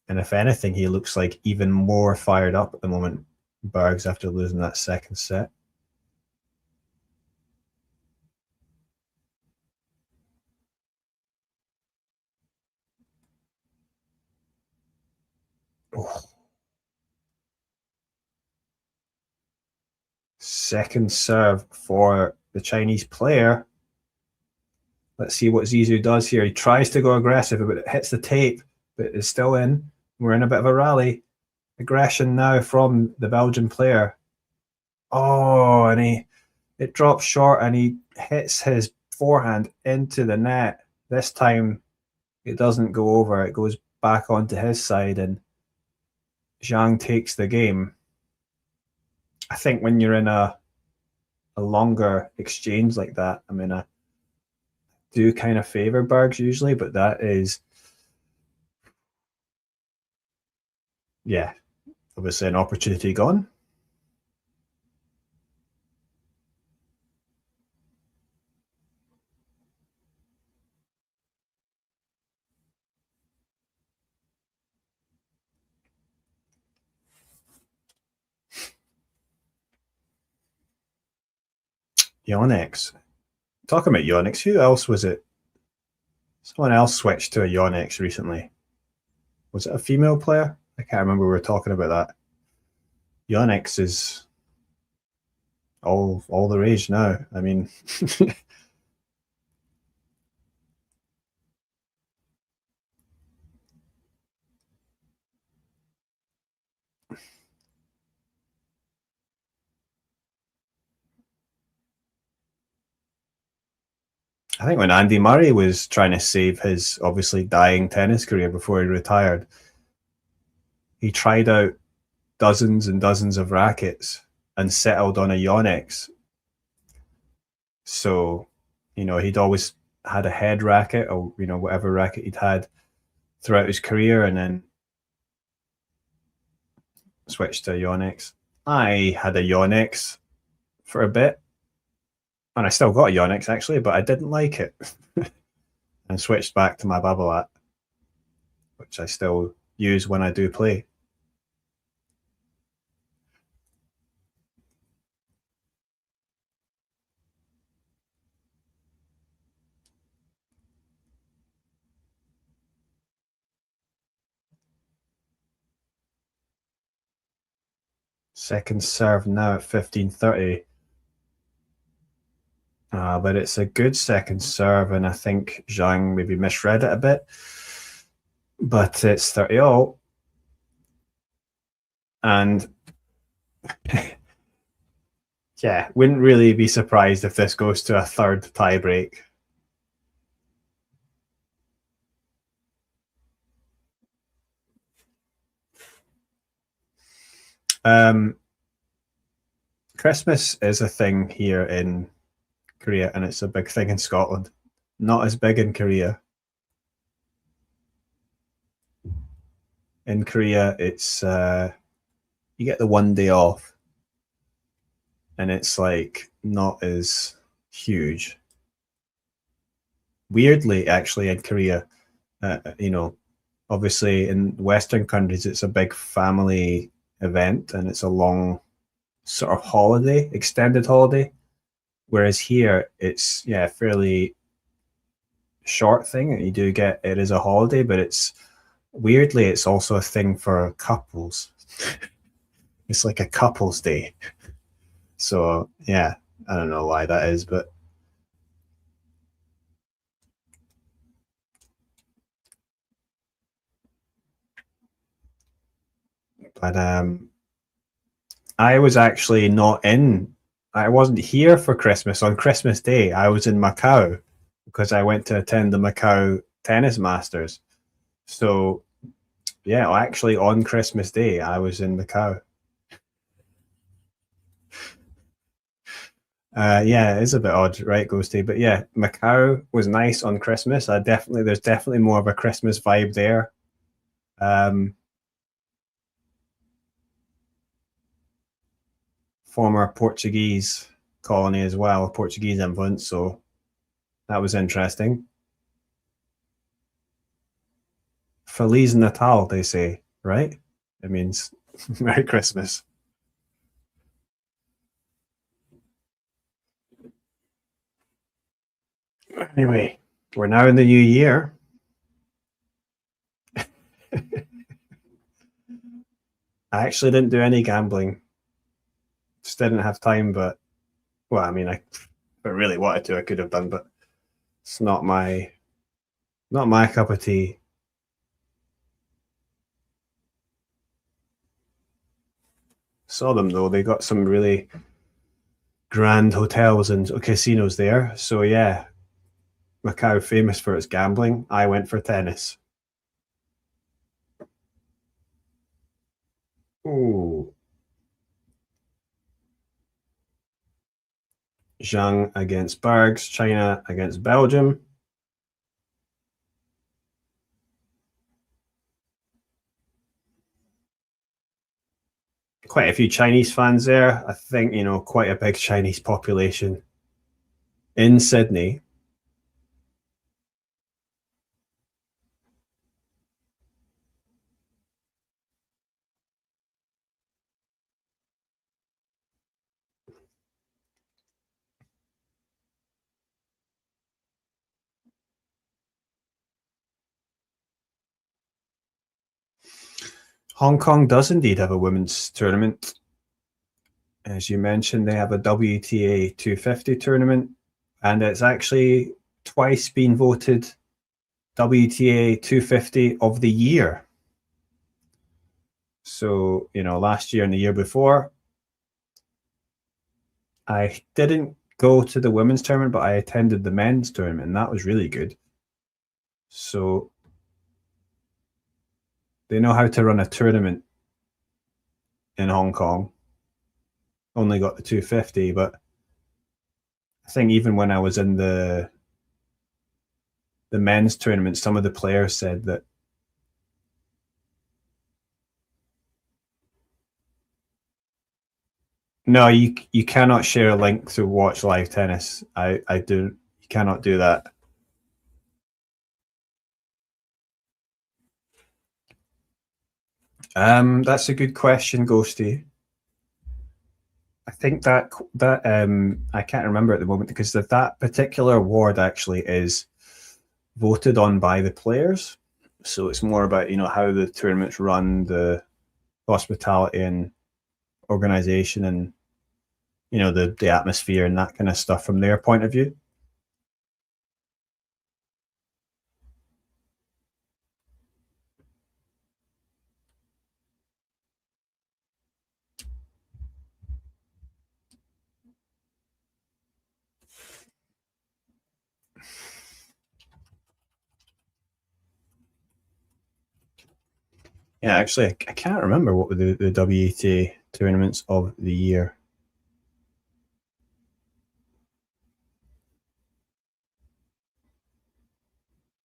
And if anything, he looks like even more fired up at the moment, Bergs, after losing that second set. Oh. Second serve for the Chinese player. Let's see what Zizou does here. He tries to go aggressive, but it hits the tape, but it's still in. We're in a bit of a rally. Aggression now from the Belgian player. Oh, and it drops short and he hits his forehand into the net. This time it doesn't go over. It goes back onto his side and Zhang takes the game. I think when you're in a longer exchange like that, I mean, I do kind of favor Bergs usually, but that is, yeah, obviously an opportunity gone. Yonex. Talking about Yonex, who else was it? Someone else switched to a Yonex recently. Was it a female player? I can't remember. We were talking about that. Yonex is all the rage now. I mean, I think when Andy Murray was trying to save his obviously dying tennis career before he retired, he tried out dozens and dozens of rackets and settled on a Yonex. So, you know, he'd always had a head racket or, you know, whatever racket he'd had throughout his career and then switched to a Yonex. I had a Yonex for a bit. And I still got a Yonex actually, but I didn't like it and switched back to my Babolat, which I still use when I do play. Second serve now at 15:30. But it's a good second serve, and I think Zhang maybe misread it a bit. But it's 30-all. And yeah, wouldn't really be surprised if this goes to a third tie break. Christmas is a thing here in Korea, and it's a big thing in Scotland. Not as big in Korea. In Korea, it's you get the one day off, and it's like not as huge. Weirdly, actually, in Korea, you know, obviously in Western countries, it's a big family event, and it's a long sort of holiday, extended holiday. Whereas here, it's fairly short thing. You do get it is a holiday, but it's weirdly it's also a thing for couples. It's like a couples day. So yeah, I don't know why that is, but I was actually not in. I wasn't here for Christmas. On Christmas Day, I was in Macau because I went to attend the Macau Tennis Masters. So, yeah, actually on Christmas Day, I was in Macau. Yeah, it is a bit odd, right, Ghosty? But yeah, Macau was nice on Christmas. There's definitely more of a Christmas vibe there. Former Portuguese colony as well, Portuguese influence, so that was interesting. Feliz Natal, they say, right? It means Merry Christmas. Anyway, we're now in the new year. I actually didn't do any gambling. Just didn't have time, but well, I mean, if I really wanted to, I could have done, but it's not my cup of tea. Saw them though; they got some really grand hotels and casinos there. So yeah, Macau famous for its gambling. I went for tennis. Ooh. Zhang against Bergs, China against Belgium. Quite a few Chinese fans there. I think, quite a big Chinese population in Sydney. Hong Kong does indeed have a women's tournament. As you mentioned, they have a WTA 250 tournament, and it's actually twice been voted WTA 250 of the year. So, last year and the year before, I didn't go to the women's tournament, but I attended the men's tournament, and that was really good. So they know how to run a tournament in Hong Kong. Only got the 250, but I think even when I was in the men's tournament, some of the players said that no, you cannot share a link to watch live tennis. You cannot do that. That's a good question, Ghosty. I think that I can't remember at the moment because that particular award actually is voted on by the players. So it's more about how the tournaments run, the hospitality and organization, and the atmosphere and that kind of stuff from their point of view. Yeah, actually, I can't remember what were the WTA tournaments of the year.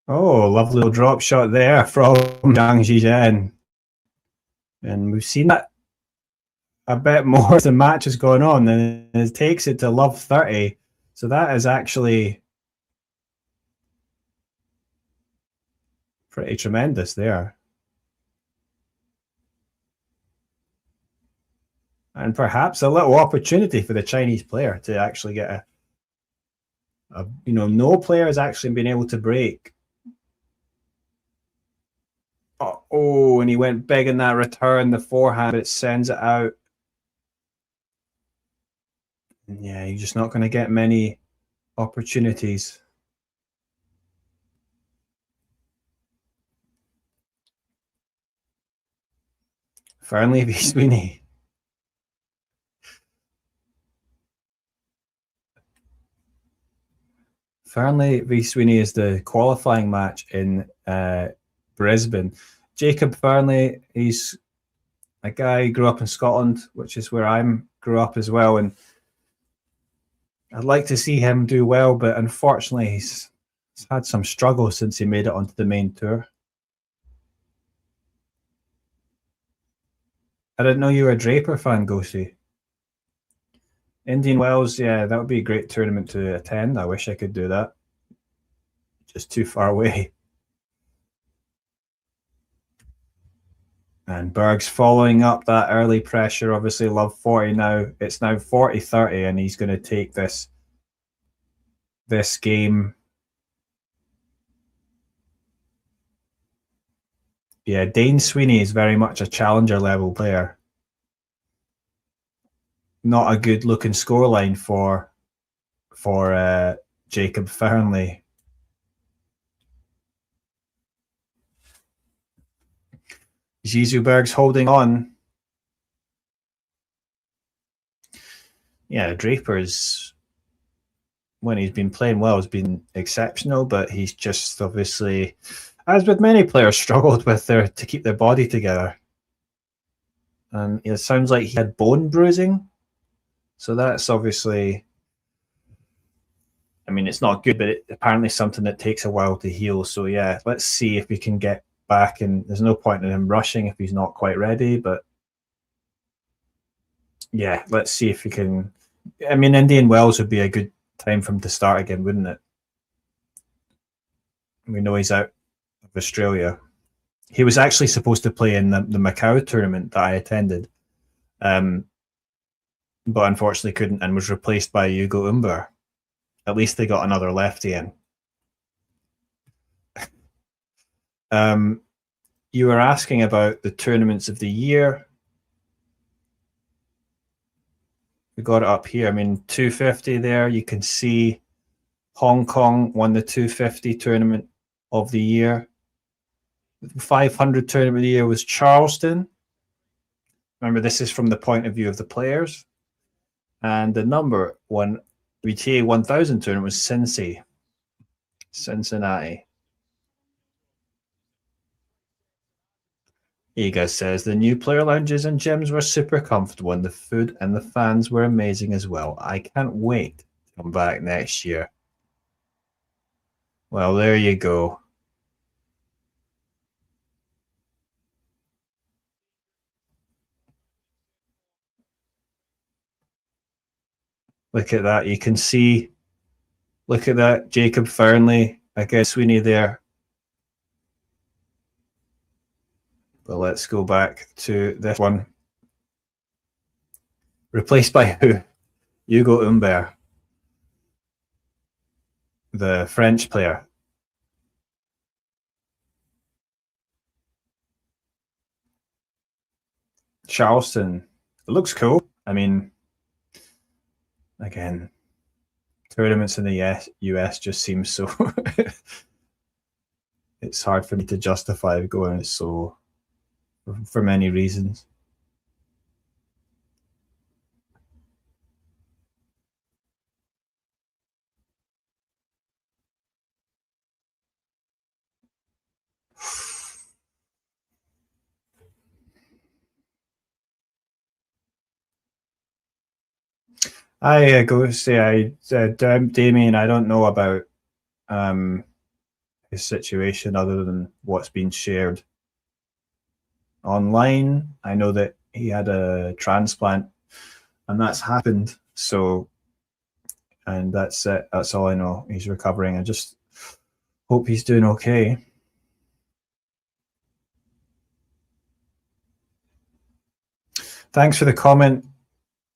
Oh, lovely little drop shot there from Zhang Zhizhen. And we've seen that a bit more as the match is going on, and it takes it to love 30. So that is actually pretty tremendous there. And perhaps a little opportunity for the Chinese player to actually get no player has actually been able to break. Oh, and he went big in that return, the forehand, but it sends it out. Yeah, you're just not going to get many opportunities. Fernley v Sweeney. Fernley v Sweeney is the qualifying match in Brisbane. Jacob Fernley, he's a guy who grew up in Scotland, which is where I grew up as well. And I'd like to see him do well, but unfortunately he's had some struggles since he made it onto the main tour. I didn't know you were a Draper fan, Ghosty. Indian Wells, yeah, that would be a great tournament to attend. I wish I could do that. Just too far away. And Bergs following up that early pressure, obviously love 40 now. It's now 40-30, and he's going to take this game. Yeah, Dane Sweeney is very much a challenger level player. Not a good looking scoreline for Jacob Fernley. Zizou Bergs holding on. Yeah, Draper's, when he's been playing well, has been exceptional, but he's just obviously, as with many players, struggled with to keep their body together. And it sounds like he had bone bruising. So that's obviously, I mean, it's not good, but apparently something that takes a while to heal. So yeah, let's see if we can get back. And there's no point in him rushing if he's not quite ready. But yeah, let's see if we can. I mean, Indian Wells would be a good time for him to start again, wouldn't it? We know he's out of Australia. He was actually supposed to play in the Macau tournament that I attended, but unfortunately couldn't, and was replaced by Hugo Umber. At least they got another lefty in. You were asking about the tournaments of the year. We got it up here. I mean, 250 there. You can see Hong Kong won the 250 tournament of the year. The 500 tournament of the year was Charleston. Remember, this is from the point of view of the players. And the number one WTA 1000 tournament was Cincinnati. Iga says the new player lounges and gyms were super comfortable, and the food and the fans were amazing as well. I can't wait to come back next year. Well, there you go. Look at that. You can see, look at that, Jacob Fernley, I guess Sweeney there. But let's go back to this one. Replaced by who? Hugo Humbert, the French player. Charleston. It looks cool. I mean, again, tournaments in the US just seem so it's hard for me to justify going so for many reasons. I go say Damien, I don't know about his situation other than what's been shared online. I know that he had a transplant and that's happened. So, and that's it. That's all I know. He's recovering. I just hope he's doing okay. Thanks for the comment.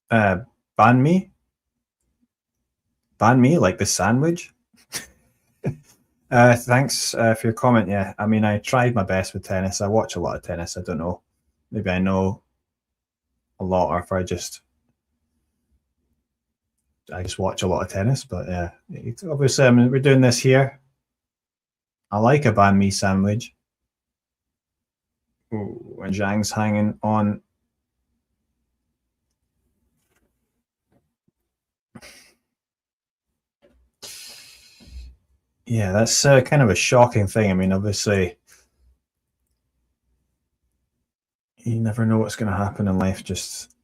Ban me like the sandwich. Thanks for your comment. Yeah, I mean, I tried my best with tennis. I watch a lot of tennis. I don't know. Maybe I know a lot, or if I just watch a lot of tennis. But yeah, obviously, I mean, we're doing this here. I like a banh mi sandwich. Ooh, and Zhang's hanging on. Yeah, that's kind of a shocking thing. I mean, obviously, you never know what's going to happen in life. Just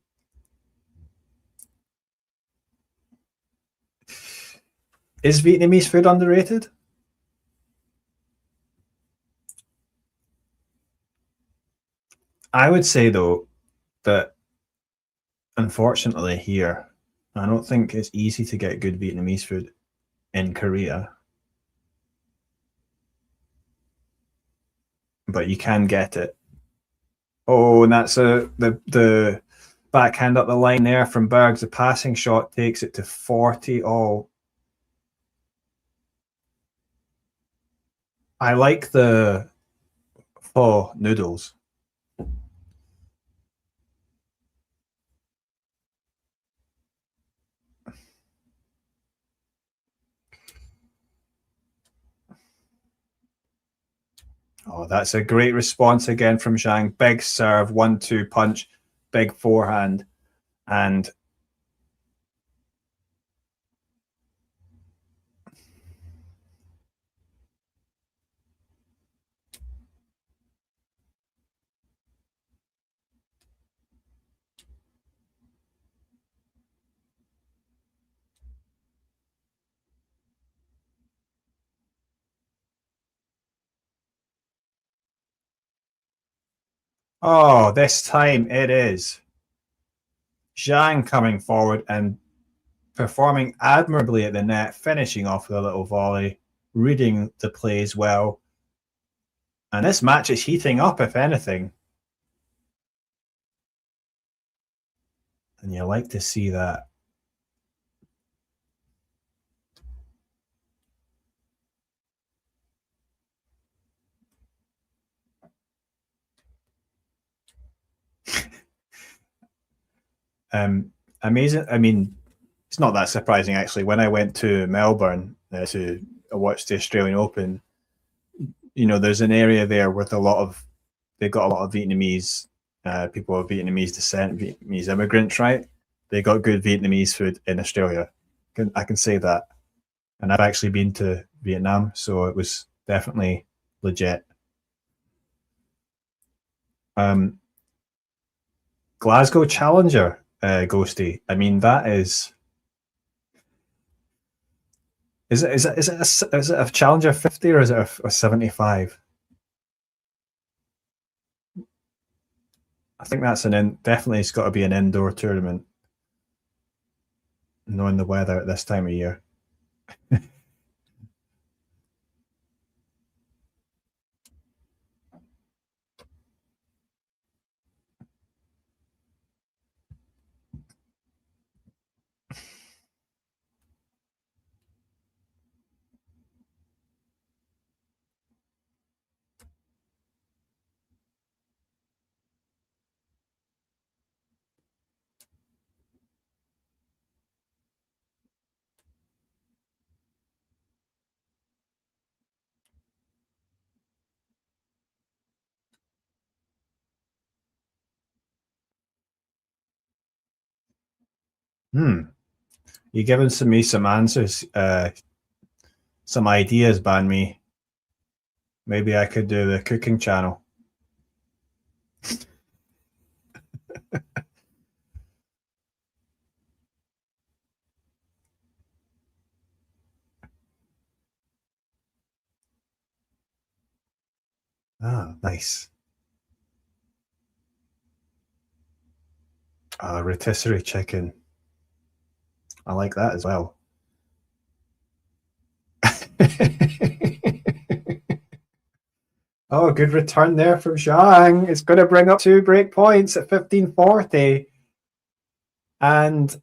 Is Vietnamese food underrated? I would say, though, that unfortunately here, I don't think it's easy to get good Vietnamese food in Korea. But you can get it. Oh, and that's the backhand up the line there from Bergs. The passing shot takes it to 40 all. I like the pho noodles. Oh, that's a great response again from Zhang. Big serve, 1-2 punch, big forehand. And oh, this time it is Zhang coming forward and performing admirably at the net, finishing off with a little volley, reading the plays well. And this match is heating up, if anything. And you like to see that. Amazing. I mean, it's not that surprising, actually. When I went to Melbourne to watch the Australian Open, you know, there's an area there with they've got a lot of Vietnamese people of Vietnamese descent, Vietnamese immigrants, right? They got good Vietnamese food in Australia. I can say that. And I've actually been to Vietnam, so it was definitely legit. Glasgow Challenger, Ghosty. I mean, that is it a Challenger 50 or is it a 75? I think that's definitely it's got to be an indoor tournament, knowing the weather at this time of year. You're giving me some answers, some ideas, Ban Me. Maybe I could do the cooking channel. Ah, nice. Rotisserie chicken. I like that as well. Oh, good return there from Zhang. It's going to bring up 2 break points at 15:40. And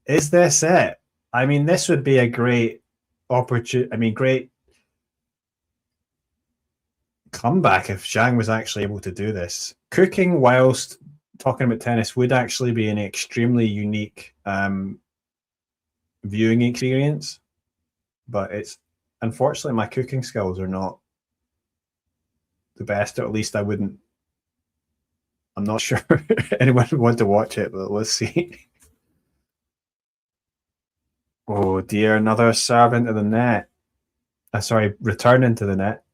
is this it? I mean, this would be a great opportunity. I mean, great comeback if Zhang was actually able to do this. Cooking whilst talking about tennis would actually be an extremely unique viewing experience. But it's unfortunately my cooking skills are not the best, or at least I'm not sure anyone would want to watch it, but let's see. Oh dear, another serve into the net. Sorry, return into the net.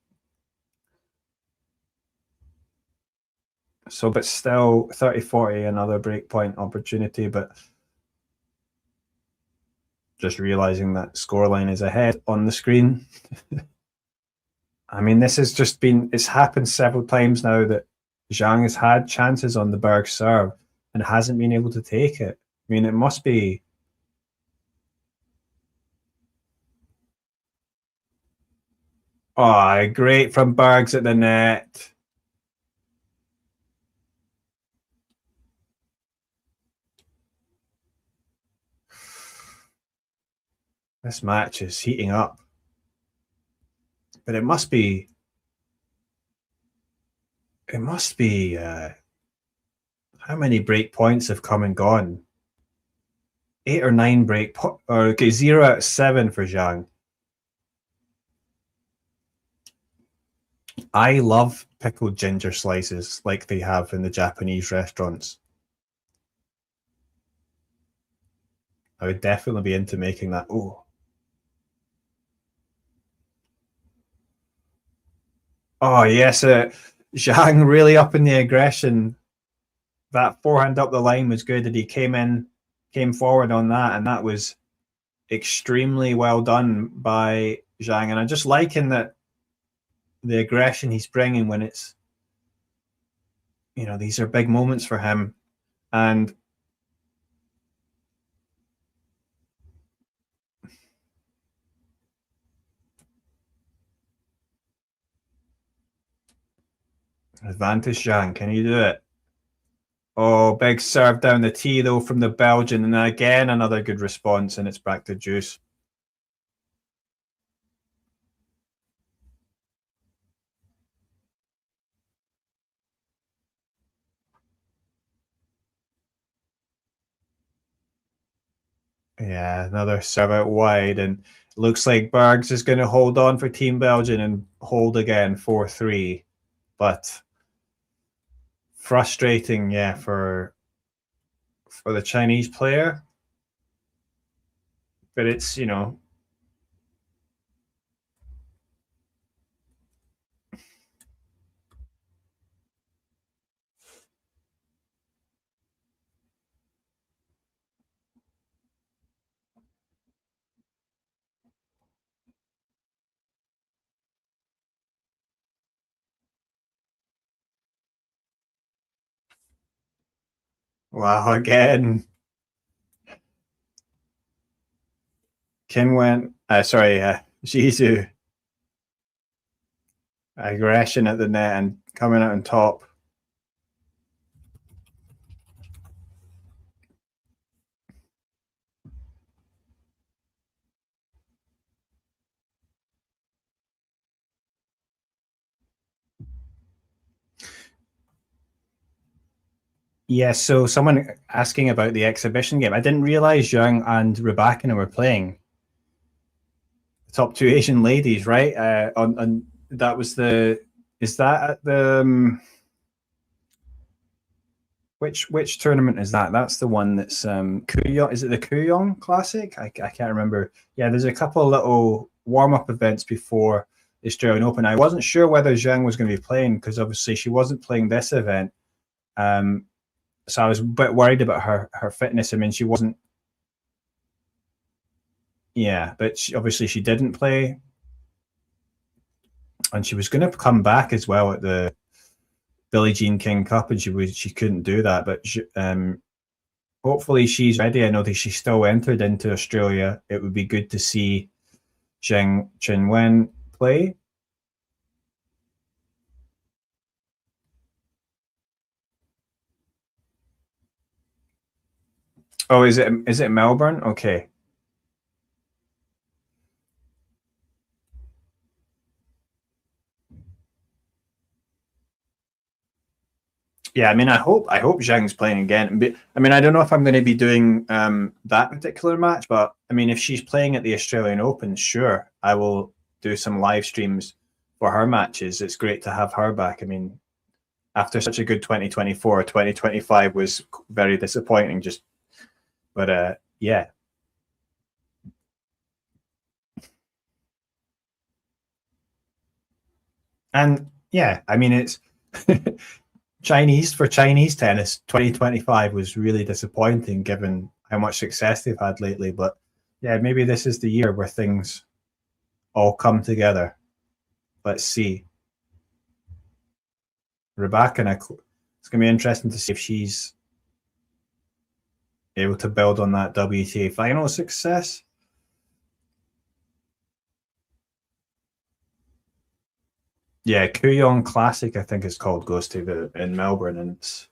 So, but still 30-40, another breakpoint opportunity, but just realizing that scoreline is ahead on the screen. I mean, this has just been, it's happened several times now that Zhang has had chances on the Berg serve and hasn't been able to take it. I mean, it must be. Oh, great from Bergs at the net. This match is heating up. But it must be how many break points have come and gone? 8 or 9 break okay, 0 out of 7 for Zhang. I love pickled ginger slices like they have in the Japanese restaurants. I would definitely be into making that. Oh yes, Zhang really up in the aggression. That forehand up the line was good, and he came forward on that, and that was extremely well done by Zhang. And I'm just liking that the aggression he's bringing when it's, you know, these are big moments for him. And advantage Zhang, can you do it? Oh, big serve down the tee though from the Belgian, and again another good response, and it's back to juice. Yeah, another serve out wide, and looks like Bergs is going to hold on for Team Belgium and hold again 4-3, but frustrating, yeah, for the Chinese player. But it's, you know, wow, again. Kim went, Zizou. Aggression at the net and coming out on top. Yeah, so someone asking about the exhibition game. I didn't realize Zhang and Rybakina were playing. The top 2 Asian ladies, right? On that was the. Is that at the? Which tournament is that? That's the one that's Kooyong. Is it the Kooyong Classic? I can't remember. Yeah, there's a couple of little warm-up events before the Australian Open. I wasn't sure whether Zhang was going to be playing because obviously she wasn't playing this event. So I was a bit worried about her fitness. I mean, she wasn't. Yeah, but obviously she didn't play, and she was going to come back as well at the Billie Jean King Cup, and she couldn't do that. But hopefully she's ready. I know that she still entered into Australia. It would be good to see Zheng Chenwen play. Oh, is it Melbourne? Okay. Yeah, I mean, I hope Zhang's playing again. But I mean, I don't know if I'm going to be doing that particular match, but I mean, if she's playing at the Australian Open, sure, I will do some live streams for her matches. It's great to have her back. I mean, after such a good 2024, 2025 was very disappointing. But yeah. And yeah, I mean, it's Chinese tennis 2025 was really disappointing given how much success they've had lately. But Yeah, maybe this is the year where things all come together. Let's see. Rybakina, it's going to be interesting to see if she's able to build on that WTA final success. Yeah, Kooyong Classic, I think it's called, goes to in Melbourne, and it's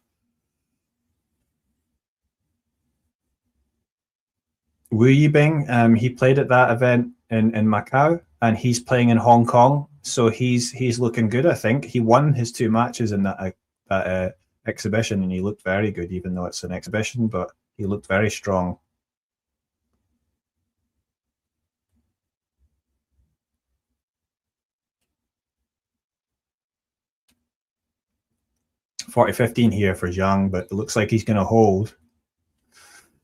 Wu Yibing. He played at that event in Macau, and he's playing in Hong Kong, so he's looking good. I think he won his 2 matches in that exhibition, and he looked very good, even though it's an exhibition. But he looked very strong. $40-15 here for Zhang, but it looks like he's going to hold.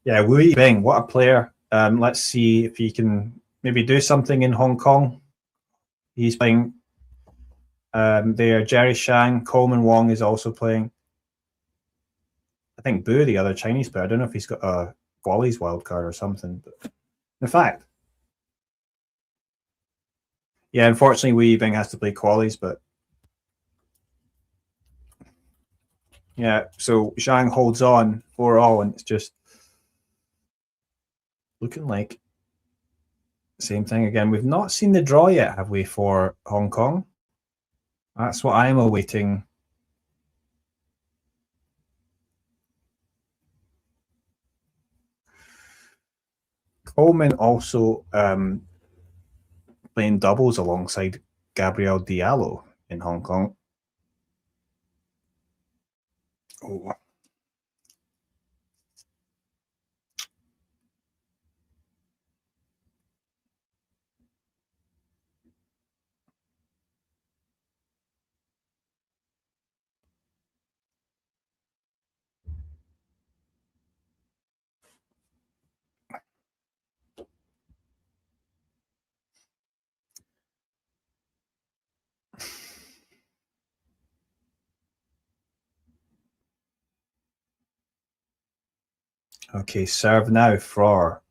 Yeah, Wu Yibing, what a player. Let's see if he can maybe do something in Hong Kong. He's playing there. Jerry Shang, Coleman Wong is also playing. I think Bu, the other Chinese player, I don't know if he's got a qualies wildcard or something. But in fact, yeah, unfortunately, Wu Yibing has to play qualies, but yeah, so Zhang holds on 4-all, and it's just looking like same thing again. We've not seen the draw yet, have we, for Hong Kong? That's what I'm awaiting. Coleman also playing doubles alongside Gabriel Diallo in Hong Kong. Oh. Okay, serve now for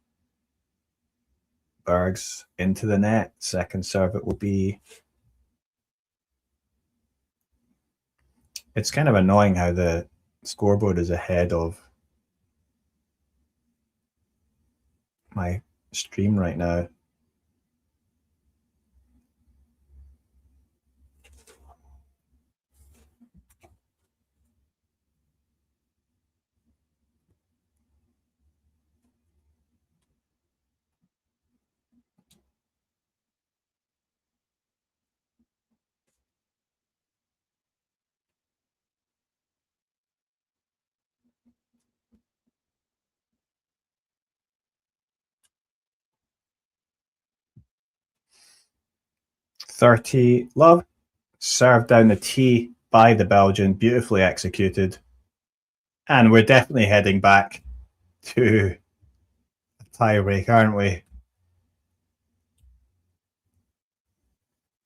Bergs into the net. Second serve it will be. It's kind of annoying how the scoreboard is ahead of my stream right now. .30 love. Served down the tee by the Belgian, beautifully executed. And we're definitely heading back to a tie break, aren't we?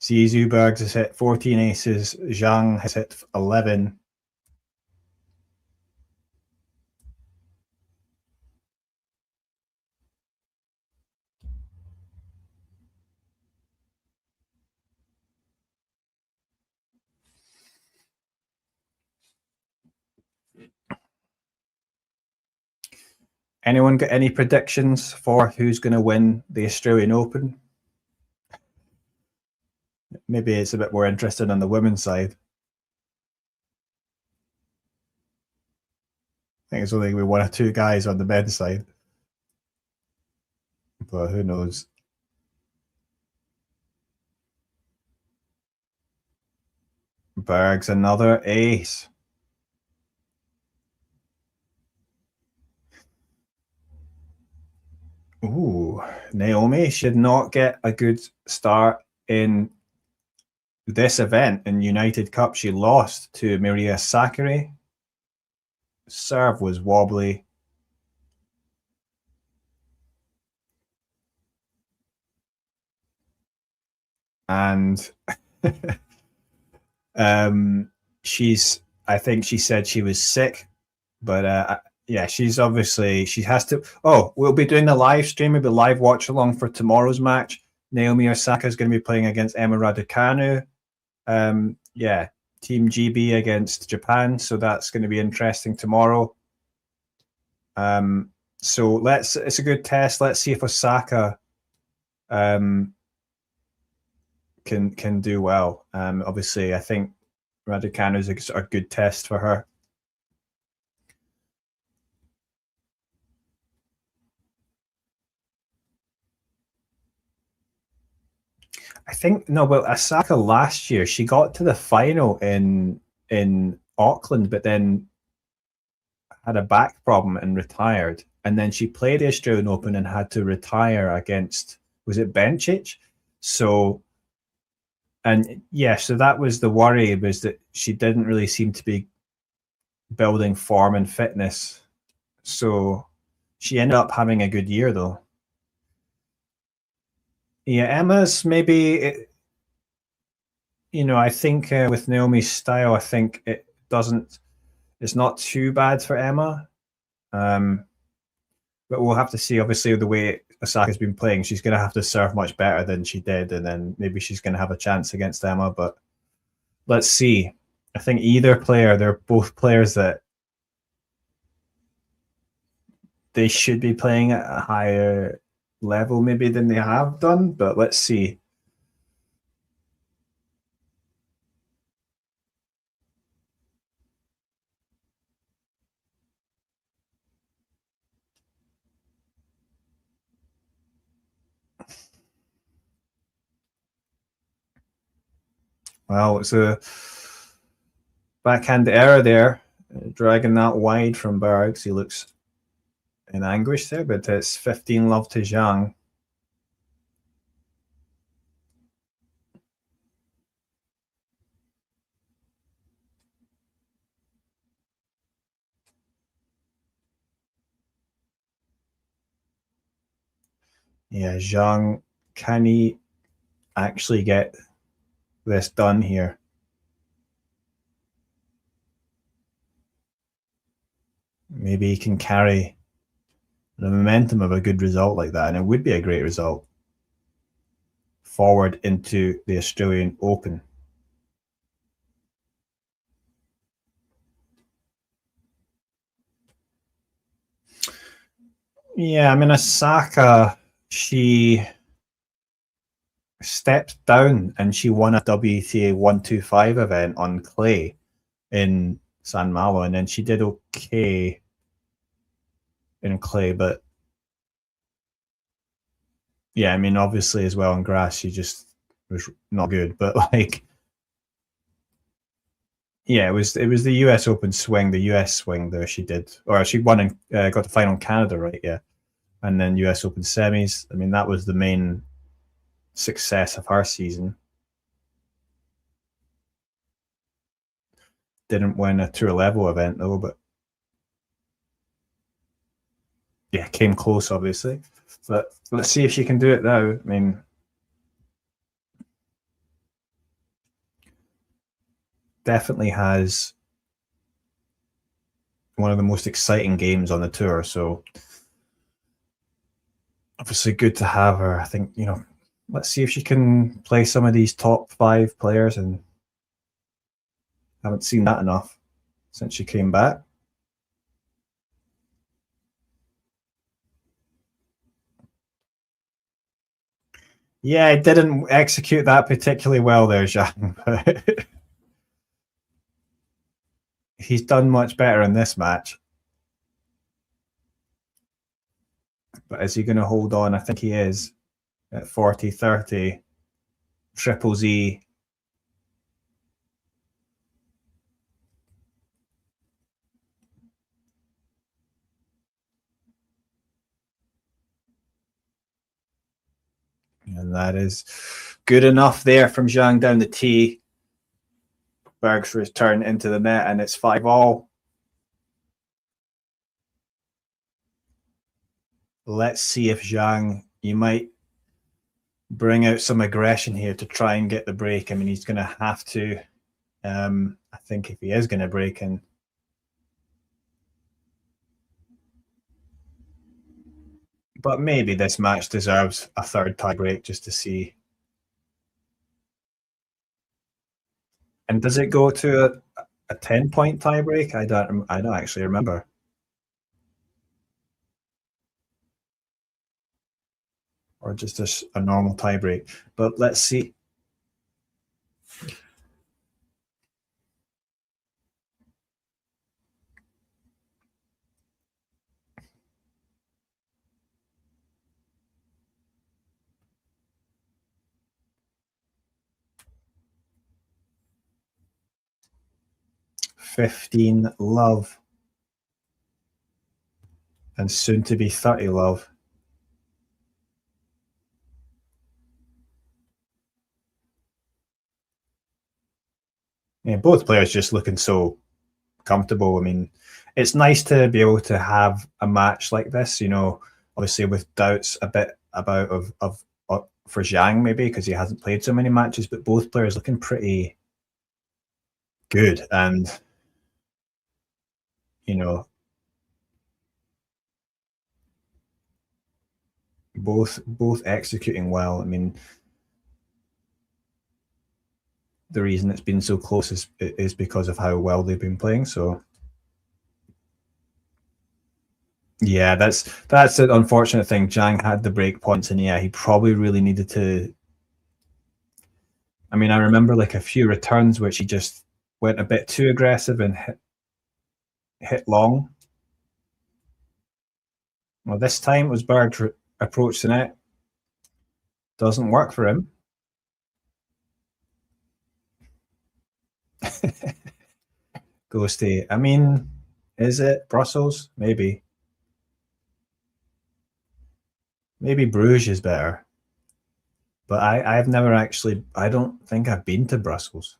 Zizou Bergs has hit 14 aces. Zhang has hit 11. Anyone got any predictions for who's going to win the Australian Open? Maybe it's a bit more interesting on the women's side. I think it's only going to be 1 or 2 guys on the men's side. But who knows? Bergs, another ace. Ooh, Naomi should not get a good start in this event in United Cup. She lost to Maria Sakkari. Serve was wobbly. And I think she said she was sick, but Yeah, she's obviously, she has to. Oh, we'll be doing the live stream. We'll be live watch along for tomorrow's match. Naomi Osaka is going to be playing against Emma Raducanu. Yeah, Team GB against Japan. So that's going to be interesting tomorrow. So it's a good test. Let's see if Osaka can do well. Obviously, I think Raducanu is a good test for her. I think no, but Osaka last year she got to the final in Auckland, but then had a back problem and retired. And then she played the Australian Open and had to retire against, was it Bencic? So, and yeah, so that was the worry, was that she didn't really seem to be building form and fitness. So she ended up having a good year though. Yeah, Emma's maybe, I think with Naomi's style, I think it's not too bad for Emma. But we'll have to see, obviously, the way Osaka's been playing. She's going to have to serve much better than she did, and then maybe she's going to have a chance against Emma. But let's see. I think either player, they're both players that they should be playing at a higher level maybe than they have done, but let's see. Well, it's a backhand error there, dragging that wide from Bergs. He looks in anguish there, but it's 15-love to Zhang. Yeah, Zhang, can he actually get this done here? Maybe he can carry the momentum of a good result like that, and it would be a great result forward into the Australian Open. Yeah, I mean, Osaka, she stepped down and she won a WTA 125 event on clay in San Malo, and then she did okay in clay, but yeah, I mean, obviously as well on grass, she just was not good, but like, yeah, it was the US Open swing, the US swing there she did, or she won and got the final in Canada, right? Yeah, and then US Open semis. I mean, that was the main success of her season. Didn't win a tour level event though, but yeah, came close obviously. But let's see if she can do it now. I mean, definitely has one of the most exciting games on the tour. So obviously good to have her. I think, let's see if she can play some of these top 5 players, and haven't seen that enough since she came back. Yeah, I didn't execute that particularly well there, Zhang, but he's done much better in this match. But is he going to hold on? I think he is at 40-30. Triple Z. And that is good enough there from Zhang down the tee. Bergs return into the net, and it's 5-all. Let's see if Zhang, you might bring out some aggression here to try and get the break. I mean, he's going to have to. I think if he is going to break in. But maybe this match deserves a third tiebreak just to see. And does it go to a 10-point tiebreak? I don't actually remember. Or just a normal tiebreak. But let's see. $15 love. And soon to be 30 love. Yeah, both players just looking so comfortable. I mean, it's nice to be able to have a match like this, you know, obviously with doubts a bit about for Zhang maybe because he hasn't played so many matches, but both players looking pretty good and, you know, both executing well. I mean, the reason it's been so close is because of how well they've been playing. So yeah, that's an unfortunate thing. Zhang had the break points, and yeah, he probably really needed to. I mean, I remember like a few returns which he just went a bit too aggressive and hit long. Well, this time it was Bergs approached the net. Doesn't work for him. Ghosty. I mean, is it Brussels? Maybe. Maybe Bruges is better. But I've never actually, I don't think I've been to Brussels.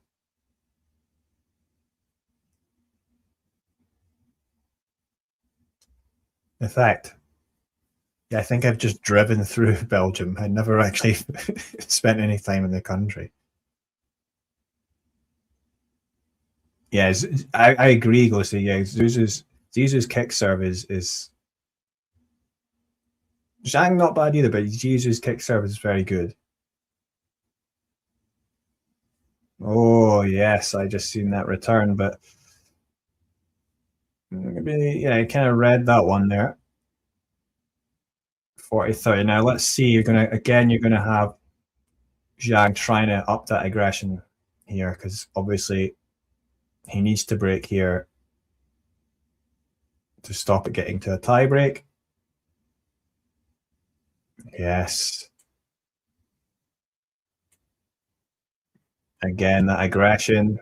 In fact, yeah, I think I've just driven through Belgium. I never actually spent any time in the country. Yeah, I agree, Ghosty. Yeah, Zizou's kick serve is Zhang not bad either, but Zizou's kick serve is very good. Oh yes, I just seen that return, but maybe yeah, I kind of read that one there. 40-30. Now let's see. You're gonna have Zhang trying to up that aggression here because obviously he needs to break here to stop it getting to a tie break. Yes. Again, that aggression.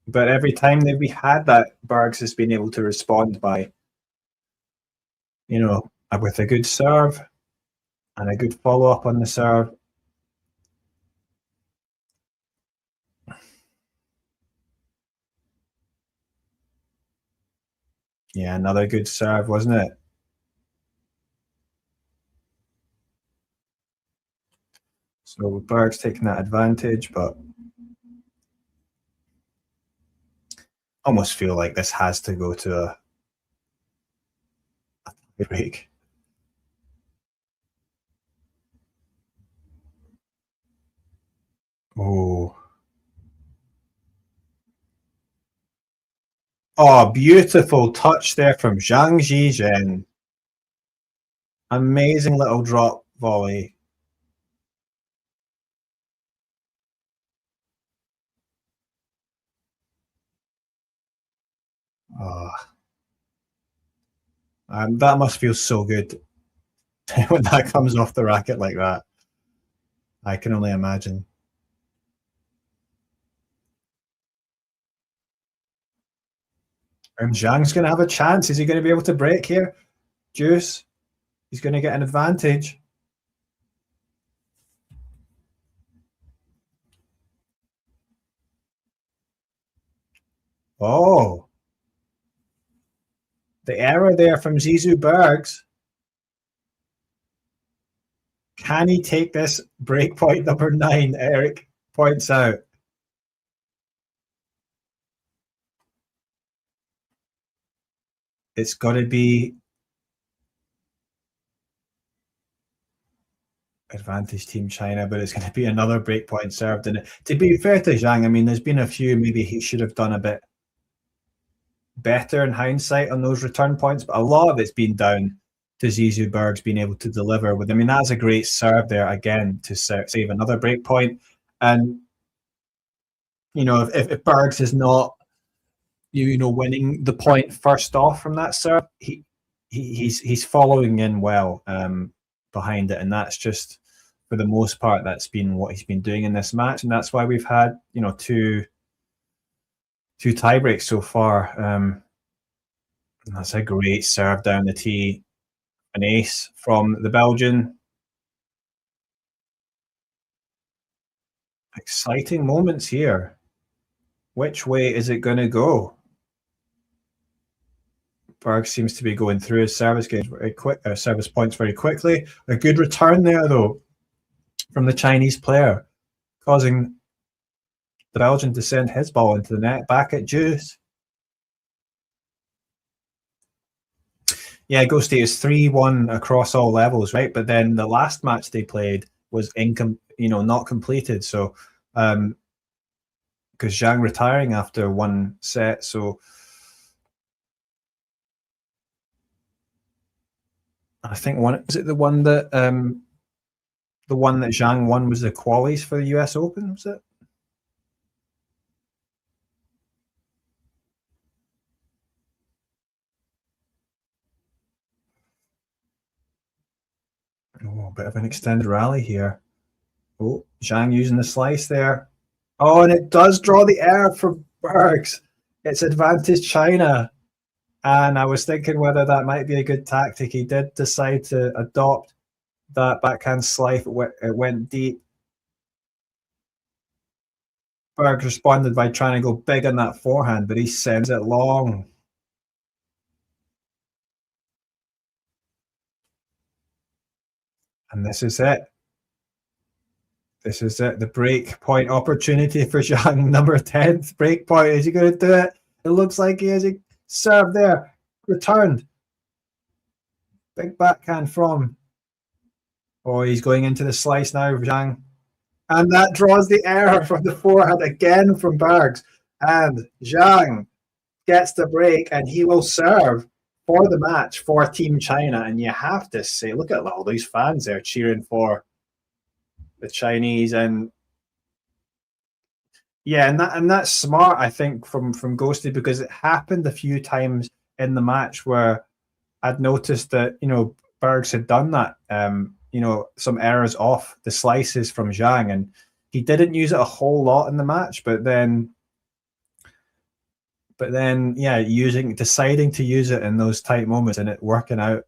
But every time that we had that, Bergs has been able to respond by, you know, with a good serve and a good follow-up on the serve. Yeah, another good serve, wasn't it? So Berg's taking that advantage, but almost feel like this has to go to a break. Oh. Oh, beautiful touch there from Zhang Zhizhen. Amazing little drop volley. Oh. That must feel so good when that comes off the racket like that. I can only imagine. And Zhang's going to have a chance. Is he going to be able to break here? Juice. He's going to get an advantage. Oh. The error there from Zizou Bergs. Can he take this break point number 9? Eric points out. It's got to be advantage Team China, but it's going to be another breakpoint served. And to be fair to Zhang, I mean, there's been a few maybe he should have done a bit better in hindsight on those return points, but a lot of it's been down to Zizou Bergs being able to deliver with. I mean, that's a great serve there again to save another breakpoint. And you know, if Bergs is not winning the point first off from that serve, he's following in well behind it, and that's just for the most part that's been what he's been doing in this match, and that's why we've had two tie breaks so far. That's a great serve down the tee, an ace from the Belgian. Exciting moments here. Which way is it going to go? Berg seems to be going through his service games very quick, service points very quickly. A good return there, though, from the Chinese player, causing the Belgian to send his ball into the net back at deuce. Yeah, Ghosty is 3-1 across all levels, right? But then the last match they played was not completed. So, because Zhang retiring after one set, so I think the one that Zhang won was the qualies for the US Open, was it? Oh, a bit of an extended rally here. Oh, Zhang using the slice there. Oh, and it does draw the air for Bergs. It's advantage China. And I was thinking whether that might be a good tactic. He did decide to adopt that backhand slice. It went deep. Bergs responded by trying to go big on that forehand, but he sends it long. And this is it. This is it. The break point opportunity for Zhang. Number 10th break point. Is he going to do it? It looks like he is. He served there. Returned. Big backhand from. Oh, he's going into the slice now, Zhang. And that draws the error from the forehand again from Bergs. And Zhang gets the break, and he will serve for the match for Team China. And you have to say, look at all these fans there cheering for the Chinese. And yeah, and that's smart, I think, from Ghosty, because it happened a few times in the match where I'd noticed that Bergs had done that. Some errors off the slices from Zhang, and he didn't use it a whole lot in the match, but then yeah, deciding to use it in those tight moments and it working out.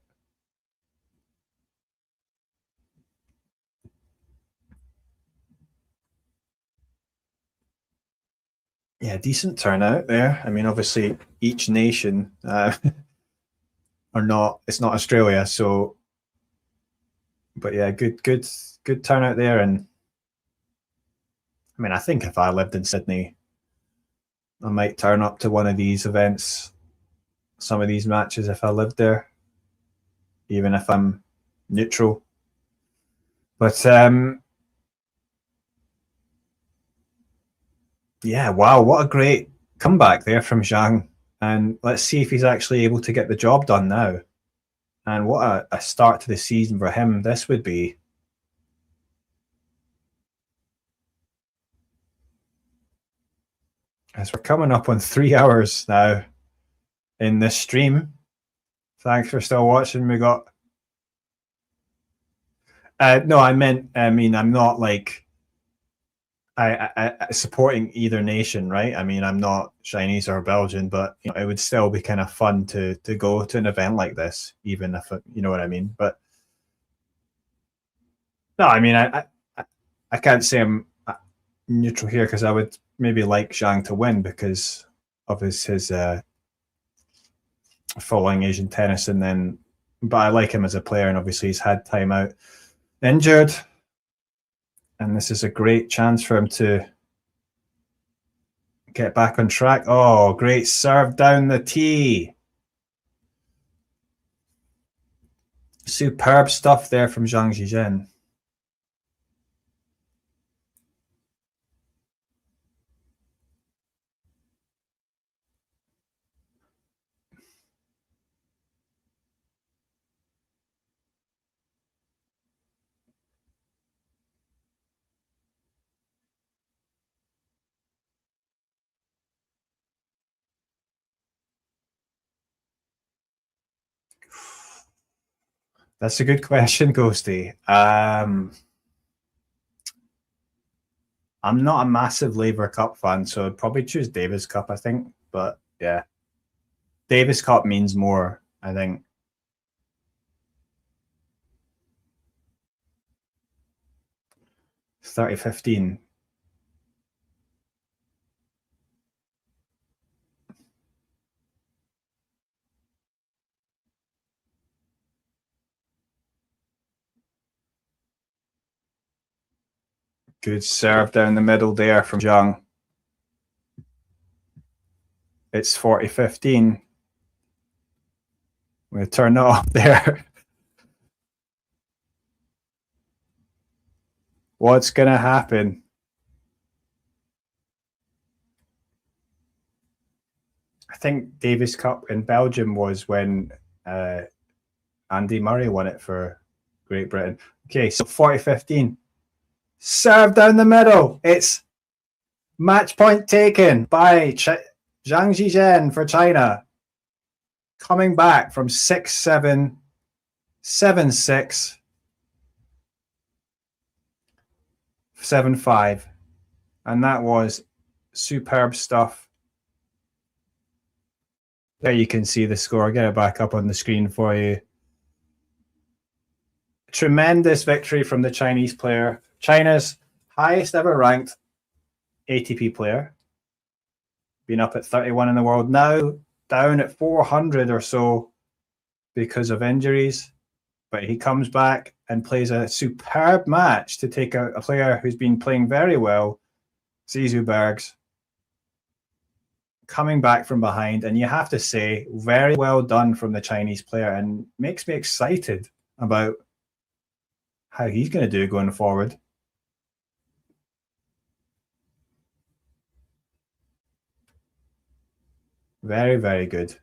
Yeah, decent turnout there. I mean, obviously each nation it's not Australia, so but yeah, good turnout there. And I mean, I think if I lived in Sydney, I might turn up to one of these events, some of these matches if I lived there, even if I'm neutral. But yeah, wow, what a great comeback there from Zhang. And let's see if he's actually able to get the job done now. And what a start to the season for him this would be. As we're coming up on 3 hours now in this stream. Thanks for still watching. We got... no, I mean, I'm not like... I supporting either nation, right? I mean, I'm not Chinese or Belgian, but it would still be kind of fun to go to an event like this, even if you know what I mean. But no, I mean, I can't say I'm neutral here, because I would maybe like Zhang to win because of his following Asian tennis, but I like him as a player, and obviously he's had time out injured. And this is a great chance for him to get back on track. Oh, great serve down the tee. Superb stuff there from Zhang Zhizhen. That's a good question, Ghosty. I'm not a massive Laver Cup fan, so I'd probably choose Davis Cup, I think. But yeah, Davis Cup means more, I think. It's 30-15. Good serve down the middle there from Zhang. It's 40-15. We'll turn it off there. What's going to happen? I think Davis Cup in Belgium was when Andy Murray won it for Great Britain. Okay, so 40-15. Serve down the middle. It's match point taken by Zhang Zhizhen for China. Coming back from 6-7, 7-6, 7-5. And that was superb stuff. There you can see the score. I'll get it back up on the screen for you. Tremendous victory from the Chinese player. China's highest ever ranked ATP player. Been up at 31 in the world, now down at 400 or so because of injuries. But he comes back and plays a superb match to take out a player who's been playing very well, Zizou Bergs, coming back from behind. And you have to say, very well done from the Chinese player, and makes me excited about how he's going to do going forward. Very, very good.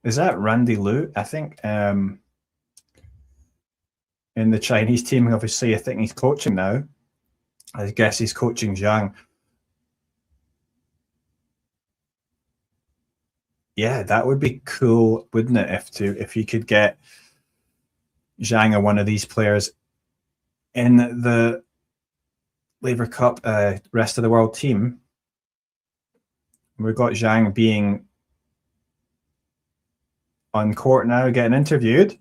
Is that Randy Liu? I think in the Chinese team, obviously, I think he's coaching now. I guess he's coaching Zhang. Yeah, that would be cool, wouldn't it, if you could get Zhang or one of these players in the Laver Cup rest of the world team. We've got Zhang being on court now, getting interviewed.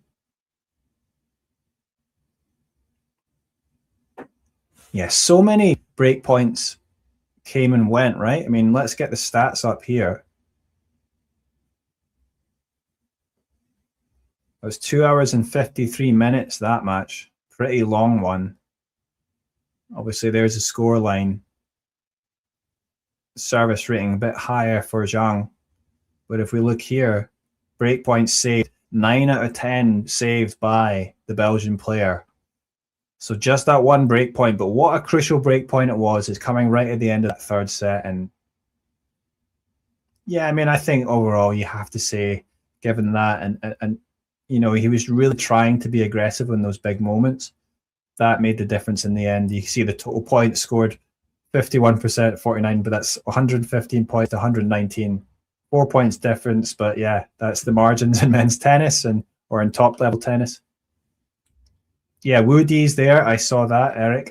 Yeah, so many breakpoints came and went, right? I mean, let's get the stats up here. It was 2 hours and 53 minutes, that match. Pretty long one. Obviously, there's a score line. Service rating a bit higher for Zhang. But if we look here, breakpoints saved, 9 out of 10 saved by the Belgian player. So just that one breakpoint, but what a crucial breakpoint it was, is coming right at the end of that third set. And yeah, I mean, I think overall you have to say, given that, and you know, he was really trying to be aggressive in those big moments. That made the difference in the end. You see the total points scored 51%, 49, but that's 115 points to 119. 4 points difference, but yeah, that's the margins in men's tennis or in top level tennis. Yeah, Wu Di's there. I saw that, Eric.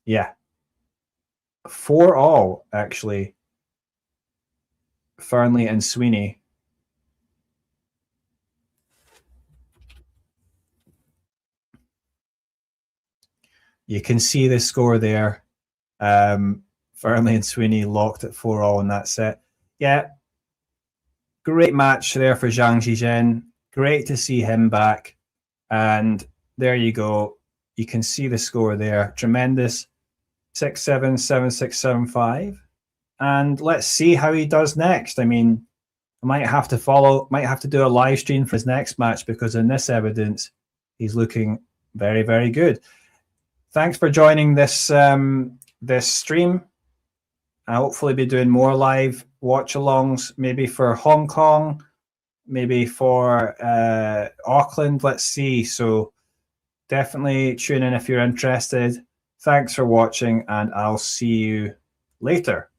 Yeah, 4-all actually. Fernley and Sweeney. You can see the score there. Fernley and Sweeney locked at 4-all in that set. Yeah, great match there for Zhang Zhizhen. Great to see him back. And there you go. You can see the score there. Tremendous. 6-7, 7-6, 7-5. And let's see how he does next. I mean, I might have to do a live stream for his next match, because in this evidence, he's looking very, very good. Thanks for joining this this stream. I'll hopefully be doing more live watch-alongs, maybe for Hong Kong, maybe for Auckland. Let's see. So definitely tune in if you're interested. Thanks for watching, and I'll see you later.